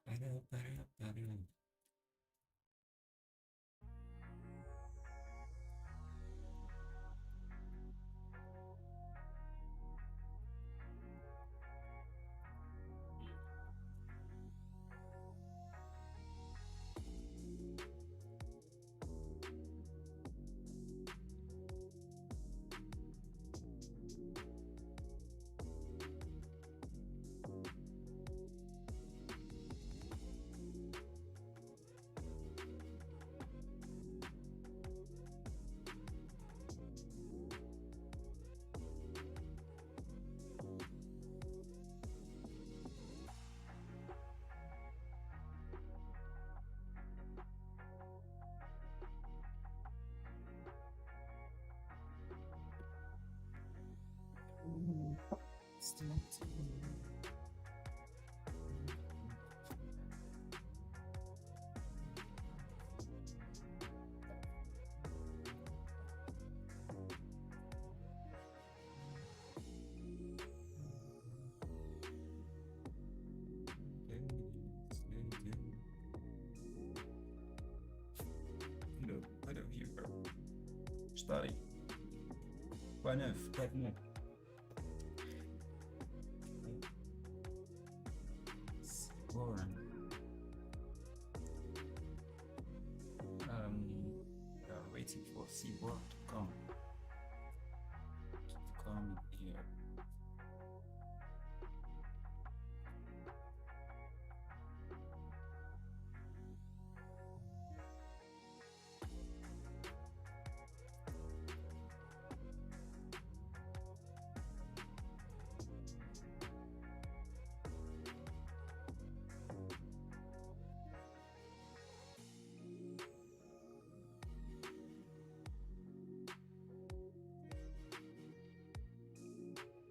Speaker 1: Ba-da-ba-da-ba-da. Hello viewer. Study. 4-9. Warren. We are waiting for Seaboard to come here.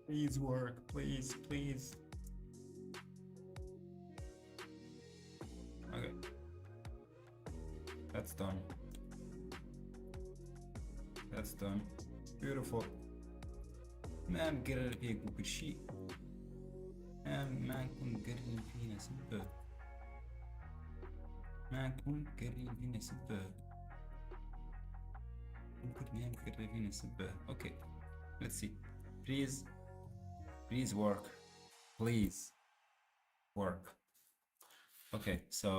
Speaker 1: Please work, please. Okay. That's done. Beautiful. ما مقرر فيه كل شيء، ما نكون مقررين فينا سبب، ما نكون مقررين فينا سبب، ممكن ما مقررين فينا سبب. Okay, let's see. Please work. Please work. Okay, so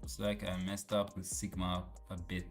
Speaker 1: looks like I messed up with sigma a bit.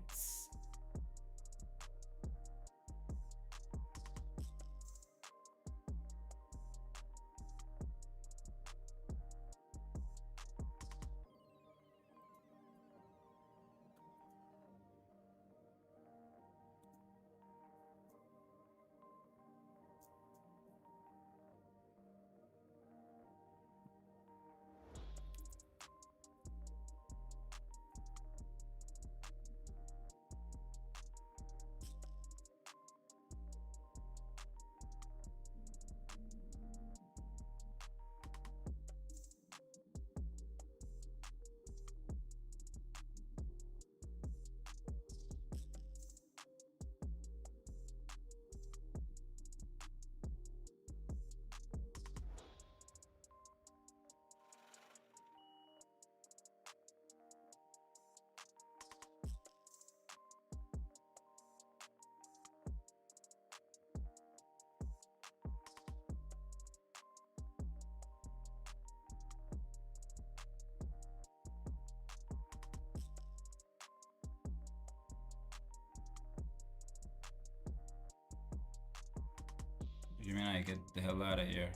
Speaker 1: You mean I get the hell out of here?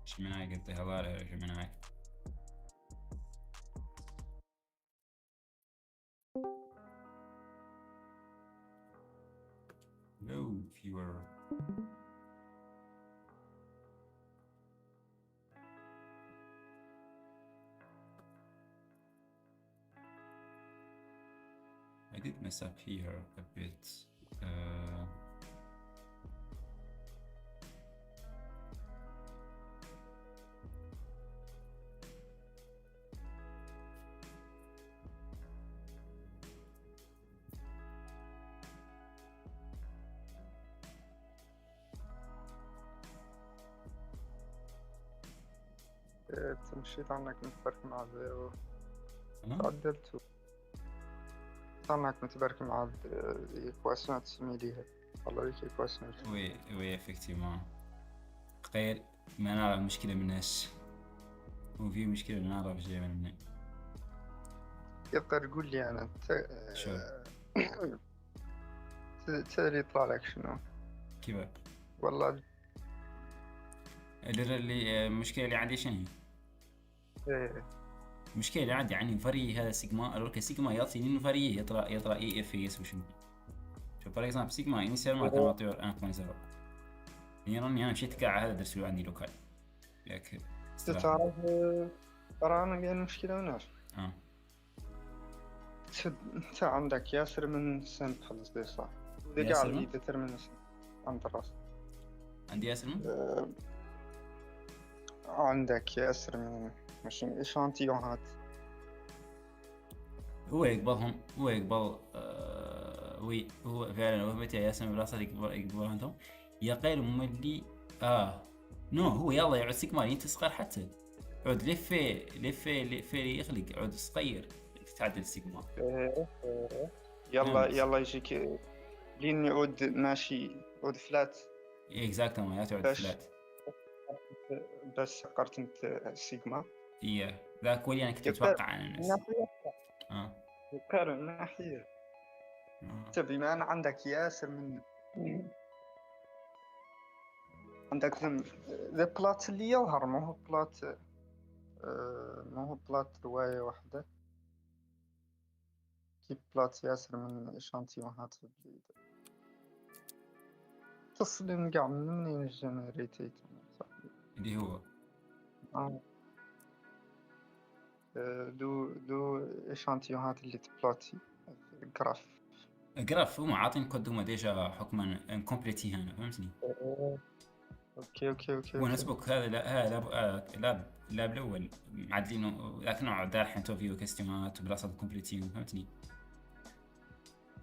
Speaker 1: Gemini, get the hell out of here, Gemini. No viewer. I did mess up here a bit.
Speaker 3: مشيت عنك متبرك مع زيرو
Speaker 1: Hein?
Speaker 3: تعدلت عنك متبرك مع l'équation تسميليها والله ليك l'équation.
Speaker 1: Oui, oui, effectivement. تخيل ما نعرف المشكلة مناش وفي مشكلة ما نعرف جاية من منين.
Speaker 3: تقدر تقول لي أنا
Speaker 1: شو؟
Speaker 3: تدري يطلع لك شنو؟
Speaker 1: كيف؟
Speaker 3: والله
Speaker 1: اللي المشكلة اللي عندي شنو هي؟
Speaker 3: إيه
Speaker 1: المشكلة اللي عندي يعني فري هذا سيجما الورك سيجما يعطيني إنه فري يطلع إي إف إس وشنو. شوف فور إكزامبل سيجما إنيسيال كان معطيه 1.0 يعني راني أنا مشيت كاع هذا درسوا عندي لوكال ياك
Speaker 3: تعرف ترى أنا بين المشكلة وناش أنت عندك ياسر من سامبلز دي صح ودي قاعد لي ديترمينيشن عند الراس
Speaker 1: عندي ياسر من؟
Speaker 3: عندك ياسر من ماشين إشانتيونات
Speaker 1: هو يقبل وي هو فعلا هو متى ياسم بلاصة يقبل عندهم يقيل مملي نو هو يلا يعود سيجما ينتصغر حتى عود لفي يخلق عود صغير تتعدل سيجما.
Speaker 3: يلا يجيك لين يعود ماشي يعود فلات.
Speaker 1: اكزاكتومون يا تعود فلات
Speaker 3: باش سقرت انت سيجما.
Speaker 1: ذاك ولي انا كنت متوقع عن الناس.
Speaker 3: يقارن الناحية بما أن عندك ياسر من عندك ذا بلات اللي يظهر ما هو بلات رواية واحدة كيف بلات ياسر من إشانتيونات تصلين قاع من منين جنريتيت
Speaker 1: اللي هو
Speaker 3: دو إشانتيونات اللي تبلاتي
Speaker 1: جراف هم عاطين كود هما ديجا حكما انكمبليتي هنا فهمتني.
Speaker 3: اوكي
Speaker 1: ونسبك هذا لاب الاول معدلينه لكنه دار انترفيو كاستمات بلاصه كومبليتي فهمتني.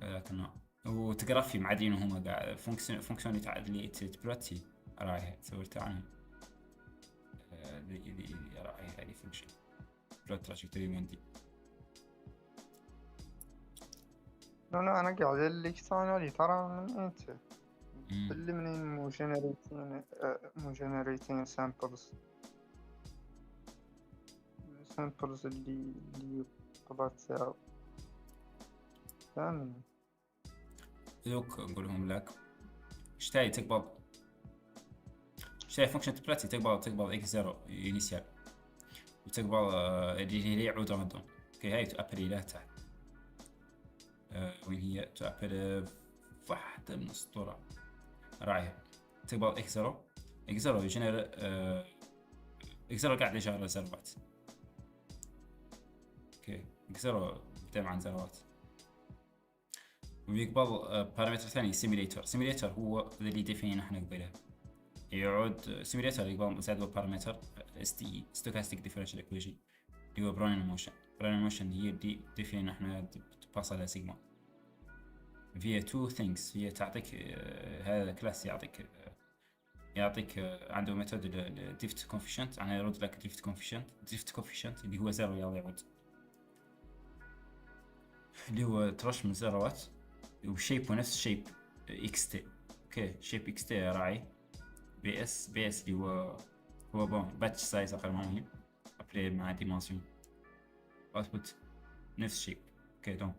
Speaker 1: لكنه وتجرافي معدلينه هما قاع فونكسيون اللي تبلاتي راهي سويت عنها اللي راهي هذه فونكشن بلوت تراجكتوري مندي.
Speaker 3: انا قاعد اللي كثاني ترى من انت اللي منين مو جنريتين سامبلز اللي طلعت تاعو فاهم.
Speaker 1: دوك نقولهم لك اشتاي تقبض اشتاي فونكشن تبلاتي تقبض اكس زيرو انيسيال وتقبض اللي يعود راندوم. اوكي هاي تابري لا تحت وين هي تابري واحدة من الاسطورة راعيها تقبض اكس زيرو يجنر اكس زيرو قاعد يشغل زيروات. اوكي اكس زيرو بدأ عن زيروات ويقبل بارامتر ثاني سيميليتر هو اللي ديفين احنا قبلها يعود سيميليتر يقبل زاد بارامتر STE ستوكاستيك ديفرنشال ايكويشن اللي هو براين موشن هي اللي ديفين احنا تباص على سيجما فيها تو ثينكس. هي تعطيك هذا كلاس يعطيك عنده ميثود دريفت كوفيشنت انا يرد لك دريفت كوفيشنت اللي هو زيرو يلا يعود اللي هو ترش من زيروات وشيب ونفس شيب اكس تي. اوكي شيب اكس تي راعي بي اس اللي هو بون باتش سايز اقل ما هي ابلي مع ديمونسيون اوتبوت نفس شيب. اوكي دونك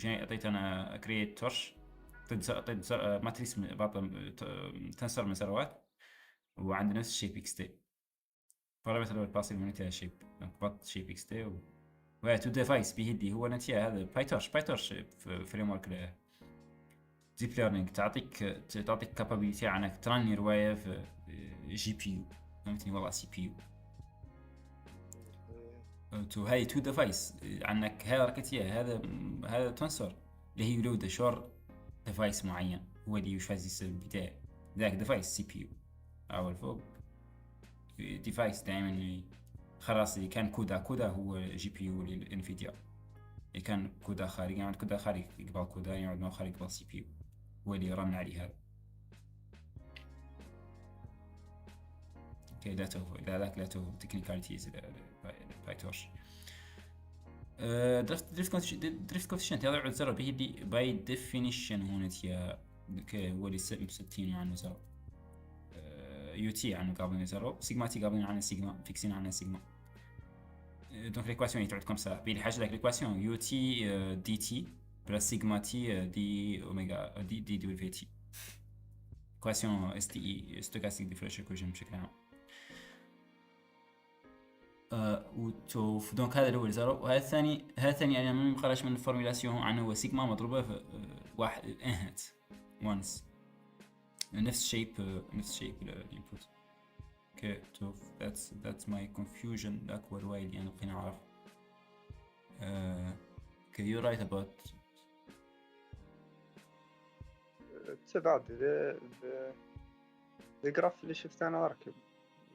Speaker 1: اعطيت انا كرييت تورش اعطيت ماتريس تنسر من زيروات وعند نفس الشيب اكس تي بارامتر الاول باسيف مونيتها شيب دونك بط شيب اكس تي وهي تو ديفايس بيهدي هو نتيجة هذا بايتورش فريم ورك ديب ليرنينغ تعطيك كابابيلتي انك تراني رواية في جي بي يو فهمتني والله سي بي يو تو هاي تو ديفايس عنك هاي ركتية هذا تنسر اللي هي يلود شور ديفايس معين هو اللي يشفاز يصير البداية ذاك ديفايس سي بي يو أول فوق ديفايس دائما خلاص اللي كان كودا هو جي بي يو للانفيديا اللي كان كودا خارجي يعني كودا خارجي يقبل كودا يعود ما خارج يقبل سي بي يو هو اللي رن عليه هذا. اوكي لا تو تكنيكاليتيز بايتورش دريفت كوفيشنت هذا يعود زيرو به اللي باي ديفينيشن هونتيا هو اللي 60 عنه زيرو يو تي عنه قابلين زيرو سيجما تي قابلين عنه سيجما فيكسين عنه سيجما. دونك ليكواسيون تعود كم سا بين حاجه داك ليكواسيون يو تي دي تي بلس سيجما تي دي اوميغا دي دبليو تي ايكواسيون اس تي اي ستوكاستيك ديفرنشال ايكويشن بشكل عام. دونك هذا الاول زيرو وهذا الثاني انا ما مقراش من الفورميلاسيون عنه هو سيجما مضروبه في واحد انهت وانس نفس شيب الانبوت. Okay, so that's my confusion. الأكبر وايد اللي أنا بقينا أعرف. Okay, you're right about.
Speaker 3: تبعد الجراف اللي شفته أنا أركب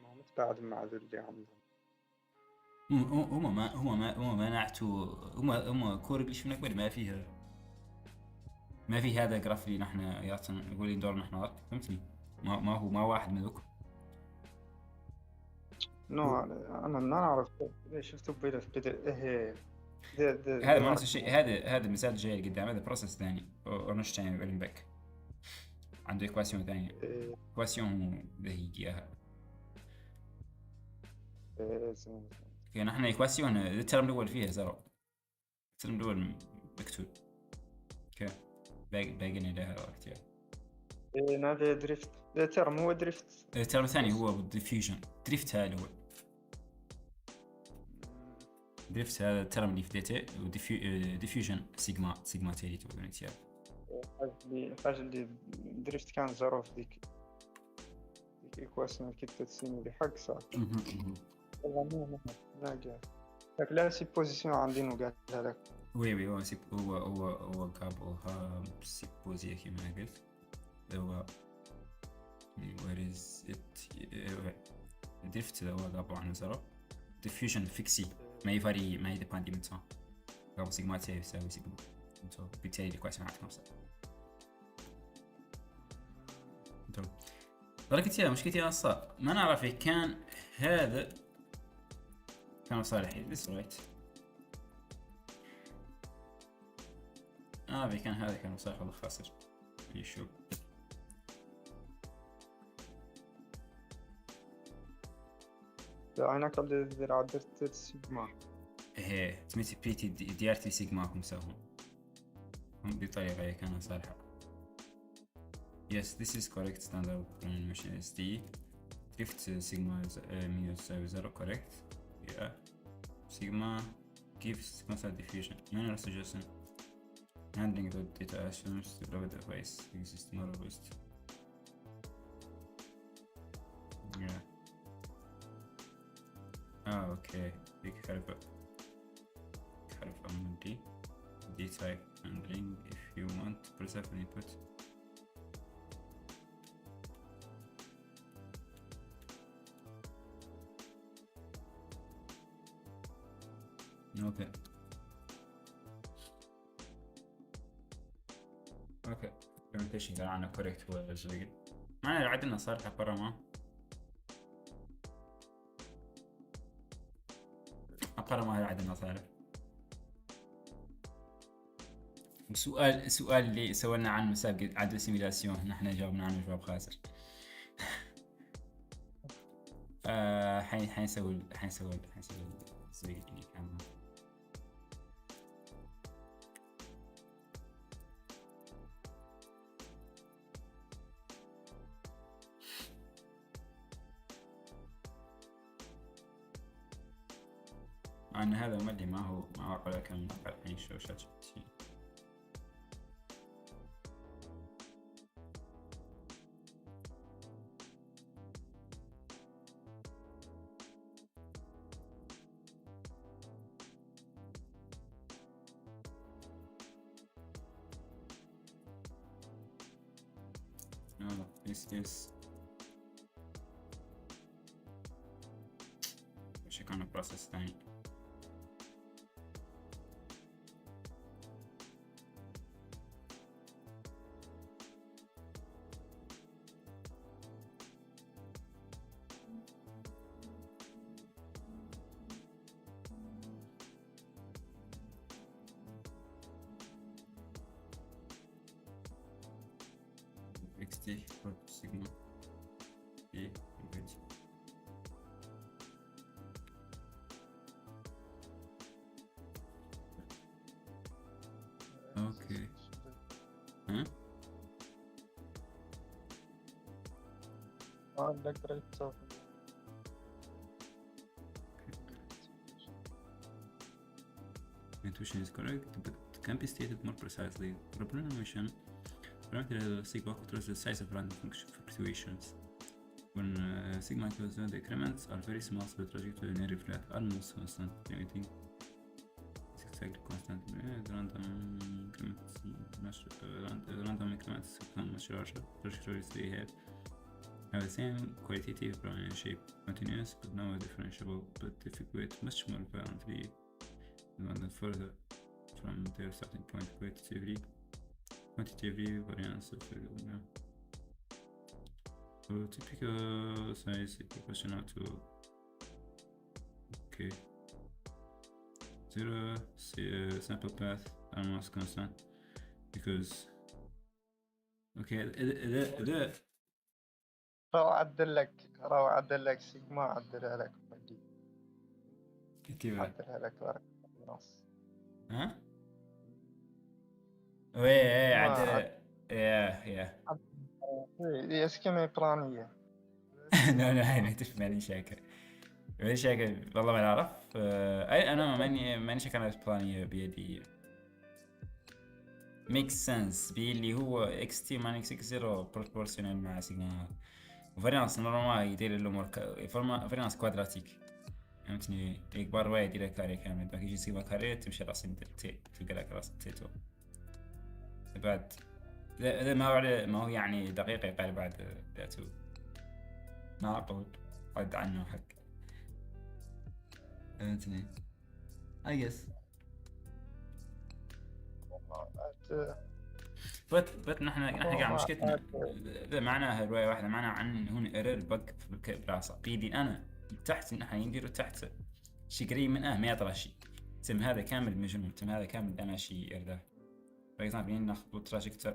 Speaker 3: ما متباعد مع ذا اللي عندهم.
Speaker 1: هم ما نعتوا هم كور اللي شفنا قبل ما فيها ما في هذا جراف اللي نحن يعطينا يقول لي دور نحن فهمتني؟ ما واحد من ذوك.
Speaker 3: نو انا ما نعرف ليش شفته بيلا في بدء ايه
Speaker 1: هذا ما نفس الشيء. هذا مثال جاي قدام. هذا بروسيس ثاني اونشتاين وإيرنباك عنده ايكواسيون ثانية. ايكواسيون هي اياها. يعني نحن ايكواسيون الترم الاول فيها زيرو. الترم الاول مكتوب اوكي باقي لها وقت يعني.
Speaker 3: هذا دريفت. الترم هو دريفت.
Speaker 1: الترم الثاني هو ديفيوجن. دريفت هذا هو دريفت. هذا الترم اللي فديته. وديفيوجن سيجما تالي تو يونيتي.
Speaker 3: الحاجة اللي دريفت كان زيرو في ديك ايكواسيون كي تتسيني لي حق صافي. والله ما قال لك لا سيبوزيسيون عندي وقالها لك.
Speaker 1: وي هو قابلها سيبوزي كما قلت. هو where is it دريفت هو قابل عنه زيرو. ديفيوجن فيكسي ما يفاري ما يديباندي من تاع قابل سيجما تي يساوي سيجما انتو بالتالي الايكواسيون عندك 5. انتو دركتي مشكلتي انا صار ما نعرف كان هذا كان صالح بس رايت. كان هذا كان صالح والله خاسر يشوف.
Speaker 3: انا قبل درت سيجما
Speaker 1: ايه سميتي بيتي ديارتي سيجما هم ساهم بطريقة كان صالحة. Yes, this is correct standard animation SD. Drift sigma is minus 0 correct. Yeah. Sigma gives constant diffusion. Minor suggestion. Handling the data assumes the global device exists more robust. Yeah. Okay. Big help on D type handling if you want to preserve an input. اوكي implementation قال عنه correct هو الجديد. معنا عندنا صار برا ما عندنا صار. سؤال اللي سوينا عنه مسابقة عدد سيميلاسيون نحن جاوبنا عنه جواب خاسر. حنسوي زي اللي كان. أن هذا ملي ما هو قلق كم الحين شاشات this وش كان process ثاني. XT for sigma B input. Okay.
Speaker 3: لك دريت صافي.
Speaker 1: Intuition is correct, but can be stated more precisely. Representation parameter sigma controls the size of random function fluctuations. When sigma equals 0, the increments are very small, so the trajectory nearly flat, almost constant, limiting. It's exactly constant. Random increments become much larger. Trajectories they have the same qualitative shape, continuous but now differentiable, but difficult, much more violently and further from their starting point qualitatively. quantitatively variance of typical size proportional to okay 0 sample path almost constant because okay the
Speaker 3: راهو عدل لك سيجما، عدلها لك بدي
Speaker 1: كيف
Speaker 3: عدلها لك فرق نص.
Speaker 1: ها وي
Speaker 3: ما
Speaker 1: عدل يا
Speaker 3: هي سكيما بلانية.
Speaker 1: لا لا تف ماني شاكر ماني شاكر والله ما نعرف اي انا ماني شاكر على البلانية بيدي ميك سنس اللي هو اكس تي مان اكس زيرو بروبورسيونال مع سيجما وفاريانس نورمال يدير الامور فاريانس كوادراتيك فهمتني يكبر وايد يدير كاري كامل باقي يجي سيجما كاري تمشي راس تي تلقى لك راس تيتو بعد هذا ما هو يعني دقيقة يقال بعد ذاته معقول رد عنه حق فهمتني I guess بس نحن قاعد مشكلتنا إذا معناها رواية واحدة معناها عن هون ايرور بق براسه بيدي أنا تحت نحن ينديروا تحت شي قريب من ما يطلع شي تم هذا كامل مجنون تم هذا كامل أنا شي إرداه باغ اكزامبل ناخذ تراجكتور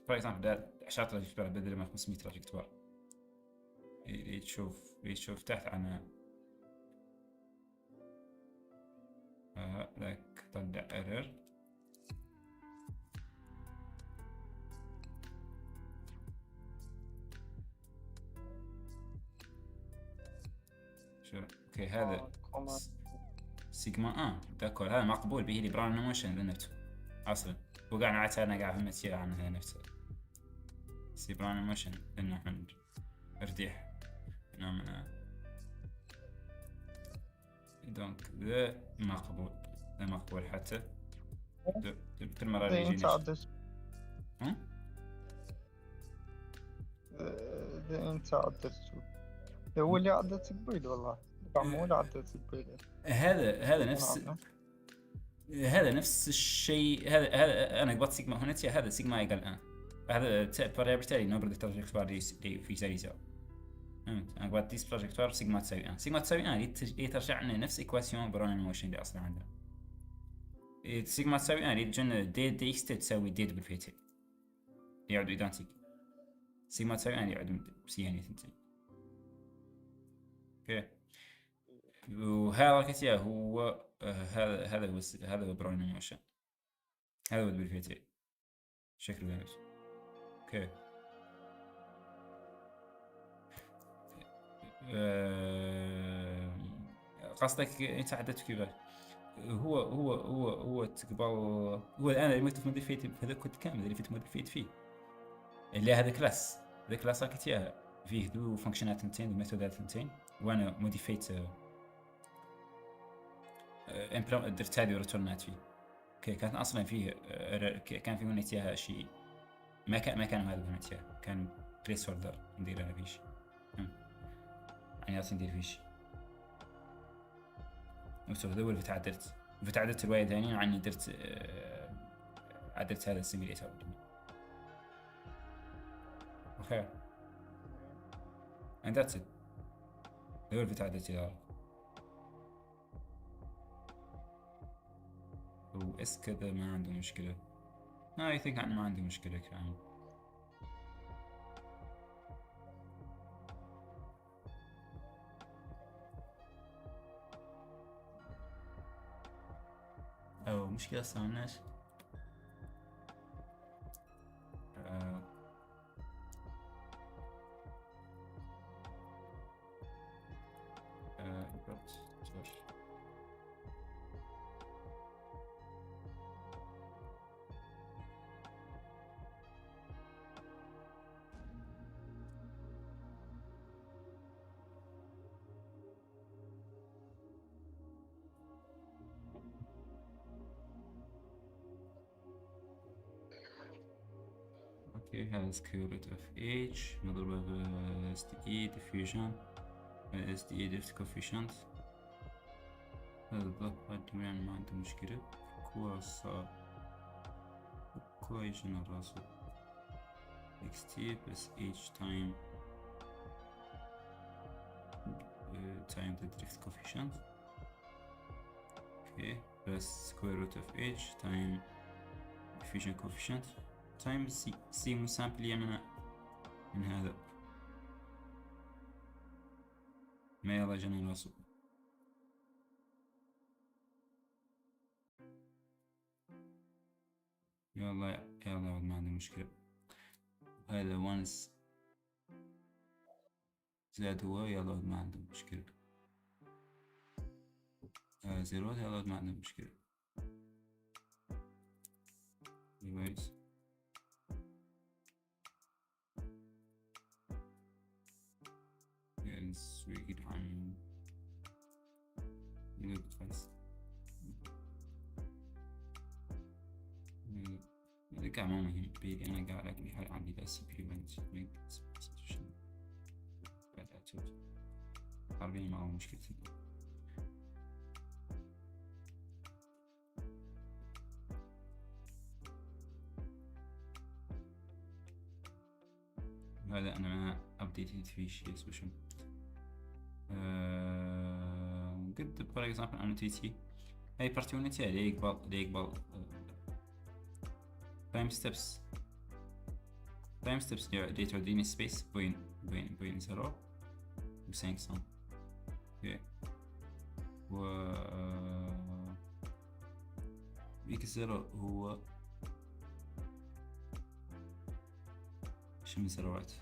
Speaker 1: باغ اكزامبل دا 10 تراجكتور بدل ما 500 تراجكتور تشوف تحت أنا ذاك طلع ايرور شو اوكي هذا سيجما داكور هذا مقبول به لي براون موشن لنفسه اصلا وقاعد عاد انا قاعد فهمت شيء عن نفسه سي براون موشن انه عند ارتيح نعم دونك ذا مقبول حتى كل مرة يجي
Speaker 3: انت عدلت هو اللي عدلت البيض والله مو اللي عدلت البيض
Speaker 1: هذا نفس الشيء هذا انا قبضت سيجما هنا هذا سيجما يقل الان هذا بالتالي نوبل تراجكتوار في سيريزا انا قبضت ديس تراجكتوار سيجما تساوي سيجما تساوي ترجع لنا نفس ايكواسيون برون الموشن اللي اصلا عندنا سيجما تساوي اللي تجينا دي اكس تساوي دي دبل في تي يعودوا ايدانتيك سيجما تساوي يعودوا سي يعني ثنتين اوكي وهذا كتير هو هذا هو براون موشن هذا هو دبل في تي شكله نفسه اوكي قصدك انت عدت كيف هو تقبل هو الان اللي مكتوب موديفيت هذا كود كامل اللي فيت موديفيت فيه اللي هذا كلاس كتير فيه دو فانكشنات ثنتين وميثودات ثنتين وانا موديفيت درت هذه وريتورنات فيه اوكي كانت اصلا فيه كان فيه هنا شيء ما كان هذا هنا كان بليس هولدر ندير انا فيش يعني اصلا ندير فيش وسوف ذول فتعدلت الرواية ثانية عني درت عدلت هذا السيميليتر اوكي and that's it ذول فتعدلت هذا واس كذا ما عنده مشكلة I think أنا ما عندي مشكلة كمان أو مشكلة صارناش اوكي هذا سكوير روت اوف اتش مضروبة ب SDE diffusion SDE drift coefficient هذا الضغط يعني ما عنده مشكلة equation الراسو xt plus h time time the drift coefficient okay plus square root of h time diffusion coefficient time c مسامبلية من هذا ما يلا جنا الراسو يلا ما عندي مشكلة. هذا once زاد هو يلا ما عنده مشكلة. زيرو يلا ما عنده مشكلة. كويس. نسويق عن بس ذكاء ما مهم بيدي أنا قاعد أقري حال عندي بس implement substitution بعد أتوت عربي ما هو مشكلتي. هذا أنا ما updated فيه شيء سبيشل. قد for example annotate أي opportunity اللي يقبل time steps اللي تعطيني space بين 0 و 500 اوكي و x0 هو شو من زروات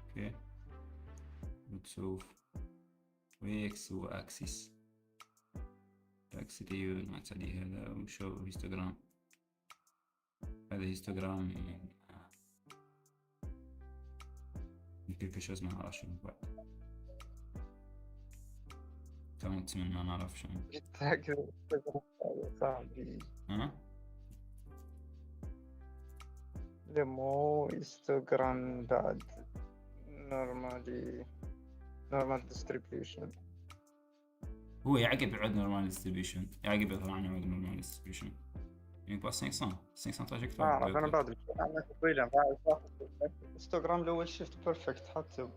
Speaker 1: اوكي وتشوف ويكس هو اكسس دي نعتدي هذا وشو هيستوغرام. هذا هيستوغرام quelque chose ما نعرف شنو بعد كانت من ما نعرف شنو
Speaker 3: متأكد صاحبي مو هيستوغرام بعد normal distribution.
Speaker 1: هو يعقب يعود normal distribution يعقب يطلع عنه يعود normal distribution يعني بس 500 تراجكتور.
Speaker 3: أنا بعد طويلة هيستوغرام الأول شفت بيرفكت حتى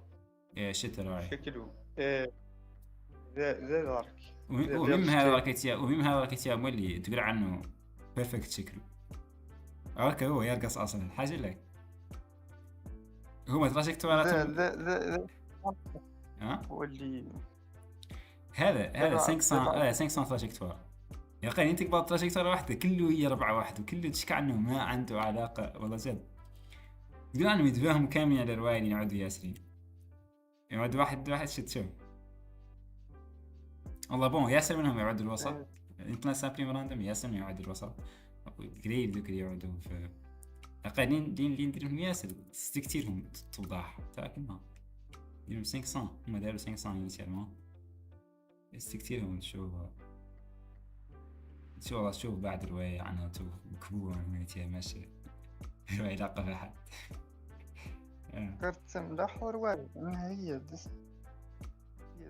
Speaker 1: شت راعي
Speaker 3: شكله زي ذاك
Speaker 1: ومهم هذا الكتيا مولي تقول عنه بيرفكت شكله اوكي هو يرقص اصلا حاجه لك هو تراجكتورات
Speaker 3: واللي
Speaker 1: هذا 500 تراجكتور يا اخي انت تقبل تراجكتور واحده كله هي ربعه واحده وكله تشكى عنه ما عنده علاقه والله جد يقول عنهم يتفاهموا كاملين على الروايه اللي يعودوا ياسرين يعود واحد شت شو والله بون ياسر منهم يعود الوسط يطلع سامبلين راندوم ياسر منهم يعود الوسط قليل ذوك اللي يعودوا في اقلين دين اللي نديرهم ياسر كثيرهم توضح تاكل ما يوم 500 هم داروا 500 انيشيالمون كثيرهم شوف بعد الرواية عنها مكبوة ميتها ماشي رواية لاقة في أحد
Speaker 3: قرت ملاح رواية أنها هي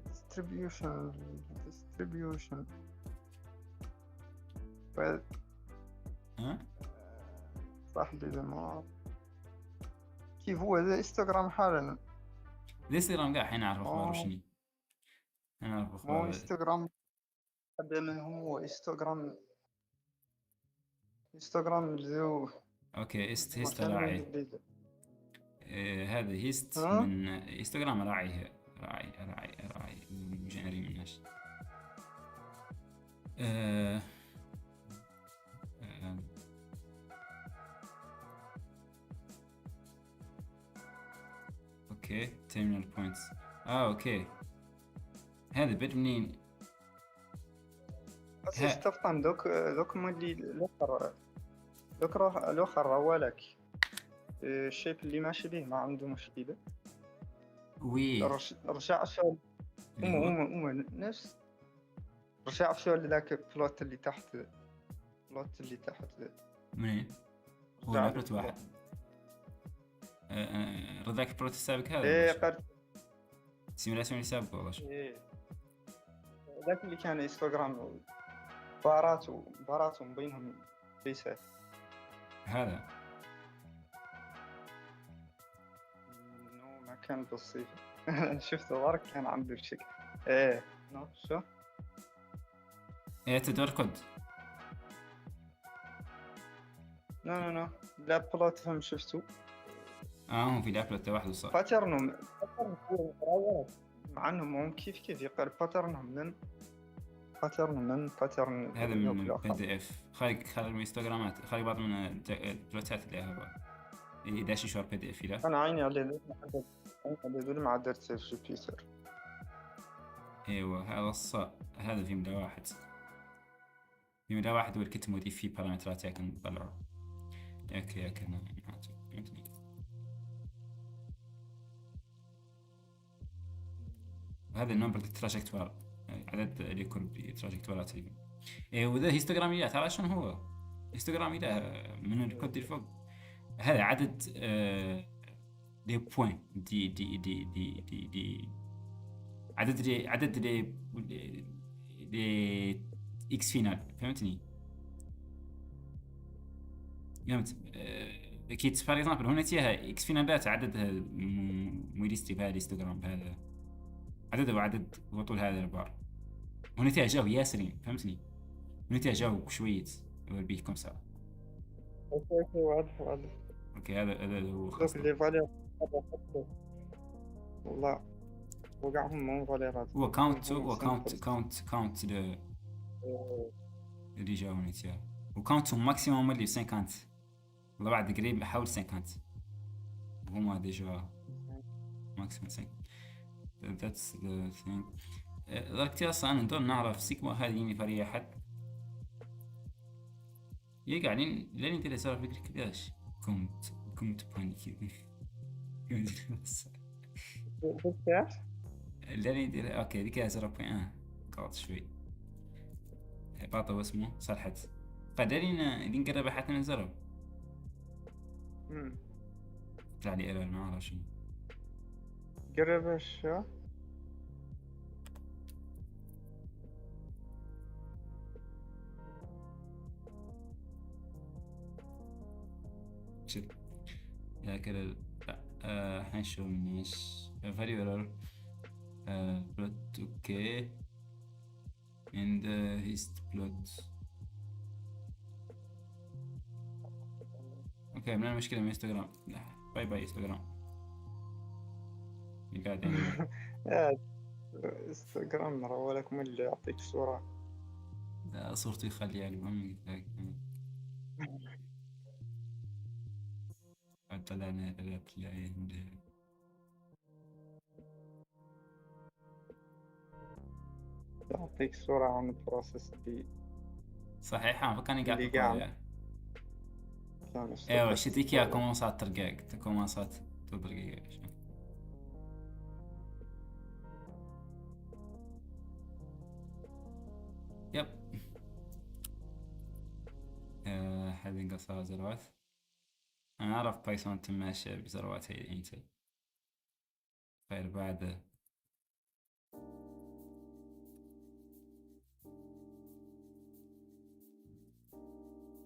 Speaker 3: distribution صاحبي لما كيف هو ذا انستغرام حالا
Speaker 1: الانستغرام قاع حين نعرف أخبار وشني نعرف أخبار
Speaker 3: مو انستغرام قبل هو انستغرام ذو
Speaker 1: اوكي هيست راعي هذا هيست من انستغرام راعي جنري من الناس اوكي terminal points اوكي هذا بد منين
Speaker 3: استفطن دوك مولي الاخر روالك الشيب اللي ماشي به ما عنده مشكله
Speaker 1: وي
Speaker 3: رجع السؤال نفس رجع السؤال ذاك البلوت اللي تحت
Speaker 1: منين هو بلوت واحد رذاك البلوت السابق هذا سيميلاسيون اللي سابق والله
Speaker 3: ذاك اللي كان انستغرام بارات بينهم بيسات
Speaker 1: هذا
Speaker 3: نو ما كان بالصيف. شفته برك كان عنده الشكل. ايه نو شو
Speaker 1: ايه تركض.
Speaker 3: نو لا بلوت فهم شفتو.
Speaker 1: هو في لعبة واحد صار
Speaker 3: باترنهم مع انهم هم كيف يقرا باترن
Speaker 1: هذا من
Speaker 3: الآخر.
Speaker 1: PDF. خلي من انستغرامات، خلي بعض من البلوتات اللي هذا إذا شي شور PDF له.
Speaker 3: انا عيني على دول ما عدت في جوبيتر.
Speaker 1: ايوه هذا الصاء، هذا في مدى واحد والكتم ودي فيه بارامترات ياكن نطلعه ياكن هذا النمبر التراجكتوار، عدد اللي يكون بتراجكتورات. ايه وذا هيستوغراميات. على شنو هو هيستوغرامي ده من الكود اللي فوق. هذا عدد دي بوين دي عدد دي اكس فينال، فهمتني؟ فهمت. اكيد فار اكزامبل هنا تيها اكس فينالات عددها موديستي بهذا الهيستوغرام، بهذا عدده وعدد وطول هذا البار. هنا تيها جو ياسرين، فهمتني؟ هنا تيها جو شوية بيكم سوا.
Speaker 3: اوكي واضح.
Speaker 1: اوكي هذا هو
Speaker 3: دوك اللي فالير والله وقعهم مو فاليرات.
Speaker 1: هو كاونت اللي جاو هنا تيها، وكاونتهم ماكسيموم اللي 50. والله بعد قريب احاول 50 هما ديجا ماكسيموم 50. that's the thing. ذاك اصلا انا ندور نعرف سيكما هذه فريق حد قاعدين لين ندير صار فكرة كذاش كنت باني كذا لين ندير اوكي ذيك 0.1 قاط شوي باطل اسمه صلحت قدرين نقرب حتى من زرب. طلع لي ايرور ما اعرف شنو.
Speaker 3: قرب الشو
Speaker 1: شد يا كده. حنشوف الناس فاليو ايرور بلوت اوكي and هيست بلوت اوكي. من المشكلة من انستغرام. باي انستغرام قاعدين
Speaker 3: يا انستغرام مروالك من اللي يعطيك صورة
Speaker 1: صورتي خليها المهم طلعنا العين
Speaker 3: يعطيك صورة عن البروسيس اللي
Speaker 1: صحيح. فكان قاعد
Speaker 3: اللي
Speaker 1: يقول
Speaker 3: كان
Speaker 1: ايوه شتيك يا كومونسات ترقاق كومونسات ترقاق. يب هذه نقصها زروات. انا اعرف بايثون تماشى بزروات هي انتي غير بعد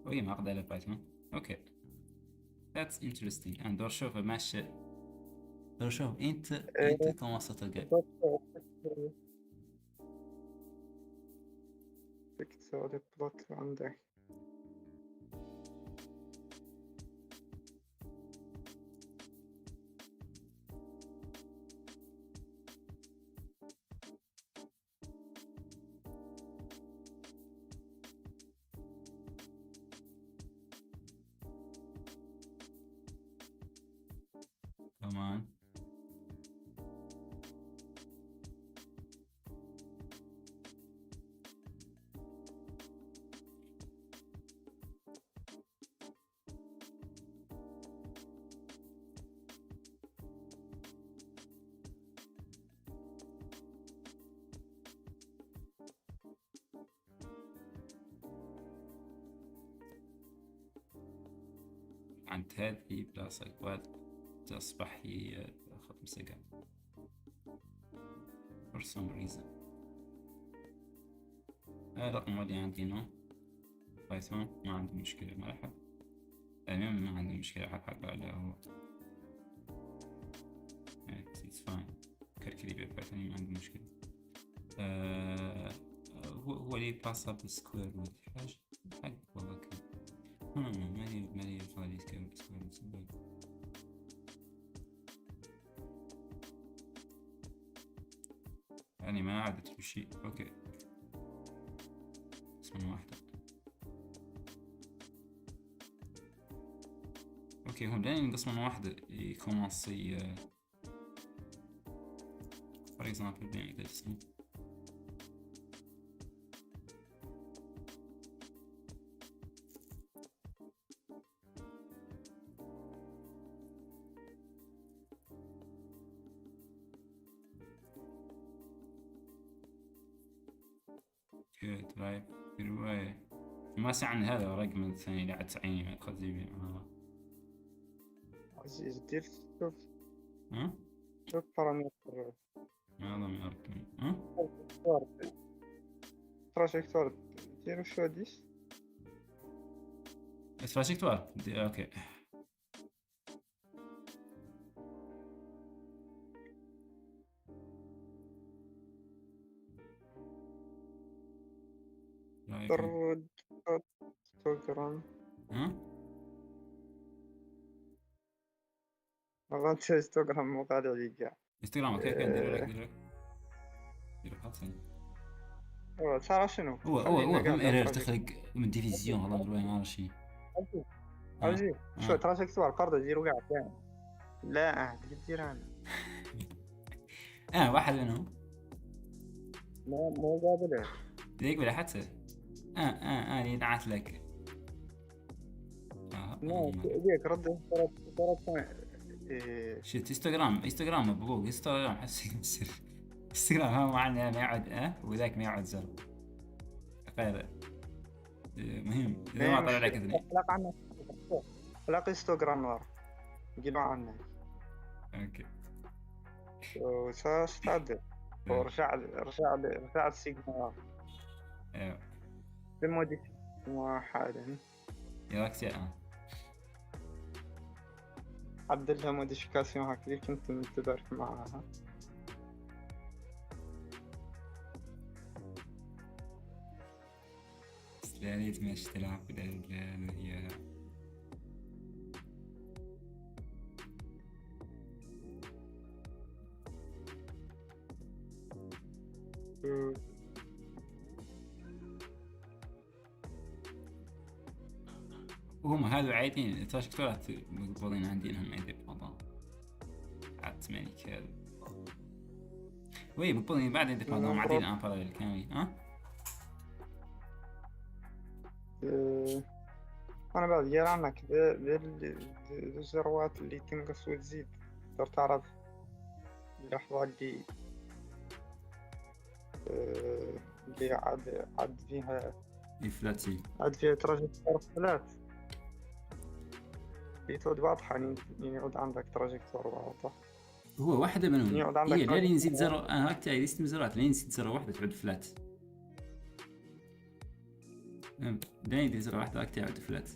Speaker 1: وهي ما أقدر على بايثون. اوكي that's interesting. انا دور شوف ماشي دور شوف انت كومونسات ترقاق.
Speaker 3: بدك تسوي بلوت عندك
Speaker 1: كمان عند هذه بلاصة أكواد تصبح هي خط مسقة for some reason. هذا الرقم اللي عندي نو بايثون ما عندي مشكلة ما راح المهم ما عندي مشكلة حق لا هو it's fine كركلي بالبايثون ما عندي مشكلة. هو اللي باسا بالسكوير روت حاجة والله كان مالي فاضي سكوير روت يعني ما عادت بشيء. اوكي اسمها واحدة. اوكي هون دايما قسمة واحدة يكومنسي for example بين قسم طيب في رواية ما سعني هذا رقم الثاني لا تعيني قد زي
Speaker 3: عزيز دير
Speaker 1: ها
Speaker 3: شوف بارامتر
Speaker 1: ما أظن أرقم
Speaker 3: تراجيكتوار ديرو شو ديس
Speaker 1: تراجيكتوار اوكي
Speaker 3: درود انستغرام والله انت انستغرام مو قاعد عليك كاع
Speaker 1: انستغرام كيف كان دير خاصني
Speaker 3: هو ترى شنو
Speaker 1: هو فهم ايرور تخلق من ديفيزيون والله ما نعرف شيء
Speaker 3: عجيب شو تراجيكتوار قرض ديرو كاع لا دير انا
Speaker 1: واحد منهم
Speaker 3: مو قابله
Speaker 1: ديك ولا حتى اللي دعت لك
Speaker 3: ديك رد
Speaker 1: شفت انستغرام مبقوق انستغرام حسي يصير انستغرام ها معناه ما يعد وذاك ما يعد زر غير مهم اذا ما طلع لك اثنين
Speaker 3: خلق انستغرام نار قلوا عنه
Speaker 1: اوكي
Speaker 3: وستعدل ورجع السيجنال
Speaker 1: ايوه
Speaker 3: بموديفي حالا
Speaker 1: ياك
Speaker 3: عدل لها موديفيكاسيون هكذا كنت متدارك معاها
Speaker 1: سلالي تمشي تلعب بالأجلال هي وهم هذو عايدين تراجكتورات مقبولين عندي انهم عندي بفضل عاد 8 كذا وي مقبولين بعد عندي بفضل معدين عن باراليل كامل
Speaker 3: انا بعد غير عنك بالزروات اللي تنقص وتزيد تقدر تعرف اللحظة اللي عاد فيها
Speaker 1: إفلاتي
Speaker 3: عاد فيها تراجكتور فلات يتود واضحة يعني يعود عندك تراجكتور واضح
Speaker 1: هو واحدة منهم هي لا ينزيد زرو هكذا يستم زرات لا ينزيد زرو واحدة تعود فلات لا ينزيد زرو واحدة هكذا تعود فلات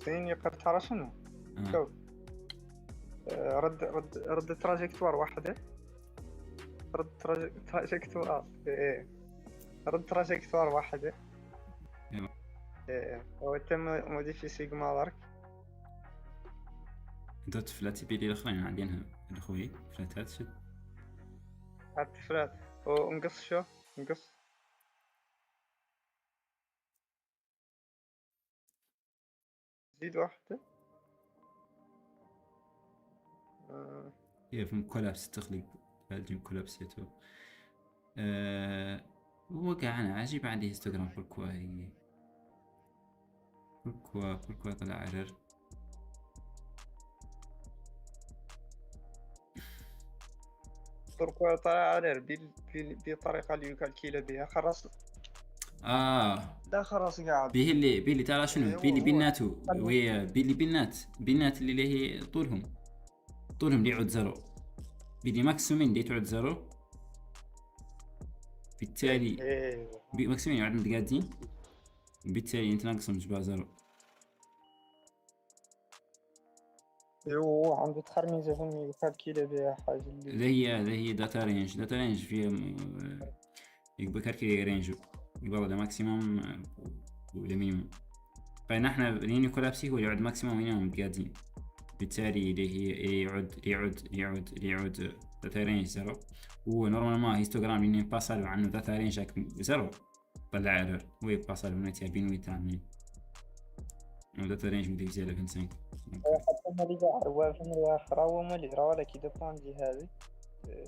Speaker 3: زين يقدر ترى شنو شوف رد تراجكتوار واحدة رد تراجكتوار رد تراجكتوار واحدة وتم موديفي سيجما لارك
Speaker 1: دوت فلاتي بيدي الأخرين عندينها الأخوي فلاتات شد
Speaker 3: هات فلات ونقص شو نقص زيد واحدة
Speaker 1: هي فم كولابس تخلق بالجيم كولابس يتو وقع أنا عجيب عندي انستغرام بوركوا هي بوركوا طلع عرر
Speaker 3: بوركوا طلع عرر بطريقة اللي يكالكيلا بها خلاص لا خلاص قاعد
Speaker 1: بيلي ترى شنو بيلي بيناتو ويا بيلي بينات اللي هي طولهم اللي يعود زرو بيلي ماكسيمين اللي تعود زرو بالتالي
Speaker 3: إيه.
Speaker 1: ماكسيمين يعود عند قاعدين، بالتالي انت ناقص من جبال زيرو.
Speaker 3: يو عنده تخرميزة فهمني يكالكيلا بها حاجة اللي
Speaker 1: هذا هي داتا رينج فيها يبقى كالكيلي رينج يبقى ده ماكسيموم ولا مينيموم. فنحن لين كولابسي هو يعود ماكسيموم مينيموم قاعدين، بالتالي اللي هي يعود داتا رينج زيرو. هو نورمال ما هيستوغرام لين باسال عنه داتا رينج زيرو طلع ايرور، هو باسال ونتيا بين ويتامين داتا رينج مدي زي 25.
Speaker 3: حتى ما اللي قاعد وافن الآخر هو ما اللي راه كي دباندي هذه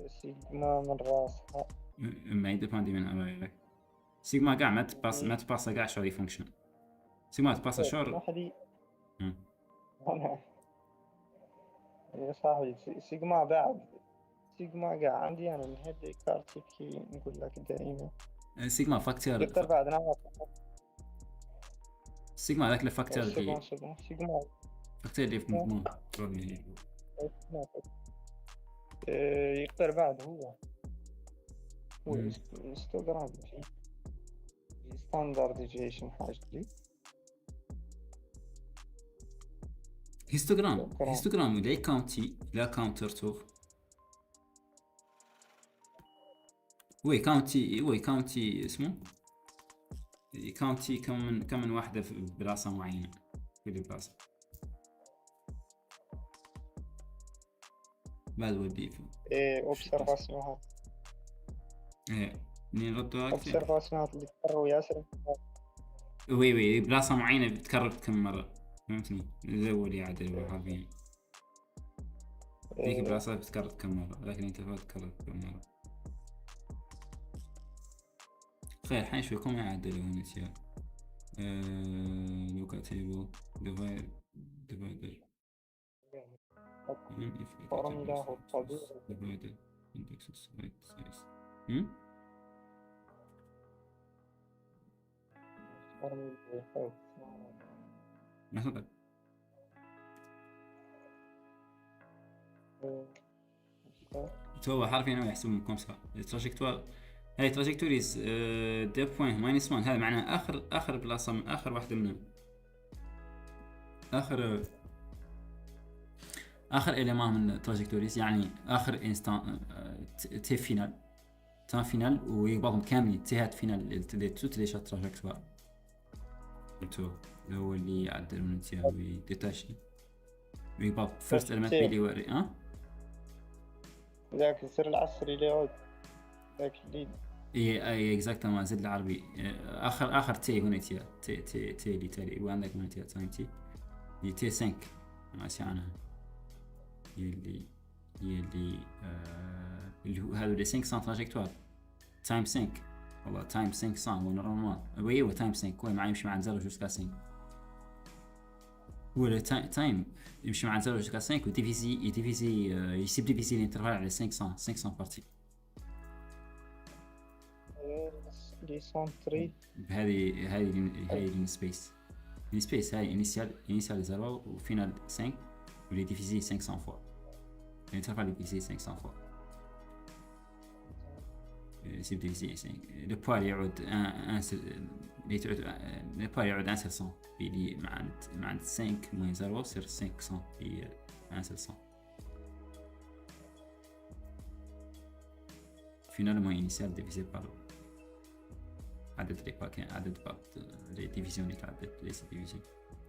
Speaker 3: سيجما من راسها.
Speaker 1: ما يدباندي من أرايك سيجما كاع ما تباسا كاع شوري فانكشن سيجما تباسا شور.
Speaker 3: واحد يا صاحبي سيجما بعد سيجما كاع عندي أنا من هاد كارتي كي نقول لك دائما
Speaker 1: سيجما فاكتور
Speaker 3: يقدر بعد نعرف
Speaker 1: سيجما هذاك الفاكتور اللي
Speaker 3: سيجما
Speaker 1: فاكتور اللي في مو
Speaker 3: يقدر بعد هو هيستوغرام ستاندرديزيشن حاجة لي
Speaker 1: هيستوغرام ولا كاونتي لا كاونتر تو وي كاونتي اسمه كاونتي كم من واحدة في بلاصة معينة في البلاصة بعد ودي
Speaker 3: اوبسرفاسيونات
Speaker 1: نردو
Speaker 3: اوبسرفاسيونات اللي تكرروا ياسر
Speaker 1: وي بلاصة معينة بتكرر كم مرة، فهمتني؟ زول يعدل حرفيا ذيك بلاصة بتكرر كم مرة، لكن انت تكرر كم مرة. خير حين شويكم يعدلوا هنا لوكا تيبل ديفايدر
Speaker 3: فورمولا هو الطبيعي
Speaker 1: divided indexes right size. لحظة تو حرفيا هو يحسب من كومسا التراجكتوار. هاي تراجكتوريز دي بوينت ماينس 1 هذا معناه اخر بلاصة من اخر واحدة منهم اخر إليمان من تراجكتوريز، يعني اخر انستان تي فينال تام فينال ويبقاهم كاملين تيهات فينال اللي تليش تراجكتوار تو هو اللي يعدل من تياوي ديتاشي ويبقى فيرست إليمنت بيلي وري
Speaker 3: ذاك السر العصري اللي يعود ذاك اللي
Speaker 1: اي اكزاكتومون زد العربي اخر تي هنا تي اللي تالي وعندك هنا تي تايم تي اللي تي 5 ماشي عنها اللي هو هذا اللي 500 تراجكتوار تايم 5 والله تايم 500 هو نورمال هو تايم 5 هو معي يمشي مع 0 جوسكا 5 هو تايم يمشي مع 0 جوسكا 5 وديفيزي يسيب ديفيزي الانترفال على 500 بارتي
Speaker 3: لي سونتري
Speaker 1: هذه سبيس هاي انيسيال 0 وفينال 5 واللي ديفيزي 500 فوا الانترفال اللي ديفيزي 500 فوا يسيب ديفيزي 5 لو بوال يعود لو يعود 100 اللي مع 5 موين 0 يصير 500 في 100 فينال موين انيسيال ديفيزي بار عدد لي باكين عدد بارت لي ديفيزيون اللي تعدد ليس ديفيزيون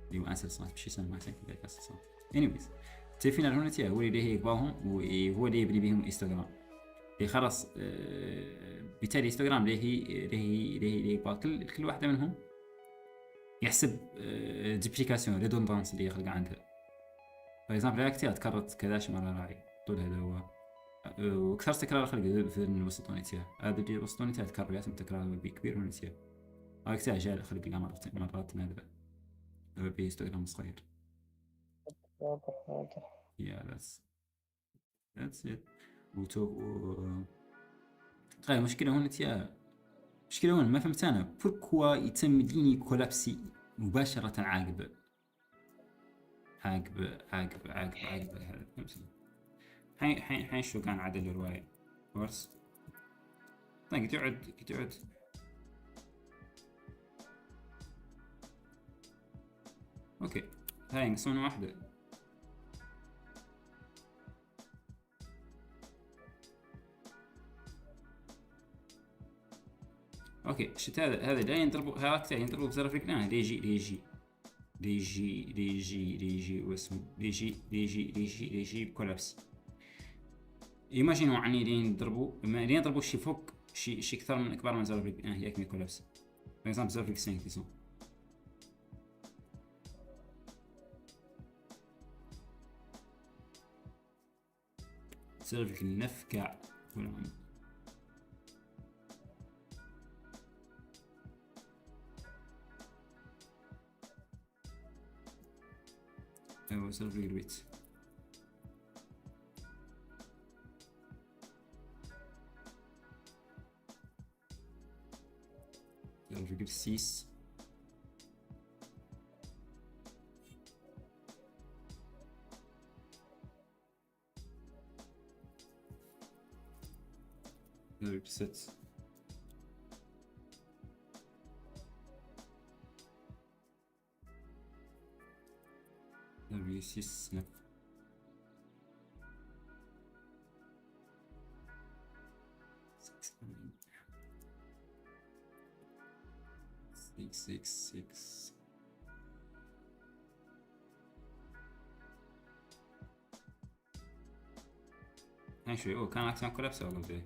Speaker 1: اللي هو 100 باش يسمى 5 كذا 100. anyways تي فينال هنا تي هو اللي يقباهم وهو اللي يبني بهم انستغرام اللي خلاص بالتالي انستغرام اللي يقبا كل واحدة منهم يحسب ديبليكاسيون ريدوندانس اللي يخلق عندها. باغ اكزامبل رياكتي تكررت كذاش مرة راعي طول هذا هو وكثر تكرار خلق في الوسطونيتيا هذا اللي الوسطونيتيا تكرر يتم تكرار بكبير من النتيا هكذا جاء خلق لها مرات نادرة بانستغرام صغير. yeah that's it غير مشكلة هون نتيا مشكلة هون ما فهمت أنا بوركوا يتم ليني كولابسي مباشرة عاقب حين شو كان عدل الرواية كورس قلت يعد اوكي هاي نقسمها واحدة. اوكي شفت هذا جاي ينضربوا هذا ينضربوا بزرف الكلام دي جي كولابس. ايماجينوا عني لين يضربوا شي فوق شي اكثر من اكبر من زرف الكلام هي اكمل كولابس. باغ زرف الك 5 ديسون زرف النف كاع ايوا زرف الويت زرف 6 زرف 7 زرف 6 9 6 هاي شوي كان اكثر كولابس والله بدي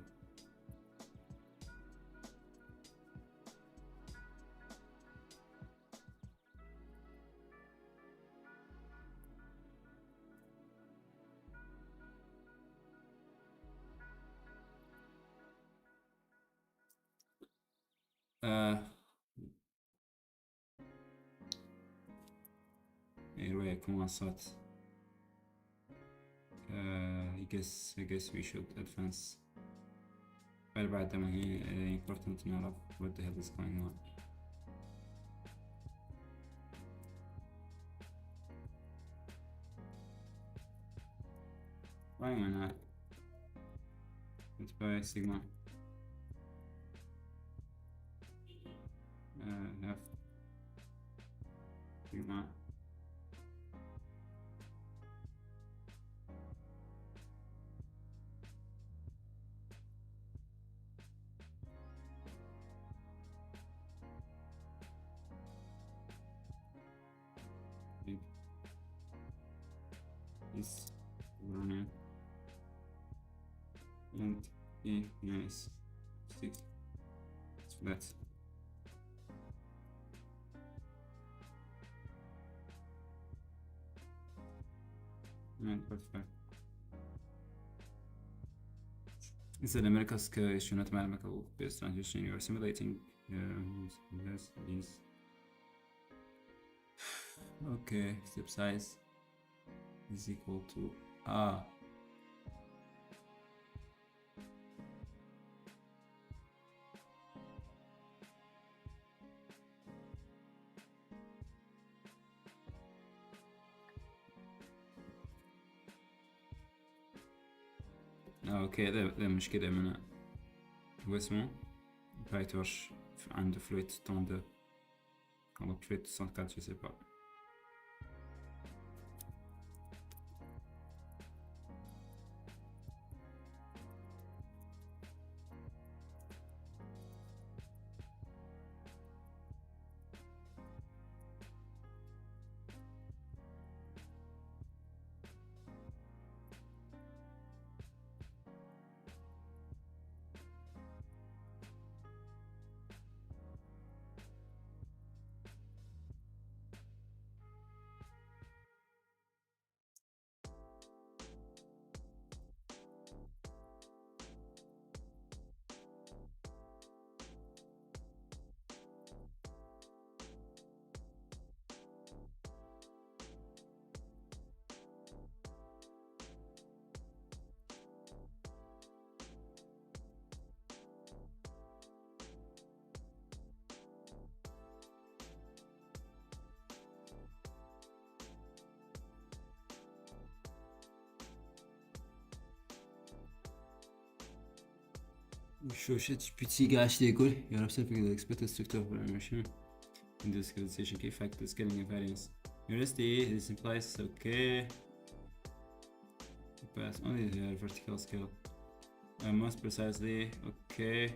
Speaker 1: anyway commençat I guess we should advance. بعد ما هي important نعرف what the hell is going on. Why am I not? Let's buy sigma. F sigma is running and nice 6 flat. Instead, America's case is not mathematical based transition. You are simulating this is okay. Step size is equal to اوكي ذا مشكلة من هو اسمه بايتورش عنده فلويت ستوند او فلويت 64 je sais pas. شو ChatGPT قاعد يقول your self expected structure of animation in this categorization key factor scaling invariance heuristic this implies okay pass only the vertical scale most precisely okay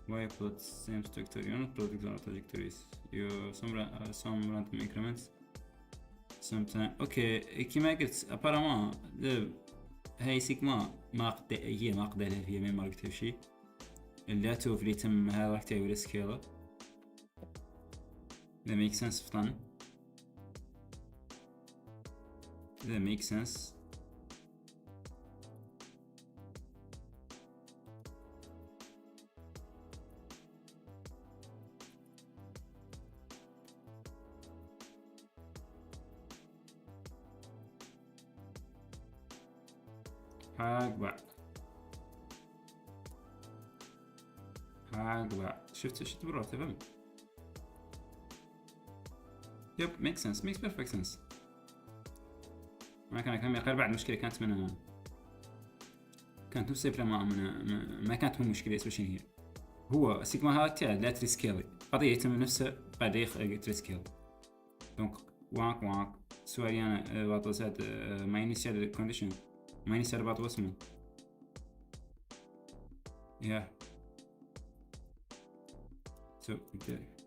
Speaker 1: why plot same structure you're not plotting the trajectories you some random increments sometimes اوكي كيما قلت ابارامون هاي سيجما ما قد لها فيها ما قلت شيء اللي توف اللي تم هذا وقت ولا سكيلا that makes sense فطن that makes sense حق بعد شفت برا تفهم يب ميك سنس ميكس بيرفكت سنس ما كان كلام غير بعد المشكله كانت من كانت نفس ما كانت من مشكله اسمها شنو هي هو سيجما هذا تاع لا تريسكيلي قضيه يتم نفسه قضيه تريسكيلي دونك واك سؤالي انا باطل ما ينسال كونديشن ما ينسال باطل اسمه يا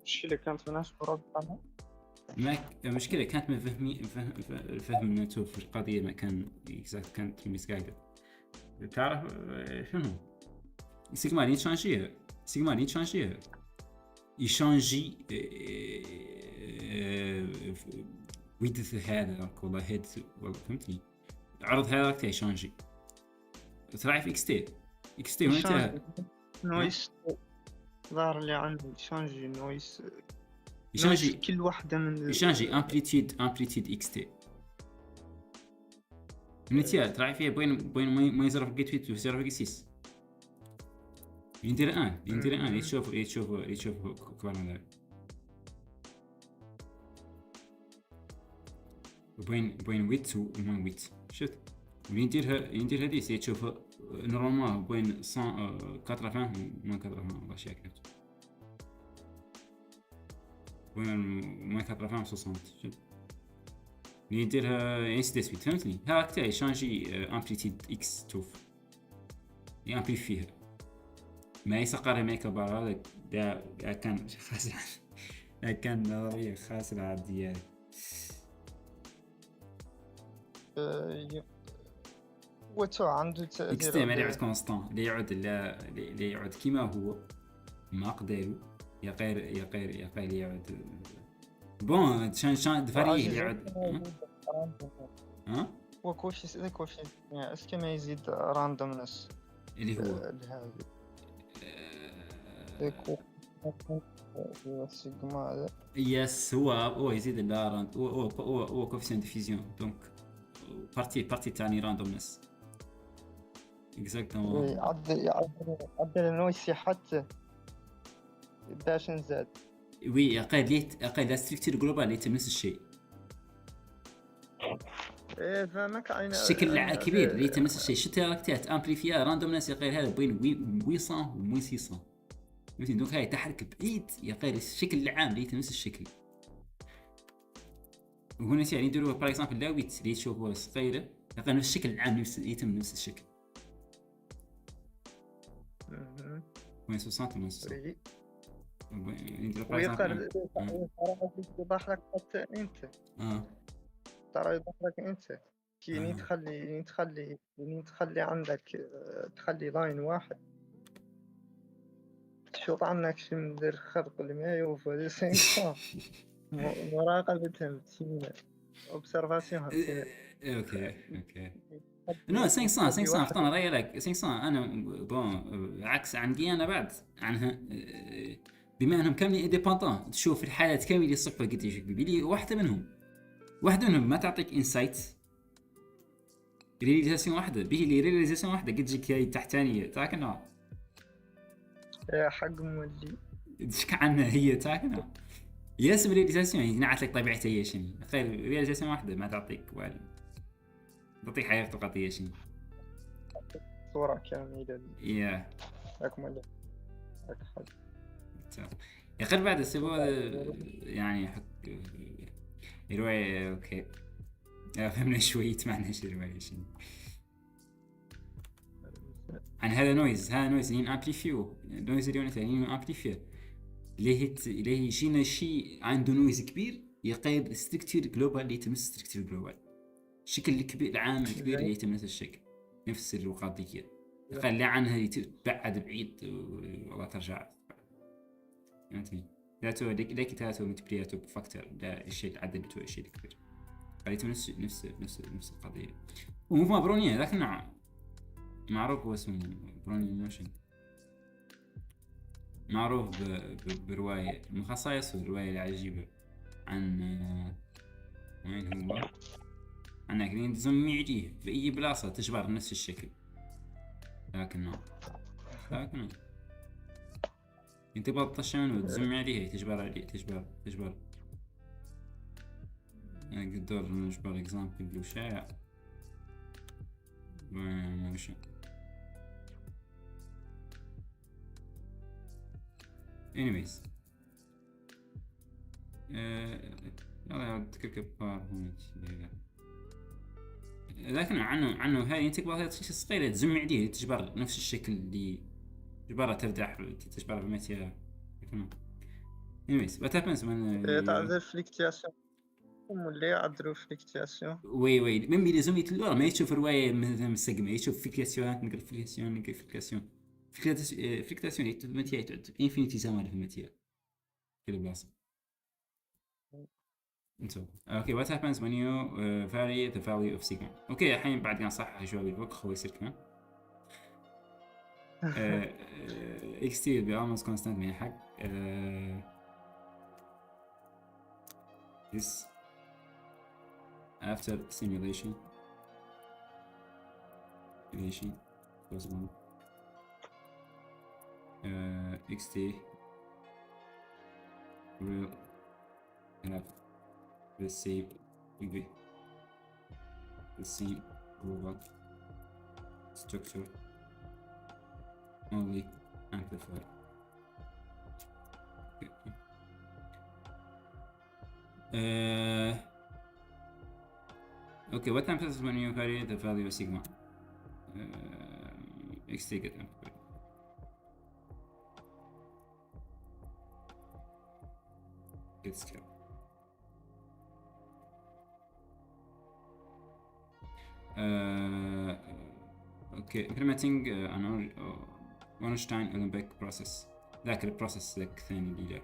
Speaker 3: المشكلة كانت من ناس بربطنا
Speaker 1: المشكلة كانت من فهم نتو في القضية ما كان كانت مسقايدة تعرف شنو سيجما لين شانجيه يشانجي ويدث هذا والله هيد والله فهمتني عرض هذا تاع يشانجي تراعي في اكس تي وين
Speaker 3: نويس ظهر لي عندي
Speaker 1: يشانجي
Speaker 3: كل واحدة من
Speaker 1: يشانجي امبليتيود اكس تي نتيا تراعي فيها بين ما يزرف جيت فيت ويزرف جيسيس يندير الان يشوف كوارنا بين ويت وما ويت شفت يندير هذه يشوفها نورمالمون بين 180 وما 80 والله شي كتبت بين ما 80 60 شفت يديرها انسيدس فيت فهمتني هاك تاعي شانجي امبليتيد اكس توف يامبليفيها ما يسقر ميك اب هذا كان خاسر كان نظريه خاسره عاديه
Speaker 3: وتو عنده
Speaker 1: اكس تي ما يعود كونستان اللي يعود كيما هو ما قدروا يقير يعود بون شان دفري يعود ها
Speaker 3: وكوشي يعني اسكي ما يزيد راندومنس
Speaker 1: اللي هو
Speaker 3: السيجما هذا
Speaker 1: يس هو يزيد الراند هو كوفيسيون ديفيزيون دونك بارتي تاني راندومنس اكزاكتومون
Speaker 3: عدل النويس حتى باش نزاد
Speaker 1: وي اقل ستركتشر جلوبال اللي نفس الشيء
Speaker 3: ايه فهمك عين
Speaker 1: الشكل الكبير اللي نفس الشيء شتى راكتات امبليفيا راندومنس يقير هذا بين 800 و 600 فهمتي دونك هاي تحرك بعيد يقير الشكل العام اللي نفس الشكل وهنا يعني نديروا باغ اكزومبل لاويت اللي تشوفوا صغيره يقير نفس الشكل العام يتم نفس الشكل وين 60 ونص
Speaker 3: ويقدر يضح لك حتى انت ترى يضح لك انت كي تخلي عندك تخلي لاين واحد تشوط عنك شي مدير خرق اللي يوفى سينكا مراقبتهم تيمنا اوبسيرفاسيون
Speaker 1: اوكي نو 500 فطن رايك 500 انا بون عكس عندي انا بعد عنها بما انهم كاملين انديبندون تشوف الحالات كامله الصحه قد ايش بيلي واحده منهم ما تعطيك انسايت رياليزاسيون واحده به لي رياليزاسيون واحده قد تجيك هي تحتانيه تاعك نوع
Speaker 3: يا حق مولي
Speaker 1: تشك عنها هي تاعك نوع ياسم رياليزاسيون ينعت لك طبيعتها هي شنو خير رياليزاسيون واحده ما تعطيك والو تعطي حياة افتقاطية شنو
Speaker 3: صورة كاملة
Speaker 1: يا
Speaker 3: أكمل أكحل
Speaker 1: يقل بعد السبب يعني رواية اوكي فهمنا شوية معنى شو رواية شنو عن هذا نويز لين امبليفيو نويز اللي لين امبليفيو ليه يجينا شيء عنده نويز كبير يقيد ستركتير جلوبال اللي يتمس ستركتير جلوبال الشكل الكبير العام الكبير اللي يتم نفس الشكل نفس الوقاضية يقال لا عنها تبعد بعيد والله ترجع فهمتني لكن تاتو متبرياتو بفاكتور لا الشيء العدل بتوع الشيء الكبير قالت نفس القضية ومو برونية لكن معروف هو اسمه بروني نوشن معروف برواية من خصائصه الرواية العجيبة عن وين هو عن أكلين تزم يعديه في أي بلاصة تجبر نفس الشكل لكن انت بطشان وتزم عليه تجبر يعني قدر نجبر اكزامبل بلو شائع وش anyways يلا تكركب لكن عنه هاي انت تقبل شيء صغير تزم عليه تجبر نفس الشكل اللي جبرها ترجع تجبر بمتى anyways what happens when
Speaker 3: تعذر فليكتياسيون اللي يعذروا فليكتياسيون
Speaker 1: وي من بيلزم يتلور ما يشوف رواية مثلا مسقمة يشوف فليكتياسيون نقرا فليكتياسيون متى تعد انفينيتي زمان في متى كل بلاصة انتو اوكي what happens when you vary the value of sigma اوكي الحين بعد قاعد نصحح شوي الوقت خوي يصير كمان xt will be almost constant من حق this after simulation plus 1 xt will have the same global structure only amplified. Okay, what happens when you vary the value of sigma? xt get amplified. Get scale. Okay, implementing an Ornstein Olympic process. ذاك البروسيس ذاك الثاني اللي جاء.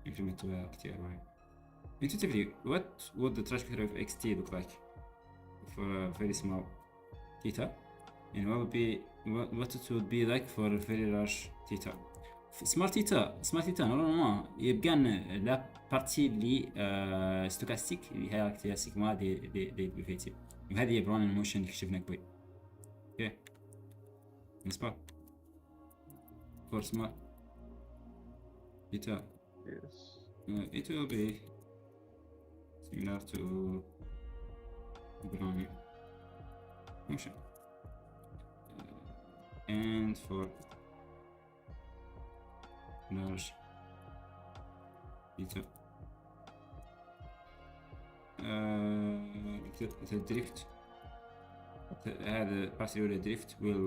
Speaker 1: Implement كتير وايد. Intuitively, what would the trajectory of xt look like for a very small theta, and what it would be like for a very large theta? سمارت تيتا نورمالمون يبقى لا بارتي اللي ستوكاستيك اللي هي كاركتيرستيك ما دي ديفيتيف وهذه هي برون الموشن اللي شفنا قبل اوكي نسبة فور سمارت تيتا it will be similar to Brown motion and for large beta the drift هذا partial drift will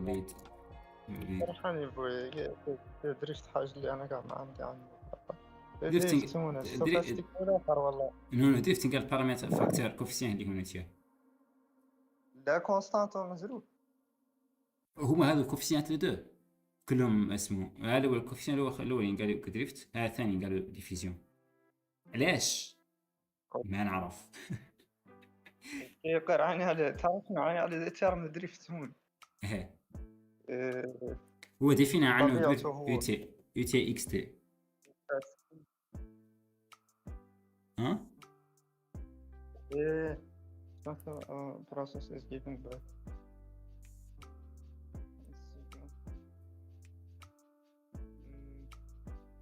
Speaker 1: lead
Speaker 3: فرحان بوي دريفت حاجة اللي أنا قاعد ما عندي عنه
Speaker 1: دريفتنج
Speaker 3: ستوكاستيك ولا آخر والله
Speaker 1: نو دريفتنج البارامتر فاكتور كوفيسيون اللي هنا تيا
Speaker 3: لا كونستانت مزروب
Speaker 1: هما هذو الكوفيسيونات دو كلهم اسمه هذا هو الكوفيسيون الأول قالوا دريفت هذا الثاني قالوا ديفيزيون علاش ما نعرف
Speaker 3: يقر عني على تعرفنا عني على تيرم دريفت هون
Speaker 1: هو ديفينا عنه يو تي اكس تي ها
Speaker 3: process is giving back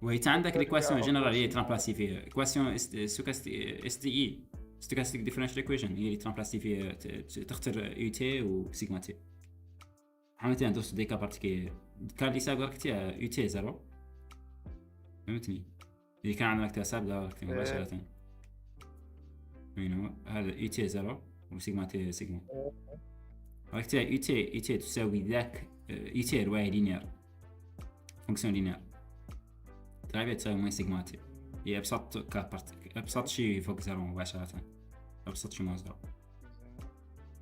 Speaker 1: وانت عندك ليكواسيون جينيرال هي ترامبلاسي فيه ايكواسيون اس دي اي ستوكاستيك ديفرنشال ايكويشن هي اللي ترامبلاسي فيه تختار يو تي وسيغما تي. عملتها ندوس دي كا بارتيكي كان اللي سابق ركتي يو تي 0 فهمتني اللي كان عندك تساب دايركت مباشرة وينو هذا يو تي 0 وسيغما تي سيغما ركتي يو تي تساوي ذاك يو تي رواية لينير فونكسيون لينير تلعبها تساوي موين سيغما تي هي ابسط كابارت ابسط شيء فوق 0 مباشرة ابسط شيء مع 0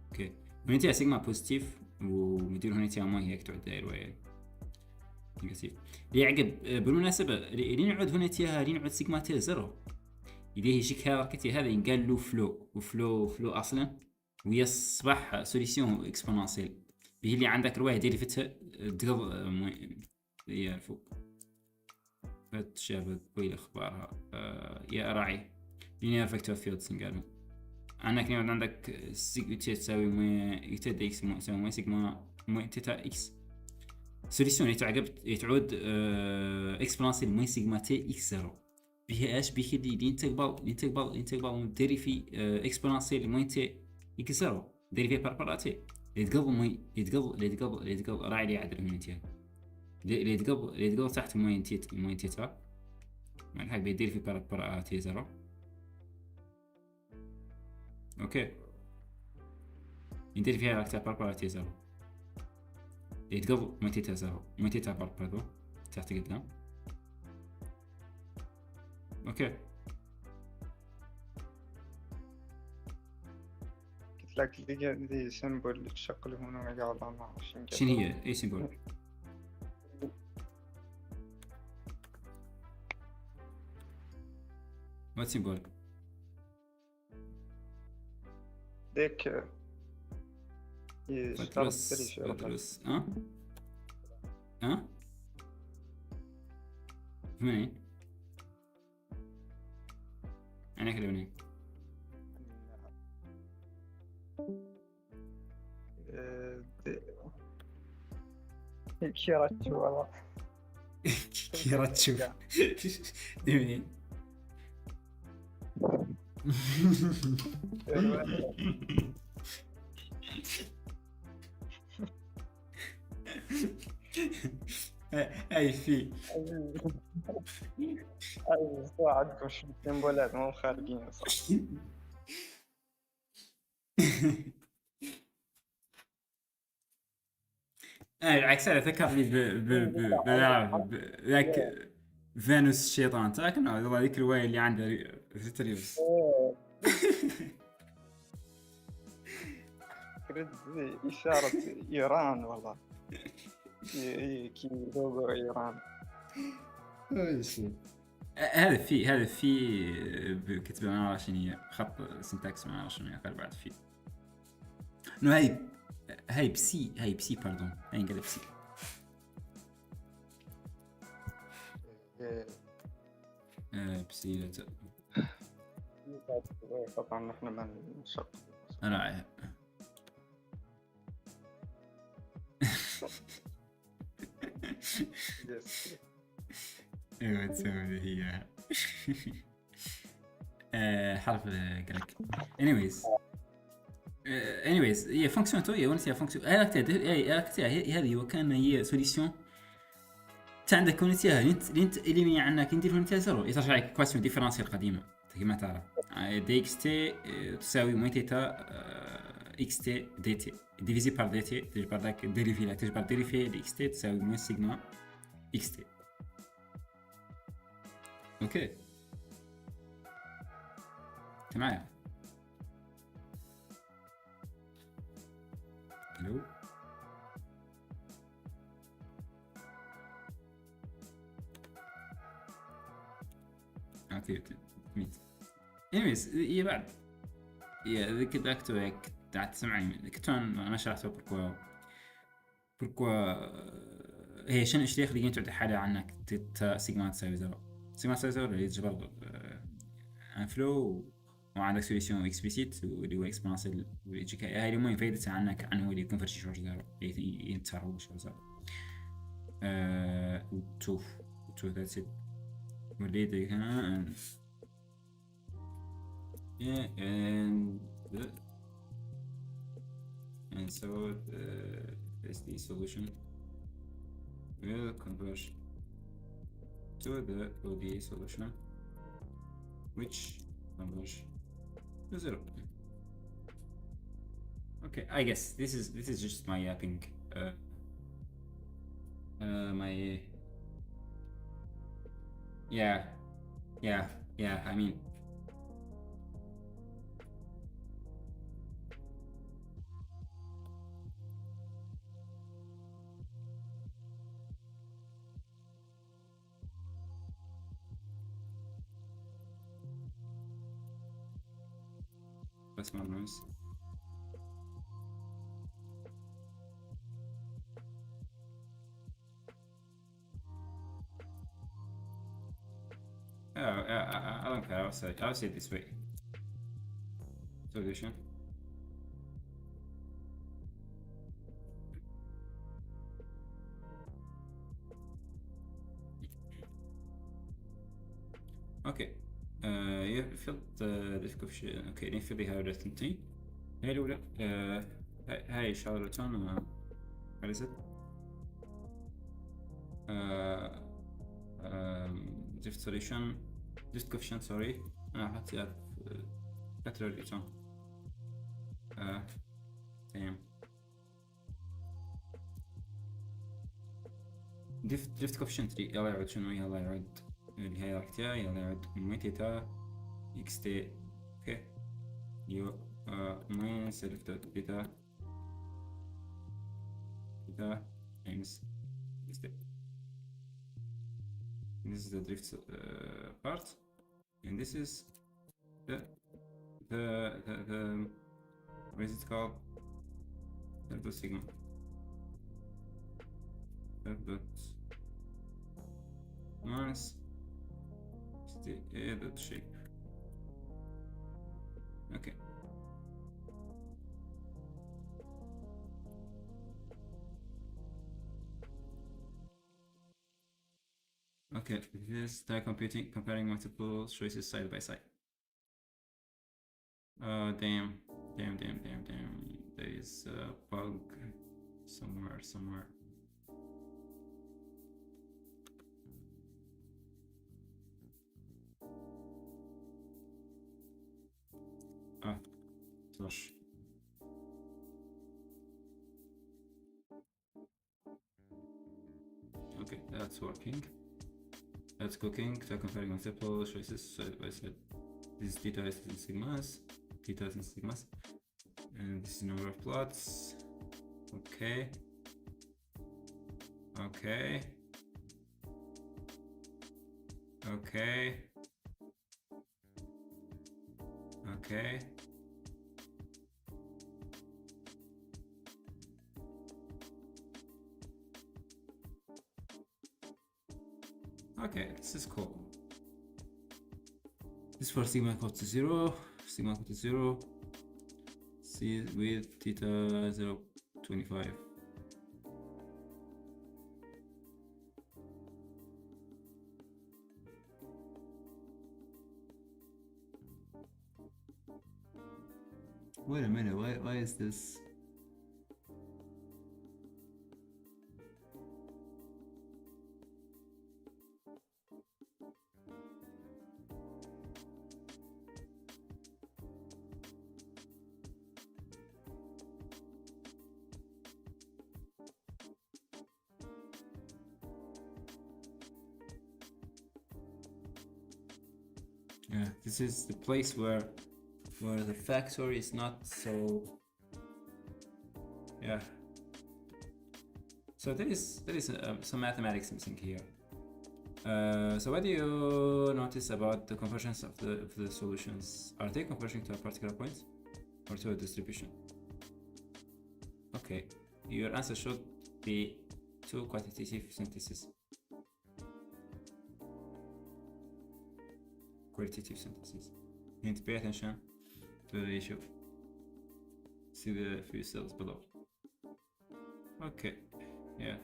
Speaker 1: اوكي هنا سيغما بوزيتيف ومدير هنا موين هيك تعود رواية نيجاتيف اللي يعقب بالمناسبة اللي نعود هنا اللي نعود سيغما تي 0 اللي هي شيك هيراركي هذا ينقال له فلو اصلا ويصبح سوليسيون اكسبونانسيل به اللي عندك رواية ديريفتها تقض هي الفوق فتشابه كويل اخبارها يا راعي لينير فيكتور فيلدز نقالوا عندك نيود عندك سيغما تي تساوي موين تي دي اكس تساوي موين سيغما موين تيتا اكس سوليسيون يتعود اكسبونانسيل موين سيغما تي اكس 0 بها اش بيه اللي ينتقبل ديري في اكسبونانسيل موين تي اكس 0 ديري في بارباراتي يتقبل راعي لي عدل من تي اللي يتقبل تحت موين تيتا مع الحق بيدير في بارباراتي 0 اوكي يدير فيها اكتر بارباراتي 0 يتقبل موين تيتا 0 موين تيتا بارباراتو تحت قدام اوكي
Speaker 3: قلت لك دي سيمبل اللي تشغل هنا قاعد ما
Speaker 1: شنو هي اي سيمبل وات سيمبل
Speaker 3: ديك
Speaker 1: فترس منين أنا كده منين
Speaker 3: كيراتشو والله
Speaker 1: كيراتشو دي منين اي في
Speaker 3: اي عندكم شي سيمبولات مو خارجين صح.
Speaker 1: العكس هذا ذكرني ذاك فينوس الشيطان تاكن هذا ذيك الرواية اللي عندها فيتريوس
Speaker 3: كريد إشارة إيران والله كي لوغو إيران
Speaker 1: هذا في كتبه ما اعرف شنو هي خط سنتاكس ما اعرف شنو هي قال بعد في انه هاي بسي باردون هاي نقلب بسي بسي
Speaker 3: طبعا نحن ما نشق
Speaker 1: انا ايوه تسوي هي حرف جريك anyways هي فانكسيون تو هي ونسيها فانكسيون هذه وكان هي سوليسيون عندك كونيتيها انت اللي عندك ندير كونيتيها زيرو يترجع لك كويسيون ديفرنسيال قديمه كما تعرف دي اكس تي تساوي موين تيتا اكس تي دي تي ديفيزي بار دي تي تجبر داك ديريفي لا تجبر ديريفي دي اكس تي تساوي موين سيغما اكس تي اوكي انت معايا الو اوكي ميت anyways هي بعد هي ذيك ذاك تاع تسمعني كنت انا شرحته بركوا هي شنو اشتيخ اللي تعطي حاله عنك سيغما تساوي زيرو سيغما تساوي زيرو اللي تجبر ان فلو وعندك سوليسيون اكسبليسيت واللي هو اكسبونسيال والجي كي هاي المهم فايدتها عنك عنه اللي يكون فرشي شورج زيرو ينتهر شورج زيرو تو ذاتس ات وليدي هنا and yeah and so the SD solution will converge to the ODE solution, which converge to 0. Okay, I guess this is just my yapping. My yeah. I mean. That's my noise. I don't care. I'll say it this way. Solution. Okay. You felt difficulty. Okay, نفذ هذا الثنتين. هاي الأولى. هاي شغلتان. What is it? Drift solution. Drift coefficient. Sorry. أنا حطيت كتر الإيتون. تمام. drift coefficient يلا يعود شنو؟ يلا يعود اللي هي راحتها. يلا يعود مي تيتا إكس تي. أوكي. يو ماينس سيلكت تيتا times this step. This is the drift part, and this is the what is it called? Delta sigma. Dot minus dot shape. Okay. Okay, this start comparing multiple choices side by side. Damn. There is a bug somewhere. Gosh. Okay, that's working. That's cooking. So comparing multiple choices side by side. This is theta is in sigmas, theta is in sigmas, and this is number of plots. Okay. Okay, this is cool. This for sigma equal to 0, see with theta 0.25. Wait a minute, why is this? Yeah, this is the place where the factor is not so. Yeah. So there is some mathematics missing here. So what do you notice about the conversions of the solutions? Are they converging to a particular point or to a distribution? Okay, your answer should be to quantitative synthesis. Qualitative synthesis. You need to pay attention to the ratio. See the few cells below. Okay, yeah.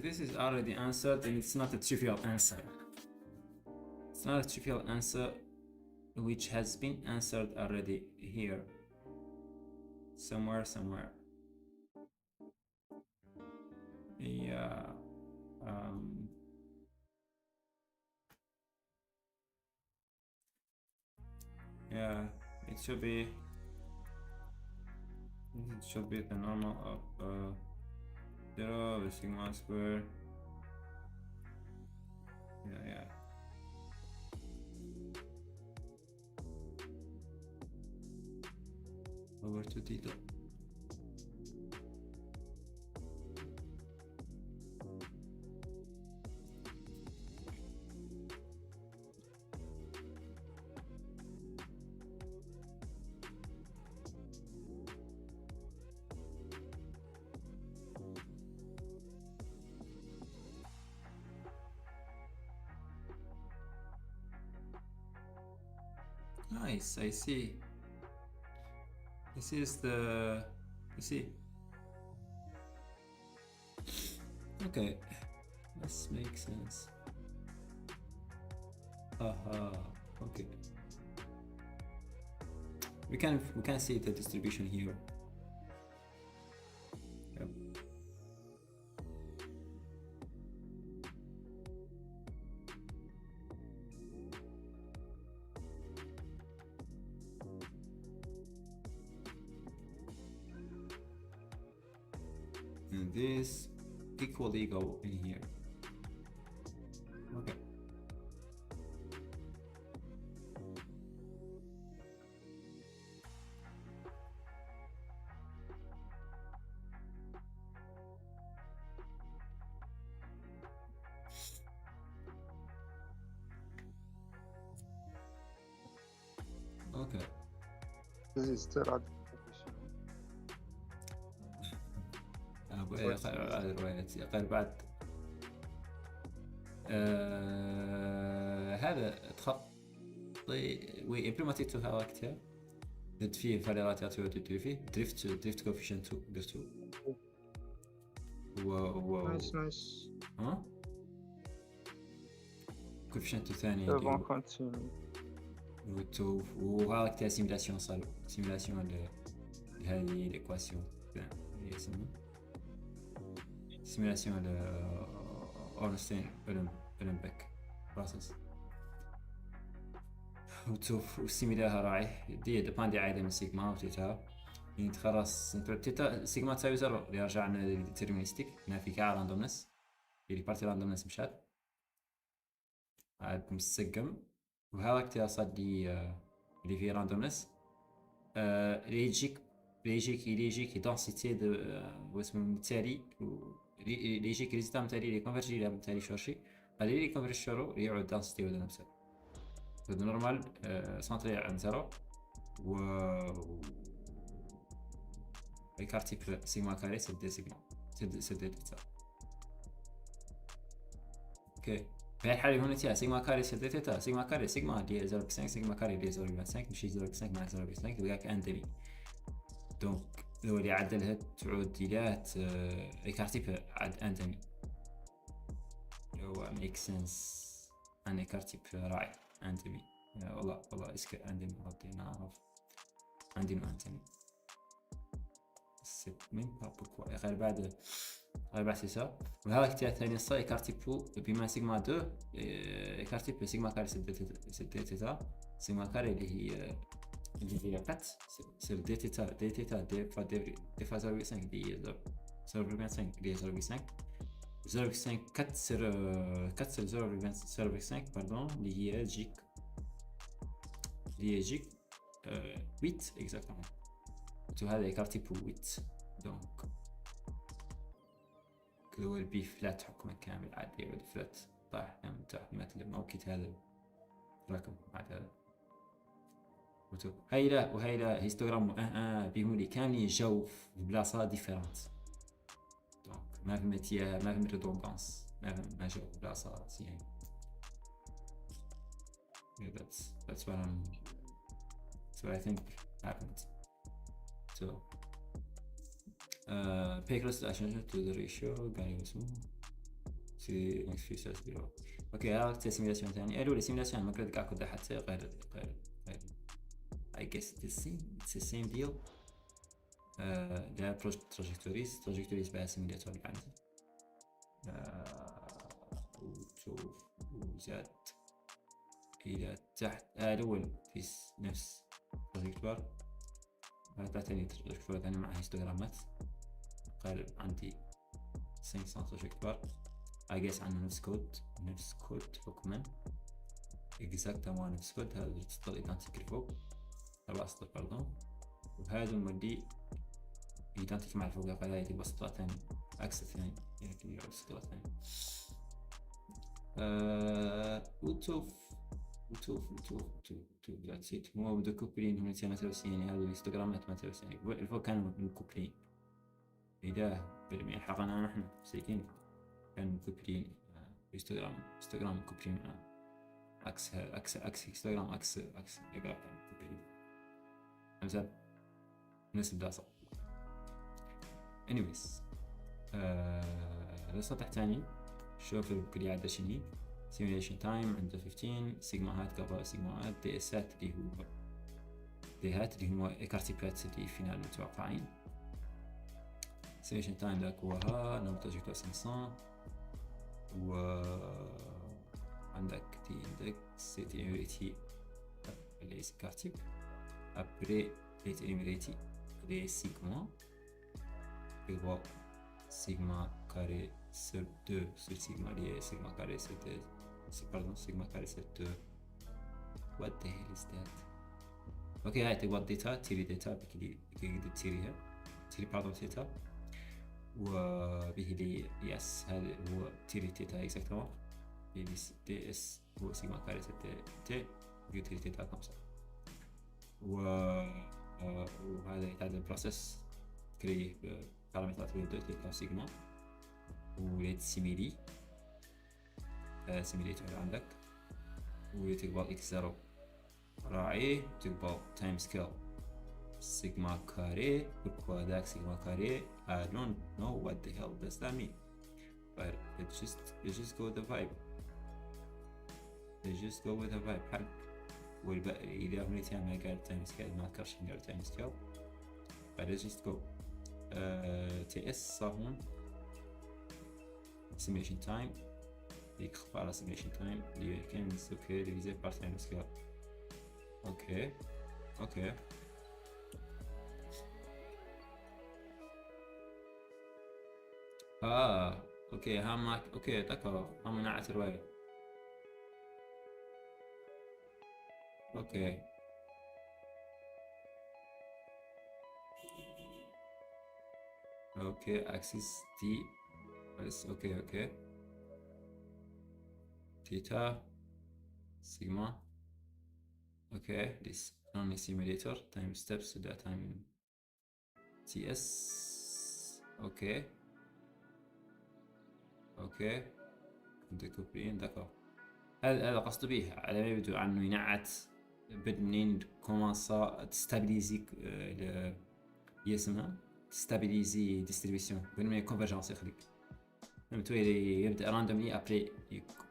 Speaker 1: This is already answered, and it's not a trivial answer. It's not a trivial answer, which has been answered already here. Somewhere. Yeah. Yeah, it should be the normal of 0 over sigma square. Yeah. Over 2 theta. Nice, I see. This is the... You see? Okay, this makes sense. Okay. We can see the distribution here. Yep. And this equally go in here. Okay. Okay.
Speaker 3: This is still
Speaker 1: غير بعد هذا تخطي we implemented وقتها درت فيه فاليراتير ودير فيه دريفت كوفيشنت درتو
Speaker 3: نايس
Speaker 1: ها كوفيشنت ثاني وهاكتها سيميلاسيون صار سيميلاسيون لهذه ليكواسيون هي اسمها سيميلاسيون اورنستين اولمبيك بروسيس وتشوف وسيميلاها راعي ديباندي عايده من سيجما وتيتا يعني تخلص تيتا سيجما تساوي 0 اللي رجعنا للديترمينستيك هنا في كاع راندومنس اللي بارتي راندومنس مشات عاد مسقم وهذاك تيصد اللي فيه راندومنس اللي يجيك دونسيتي دو واسمه التالي اللي يجيك ريزلتا نتاعي اللي كونفيرجي الى نتاعي شورشي اللي كونفيرجي شورو اللي يعود دونسيتي ولا نفسه نورمال سنتري عند 0 و يكارتيب سيجما كاري سد سيجما سد ديتا اوكي في الحالة هنا تاع سيجما كاري سد ديتا سيجما كاري سيجما دي 0.5 سيجما كاري دي 0.5 ماشي 0.5 مع 0.5 يبقاك اندمي دونك هو اللي عدلها تعود الى يكارتيب عاد اندمي هو ميك سنس ان يكارتيب راعي اندمي والله اسك اندمي غادي نعرف عندي اندمي سي مين با بوركوا غير بعد سا وهذاك تاع ثاني صاي كارتيبو بما سيجما 2 كارتيب سيجما كاري سد تيتا سيجما كاري اللي هي قط سير دي تيتا دي فا 0.5 دي 0.5 دي 0.5 0.5 كتسر 0.5 باردون اللي هي تجيك 8 اكزاكتومون تو هذا يكارتي بو 8 دونك هو البي فلات حكمه كامل عادي يعود فلات طاح تاع مثل موكيت هذا رقم بعد هذا هاي لا هيستوغرام بيقولي كاملين جاو في بلاصه ديفيرونت دونك ما في ريدوندانس ما جاو في بلاصه يعني Yeah, that's what I think happened. So pay close attention to the ratio قاعد اسمه see next few steps below. اوكي هاك سيميلاسيون ثاني الو سيميلاسيون ما كنت قاعد حتى غير I guess it's the same deal. there are trajectories بها سيميلاتور اللي عندي وشوف وزاد إلى تحت الأول في نفس تراجكتوار تعتني تراجكتوار ثاني مع هيستوغرامات قالب عندي 500 تراجكتوار I guess عندنا نفس كود حكما exactement نفس كود هذا السطر إيدانتيك الفوق 4 سطر باردون وهذا المودي إيدانتيك مع الفوق فهذا يتبقى سطر ثاني عكس الثاني يعني السطر الثاني وتشوف that's it. مو بدو كوبلين هم مثلا يعني هذا الانستغرامات مثلا يعني الفوق كانوا مكوبلين إذا بالمية حقنا نحن ساكين كانوا مكوبلين انستغرام كوبلين عكس انستغرام عكس يقرأ كوبلين مثلا نفس الدراسة anyways السطح الثاني شوف الكلية عدة شني simulation time عنده 15 سيجما هات قبل سيجما هات دي اسات اللي هو دي هات اللي هو اكارتيبات اللي فينا المتوقعين simulation time ذاك هو ها نوم تجيكتو 500 و عندك دي اندكس سيتي اميريتي اللي اكارتيب ابري ليت اميريتي اللي سيجما يبقى سيجما كاري sur 2 sur sigma lié sigma carré sigma carré sur 2 what the hell is that اوكي هاي تبغى ديتا تيري ديتا بكي تيريها تيري باردون ديتا وبه لي يس هذا هو تيري ديتا اكزاكتومون بي دي اس هو سيجما كاري sur تي بيو تيري ديتا كمسا وهذا يتعدل البروسيس كريه بارامترات ويدو تلك سيجما وليت سيميلي سيميليتور عندك وتقبل اكس زيرو راعي تقبل تايم سكيل سيجما كاري بكوا ذاك سيجما كاري I don't know what the hell does that mean but you just go with the vibe حق والباقي إذا أغنيتها ما قال تايم سكيل ما كرش قال تايم سكيل but let's just go تي اس صار simulation time يخفى على simulation time اللي كان اوكي divisé par time scale اوكي اوكي هامك اوكي d'accord هم نعت الرواية اوكي axis دي بس اوكي theta sigma okay this only simulator time steps to that time ts okay ديكوبرين داكور هذا قصده به على ما يبدو عنه ينعت بدنين كومانسا تستابيليزي يسمى تستابيليزي ديستريبيسيون بين ما كونفرجنس يخليك فهمتوا يبدا راندوملي ابري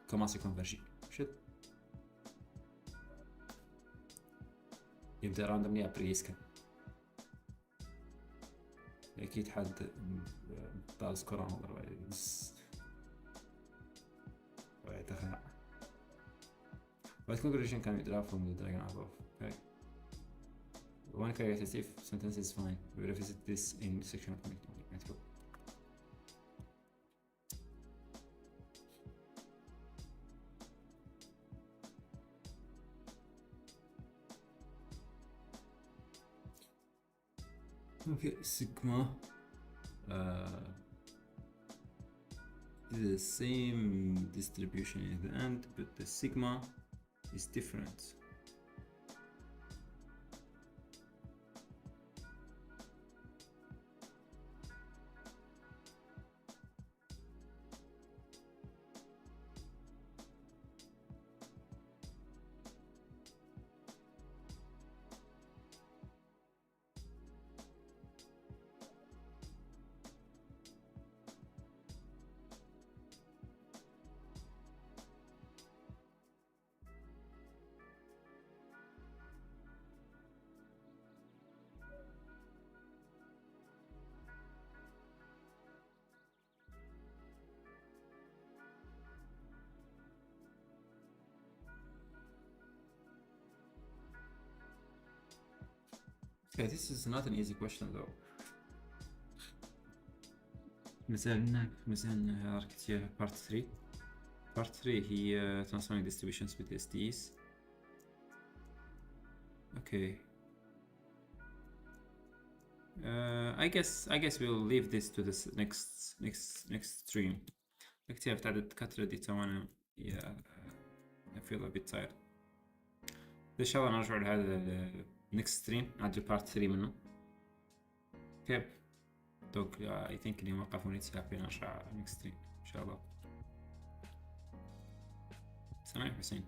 Speaker 1: كومونس يكونفرجي شد يبدا راندوملي ابري يسكن اكيد حد طالس كورونا ولا تخنع but conclusion can be drawn from the diagram above okay one qualitative sentence is fine we will revisit this in section 1. Let's go. Okay, sigma the same distribution in the end, but the sigma is different. Okay, this is not an easy question though. مثلا architecture part 3. Part 3 هي transforming distributions with SDs. Okay. I guess we'll leave this to this next stream. كتير بتاعت الدكاترة دي وانا I feel a bit tired. إن شاء الله نرجع لهذا next stream نعدل part 3 منه. كيف؟ دوك I think إني وقفوني نتسابق نرجع next stream إن شاء الله. سامعني حسين؟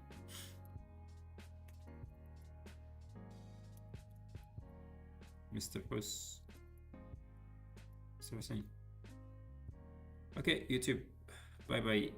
Speaker 1: مستر حس مستر حسين. Okay, YouTube. Bye bye.